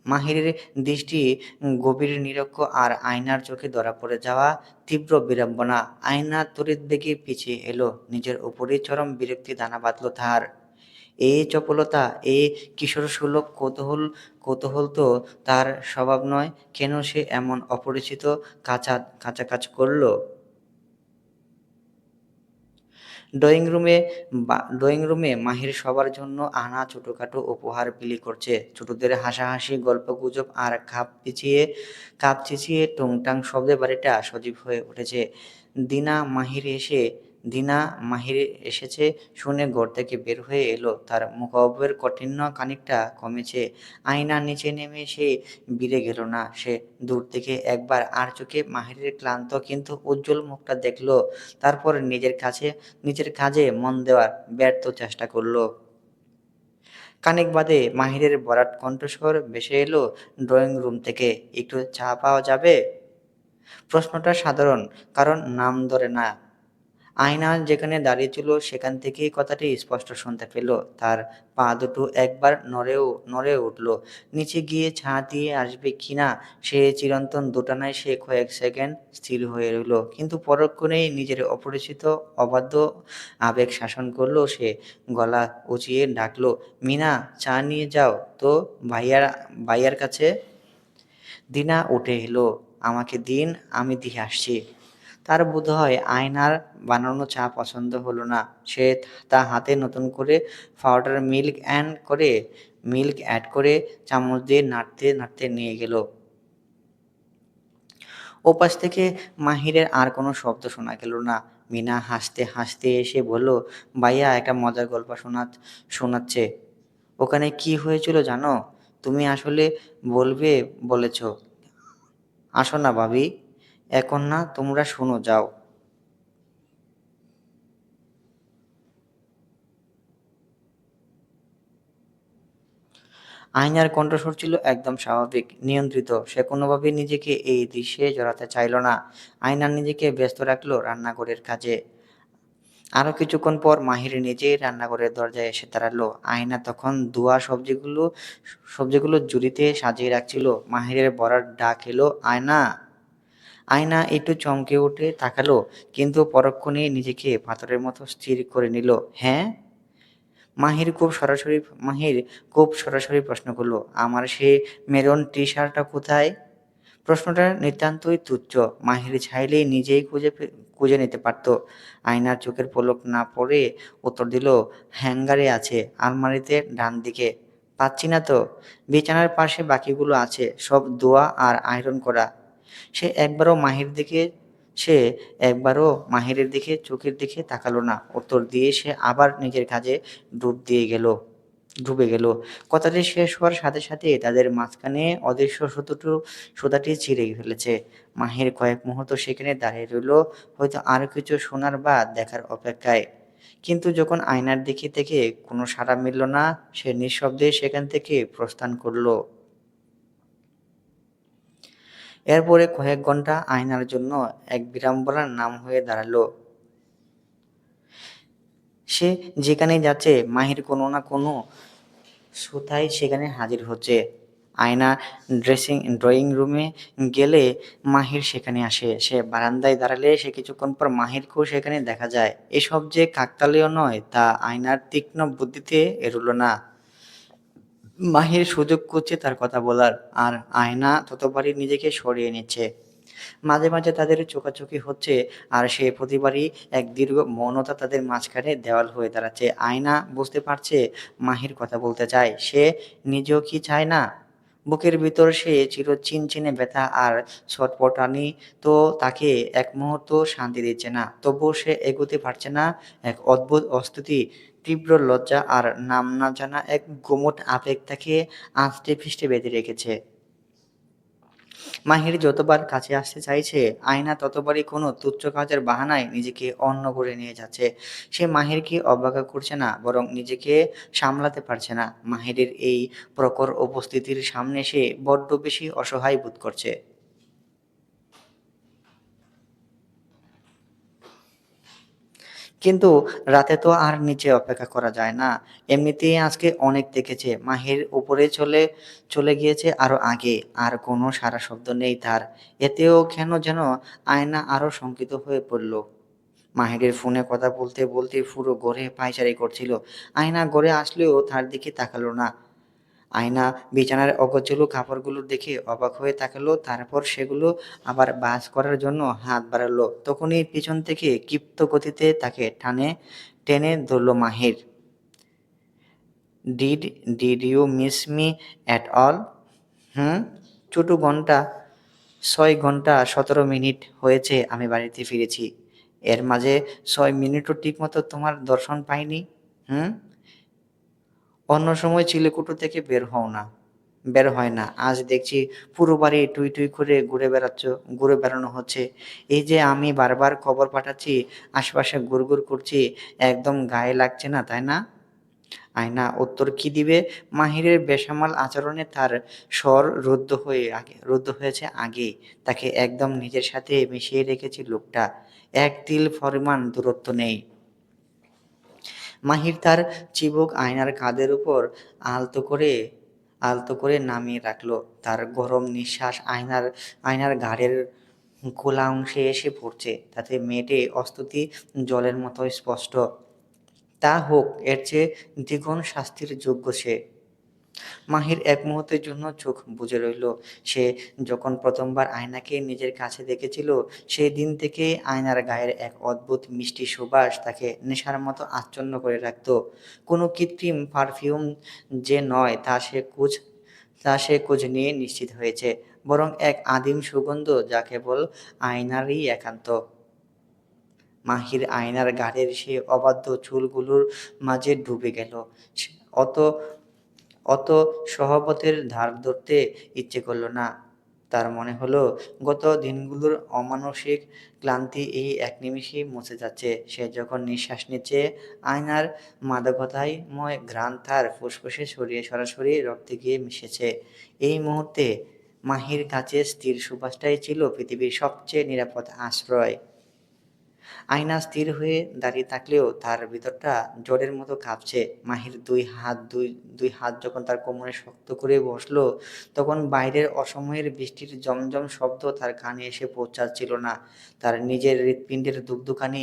মাহিরের দৃষ্টি গভীর নিরক্ষ, আর আয়নার চোখে ধরা পড়ে যাওয়া তীব্র বিড়ম্বনা। আয়না তড়িৎ বেগে পিছিয়ে এলো। নিজের উপরই চরম বিরক্তি দানা বাঁধল তার। এই চপলতা, এই কিশোরসুলভ কৌতূহল তো তার স্বভাব নয়। কেন সে এমন অপরিচিত কাঁচা কাজ করল? ড্রয়িং রুমে মাহির সবার জন্য আনা ছোটখাটো উপহার বিলি করছে। ছোটদের হাসাহাসি, গল্পগুজব আর কাপ চেঁচিয়ে টুংটাং শব্দে বাড়িটা সজীব হয়ে উঠেছে। দিনা মাহির এসে দিনা মাহির এসেছে শুনে ঘর থেকে বের হয়ে এলো। তার মুখাবয়বের কাঠিন্য খানিকটা কমেছে। আয়নার নিচে নেমে সে বিরে গেল না। সে দূর থেকে একবার আর চোখে মাহিরের ক্লান্ত কিন্তু উজ্জ্বল মুখটা দেখল। তারপর নিজের কাজে মন দেওয়ার ব্যর্থ চেষ্টা করল। খানিক বাদে মাহিরের ভরাট কণ্ঠস্বর ভেসে এলো ড্রয়িং রুম থেকে, "একটু চা পাওয়া যাবে?" প্রশ্নটা সাধারণ, কারণ নাম ধরে না। আয়না যেখানে দাঁড়িয়ে ছিল সেখান থেকেই কথাটি স্পষ্ট শুনতে পেল। তার পা দুটো একবার নড়ে উঠল। নিচে গিয়ে ছা দিয়ে আসবে কিনা সে চিরন্তন দোটানায় সে কয়েক সেকেন্ড স্থির হয়ে রইল। কিন্তু পরক্ষণেই নিজের অপরিচিত অবাধ্য আবেগ শাসন করল সে। গলা উঁচিয়ে ডাকল, "মিনা, চা নিয়ে যাও তো ভাইয়ার কাছে।" দিনা উঠে এলো, "আমাকে দিন, আমি দিয়ে আসছি।" তার বোধহয় আয়নার বানানো চা পছন্দ হলো না। সে তা হাতে নতুন করে পাউডার মিল্ক অ্যাড করে চামচ দিয়ে নাড়তে নাড়তে নিয়ে গেল। ওপাশ থেকে মাহিরের আর কোনো শব্দ শোনা গেল না। মিনা হাসতে হাসতে এসে বলল, "ভাইয়া একটা মজার গল্প শোনাচ্ছে। ওখানে কি হয়েছিল জানো? তুমি আসলে বলবে বলেছ। আসো না ভাবি, এখন না, তোমরা শোনো যাও।" আয়নার কণ্ঠস্বর ছিল একদম স্বাভাবিক, নিয়ন্ত্রিত। সে কোনোভাবেই নিজেকে এই দৃশ্যে জড়াতে চাইল না। আয়না নিজেকে ব্যস্ত রাখল রান্নাঘরের কাজে। আরও কিছুক্ষণ পর মাহির নিজেই রান্নাঘরের দরজায় এসে দাঁড়ালো। আয়না তখন ধোয়া সবজিগুলো ঝুড়িতে সাজিয়ে রাখছিল। মাহিরের বড়ার ডাক এলো, "আয়না!" আয়না একটু চমকে উঠে তাকালো, কিন্তু পরক্ষণেই নিজেকে পাথরের মতো স্থির করে নিল। "হ্যাঁ?" মাহির মাহির খুব সরাসরি প্রশ্ন করল, "আমার সেই মেরুন টি-শার্টটা কোথায়?" প্রশ্নটা নিতান্তই তুচ্ছ। মাহির চাইলেই নিজেই খুঁজে নিতে পারত। আয়নার চোখের পলক না পড়ে উত্তর দিল, "হ্যাঙ্গারে আছে, আলমারিতে ডান দিকে।" "পাচ্ছি না তো। বিছানার পাশে বাকিগুলো আছে, সব ধোয়া আর আয়রন করা।" সে একবারও মাহির দিকে সে একবারও মাহিরের দিকে চোখের দিকে তাকালো না। উত্তর দিয়ে সে আবার নিজের কাজে ডুবে গেল। কথাটি শেষ হওয়ার সাথে সাথে তাদের মাঝখানে অদৃশ্য সুতাটি ছিঁড়ে ফেলেছে। মাহির কয়েক মুহূর্ত সেখানে দাঁড়িয়ে রইল, হয়তো আরো কিছু শোনার বা দেখার অপেক্ষায়। কিন্তু যখন আয়নার দিকে থেকে কোনো সাড়া মিলল না, সে নিঃশব্দে সেখান থেকে প্রস্থান করল। এরপরে কয়েক ঘন্টা আয়নার জন্য এক বিড়ম্বনার নাম হয়ে দাঁড়ালো। সে যেখানেই যাচ্ছে মাহির কোনো না কোনো সুতায় সেখানে হাজির হচ্ছে। আয়না ড্রয়িং রুমে গেলে মাহির সেখানে আসে। সে বারান্দায় দাঁড়ালে সে কিছুক্ষণ পর মাহিরকেও সেখানে দেখা যায়। এসব যে কাকতালীয় নয় তা আয়নার তীক্ষ্ণ বুদ্ধিতে এড়োল না। মাহির সুযোগ খুঁজছে তার কথা বলার, আর আয়না ততবারই নিজেকে সরিয়ে নিচ্ছে। মাঝে মাঝে তাদের চোখাচোখি হচ্ছে, আর সে প্রতিবারই এক দীর্ঘ মৌনতা তাদের মাঝখানে দেওয়াল হয়ে দাঁড়াচ্ছে। আয়না বুঝতে পারছে মাহির কথা বলতে চায়, সে নিজেও কি চায় না। বুকের ভিতর সে চিনচিনে ব্যথা আর ছটফটানি তো তাকে এক মুহূর্ত শান্তি দিচ্ছে না। তবুও সে এগোতে পারছে না। এক অদ্ভুত অস্থিতি, তীব্র লজ্জা আর নাম না জানা এক গুমোট আবেগ তাকে আঁচড়ে পিষ্টে বেঁধে রেখেছে। মাহির যতবার কাছে আসতে চাইছে, আয়না ততবারই কোনো তুচ্ছ কাজের বাহানায় নিজেকে অন্য করে নিয়ে যাচ্ছে। সে মাহিরকে অবজ্ঞা করছে না, বরং নিজেকে সামলাতে পারছে না। মাহিরের এই প্রখর উপস্থিতির সামনে সে বড্ড বেশি অসহায় বোধ করছে। কিন্তু রাতে তো আর নিচে অপেক্ষা করা যায় না। এমনিতেই আজকে অনেক দেখেছে। মাহির উপরে চলে গিয়েছে আরো আগে। আর কোনো সাড়া শব্দ নেই তার। এতেও কেন যেন আয়না আরো শঙ্কিত হয়ে পড়ল। মাহিরের ফোনে কথা বলতে বলতে পুরো ঘরে পায়চারি করছিল। আয়না ঘরে আসলেও তার দিকে তাকালো না। আয়না বিছানার অগোছালো কাপড়গুলো দেখে অবাক হয়ে তাকালো, তারপর সেগুলো আবার ভাঁজ করার জন্য হাত বাড়ালো। তখনই পিছন থেকে ক্ষিপ্ত গতিতে তাকে টেনে ধরল Mahir. Did did you miss me at all? Hmm? ছোট ঘন্টা ৬ ঘন্টা ১৭ মিনিট হয়েছে আমি বাড়িতে ফিরেছি। এর মাঝে ৬ মিনিটও ঠিকমতো তোমার দর্শন পাইনি। হুম? অন্য সময় চিলেকোঠা থেকে বের হয় না। আজ দেখছি পুরো বাড়ি টুই, টুই করে ঘুরে বেড়ানো হচ্ছে। এই যে আমি বারবার খবর পাঠাচ্ছি, আশপাশে ঘুরঘুর করছি, একদম গায়ে লাগছে না, তাই না? আয়না উত্তর কি দিবে? মাহিরের বেসামাল আচরণে তার স্বর রুদ্ধ হয়েছে আগেই। তাকে একদম নিজের সাথে মিশিয়ে রেখেছে লোকটা। এক তিল পরিমাণ দূরত্ব নেই। মাহির তার চিবুক আয়নার কাঁধের উপর আলতো করে নামিয়ে রাখল। তার গরম নিঃশ্বাস আয়নার ঘাড়ের খোলা অংশে এসে পড়ছে। তাতে মেটে অস্তুতি জলের মতো স্পষ্ট। তা হোক, এর চেয়ে দ্বিগুণ শাস্তির যোগ্য সে। মাহির এক মুহূর্তের জন্য চোখ বুজে রইল। সে যখন প্রথমবার আয়নাকে নিজের কাছে দেখেছিল, সেই দিন থেকেই আয়নার গায়ের এক অদ্ভুত মিষ্টি সুবাস তাকে নেশার মতো আচ্ছন্ন করে রাখত। কোনো কৃত্রিম পারফিউম যে নয় তা সে খোঁজ নিয়ে নিশ্চিত হয়েছে, বরং এক আদিম সুগন্ধ যা কেবল আয়নারই একান্ত। মাহির আয়নার ঘাড়ের সেই অবাধ্য চুলগুলোর মাঝে ডুবে গেল। সে অত অত সহবতের ধার ধরতে ইচ্ছে করল না। তার মনে হলো গত দিনগুলোর অমানসিক ক্লান্তি এই এক নিমেষেই মুছে যাচ্ছে। সে যখন নিঃশ্বাস নিচ্ছে, আয়নার মাদকতাময় ঘ্রাণ তার ফুসফুসে ছড়িয়ে সরাসরি রক্তে গিয়ে মিশেছে। এই মুহূর্তে মাহির কাছে স্থির সুবাসটাই ছিল পৃথিবীর সবচেয়ে নিরাপদ আশ্রয়। আয়না স্থির হয়ে দাঁড়িয়ে থাকলেও তার ভিতরটা ঝড়ের মতো কাঁপছে। মাহির দুই হাত যখন তার কোমরে শক্ত করে বসলো, তখন বাইরের অসময়ের বৃষ্টির ঝমঝম শব্দ তার কানে এসে পৌঁছাচ্ছিল না। তার নিজের হৃৎপিণ্ডের ধুকধুকানি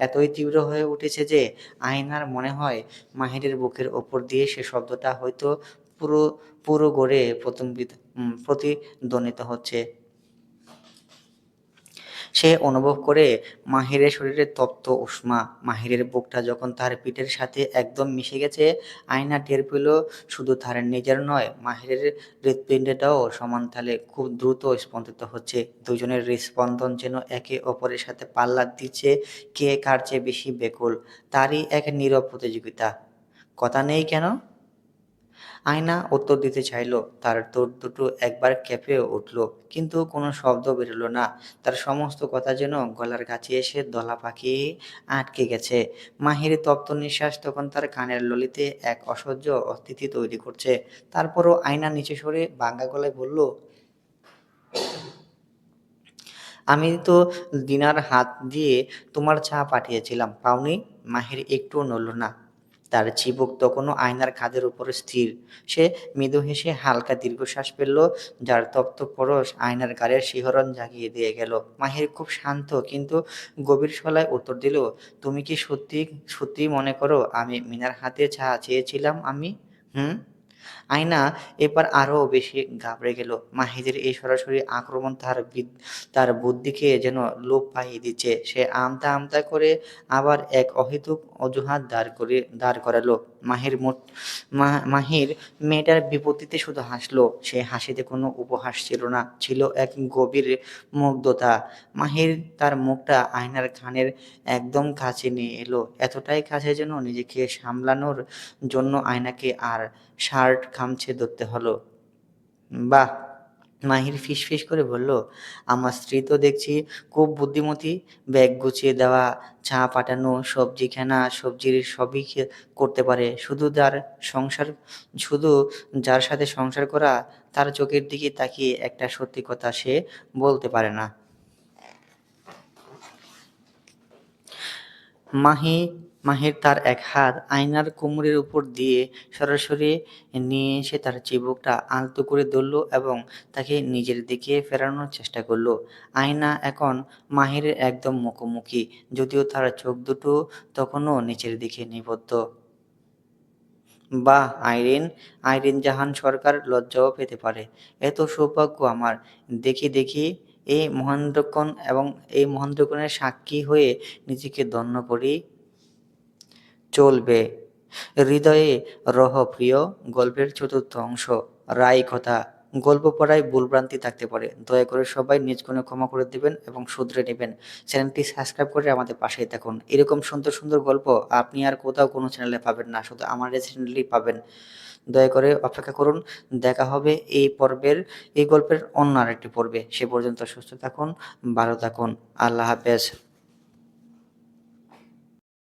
এতই তীব্র হয়ে উঠেছে যে আয়নার মনে হয় মাহিরের বুকের ওপর দিয়ে সে শব্দটা হয়তো পুরো পুরো গড়ে প্রতিধ্বনিত হচ্ছে। সে অনুভব করে মাহিরের শরীরে তপ্ত উষ্মা। মাহিরের বুকটা যখন তার পিঠের সাথে একদম মিশে গেছে, আয়না টের পেল শুধু তার নিজের নয়, মাহিরের হৃৎপিণ্ডটাও সমান তালে খুব দ্রুত স্পন্দিত হচ্ছে। দুজনের হৃৎস্পন্দন যেন একে অপরের সাথে পাল্লা দিচ্ছে, কে কার চেয়ে বেশি ব্যাকুল। তারই এক নীরব প্রতিযোগিতা। কথা নেই কেন? আয়না উত্তর দিতে চাইল, তার ঠোঁট দুটো একবার কেঁপে উঠল, কিন্তু কোনো শব্দ বেরোলো না। তার সমস্ত কথা যেন গলার কাছে এসে দলা পাকিয়ে আটকে গেছে। মাহির তপ্ত নিঃশ্বাস তখন তার কানের ললিতে এক অসহ্য অস্থিতি তৈরি করছে। তারপরও আয়না নিচে সরে ভাঙা গলায় বলল, আমি তো দিনার হাত দিয়ে তোমার চা পাঠিয়েছিলাম, পাওনি? মাহির একটুও নড়ল না। তার চিবুক তখনও আয়নার কাঁধের উপর স্থির। সে মৃদু হেসে হালকা দীর্ঘশ্বাস ফেলল, যার তপ্ত পরশ আয়নার গায়ের শিহরণ জাগিয়ে দিয়ে গেল। মাহির খুব শান্ত কিন্তু গভীর গলায় উত্তর দিল, তুমি কি সত্যিই মনে করো আমি মিনার হাতে চা চেয়েছিলাম? হুম। আয়না এবার আরও বেশি ঘাবড়ে গেল। মাহিদের এই সরাসরি আক্রমণ তার বুদ্ধিকে যেন লোপ পাইয়ে দিচ্ছে। সে আমতা আমতা করে আবার এক অহেতুক অজুহাত দাঁড় করালো। মাহির মেয়েটার বিপত্তিতে শুধু হাসলো। সে হাসিতে কোনো উপহাস ছিল না, ছিল এক গভীর মুগ্ধতা। মাহির তার মুখটা আয়নার কানের একদম কাছে নিয়ে এলো, এতটাই কাছে যেন নিজেকে সামলানোর জন্য আয়নাকে আর শার্ট খামচে ধরতে হলো। বাহ! মাহির ফিসফিস করে বলল, আমার স্ত্রী তো দেখছি খুব বুদ্ধিমতী। ব্যাগ গুছিয়ে দেওয়া, চা পাঠানো, সবজি কেনা, সবজির সবই করতে পারে। সংসার শুধু যার সাথে সংসার করা, তার চোখের দিকে তাকিয়ে একটা সত্যি কথা সে বলতে পারে না। মাহির তার এক হাত আয়নার কোমরের উপর দিয়ে সরাসরি নিয়ে এসে তার চিবুকটা আলতো করে ধরল এবং তাকে নিজের দিকে ফেরানোর চেষ্টা করল। আয়না এখন মাহিরের একদম মুখোমুখি, যদিও তার চোখ দুটো তখনও নিচের দিকে নিবদ্ধ। বাহ আইরিন! আইরিন জাহান সরকার লজ্জাও পেতে পারে। এত সৌভাগ্য আমার। দেখি এই মহেন্দ্রক্ষণের সাক্ষী হয়ে নিজেকে ধন্য করি। চলবে। হৃদয়ে রহ প্রিয়। গল্পের চতুর্থ অংশ, রায় কথা। গল্প পড়ায় ভুলভ্রান্তি থাকতে পারে, দয়া করে সবাই নিজ গুণে ক্ষমা করে দিবেন এবং শুধরে নেবেন। চ্যানেলটি সাবস্ক্রাইব করে আমাদের পাশেই থাকুন। এরকম সুন্দর সুন্দর গল্প আপনি আর কোথাও কোনো চ্যানেলে পাবেন না, শুধু আমার এই চ্যানেলেই পাবেন। দয়া করে অপেক্ষা করুন। দেখা হবে এই গল্পের অন্য আরেকটি পর্বে। সে পর্যন্ত সুস্থ থাকুন, ভালো থাকুন। আল্লাহ হাফেজ।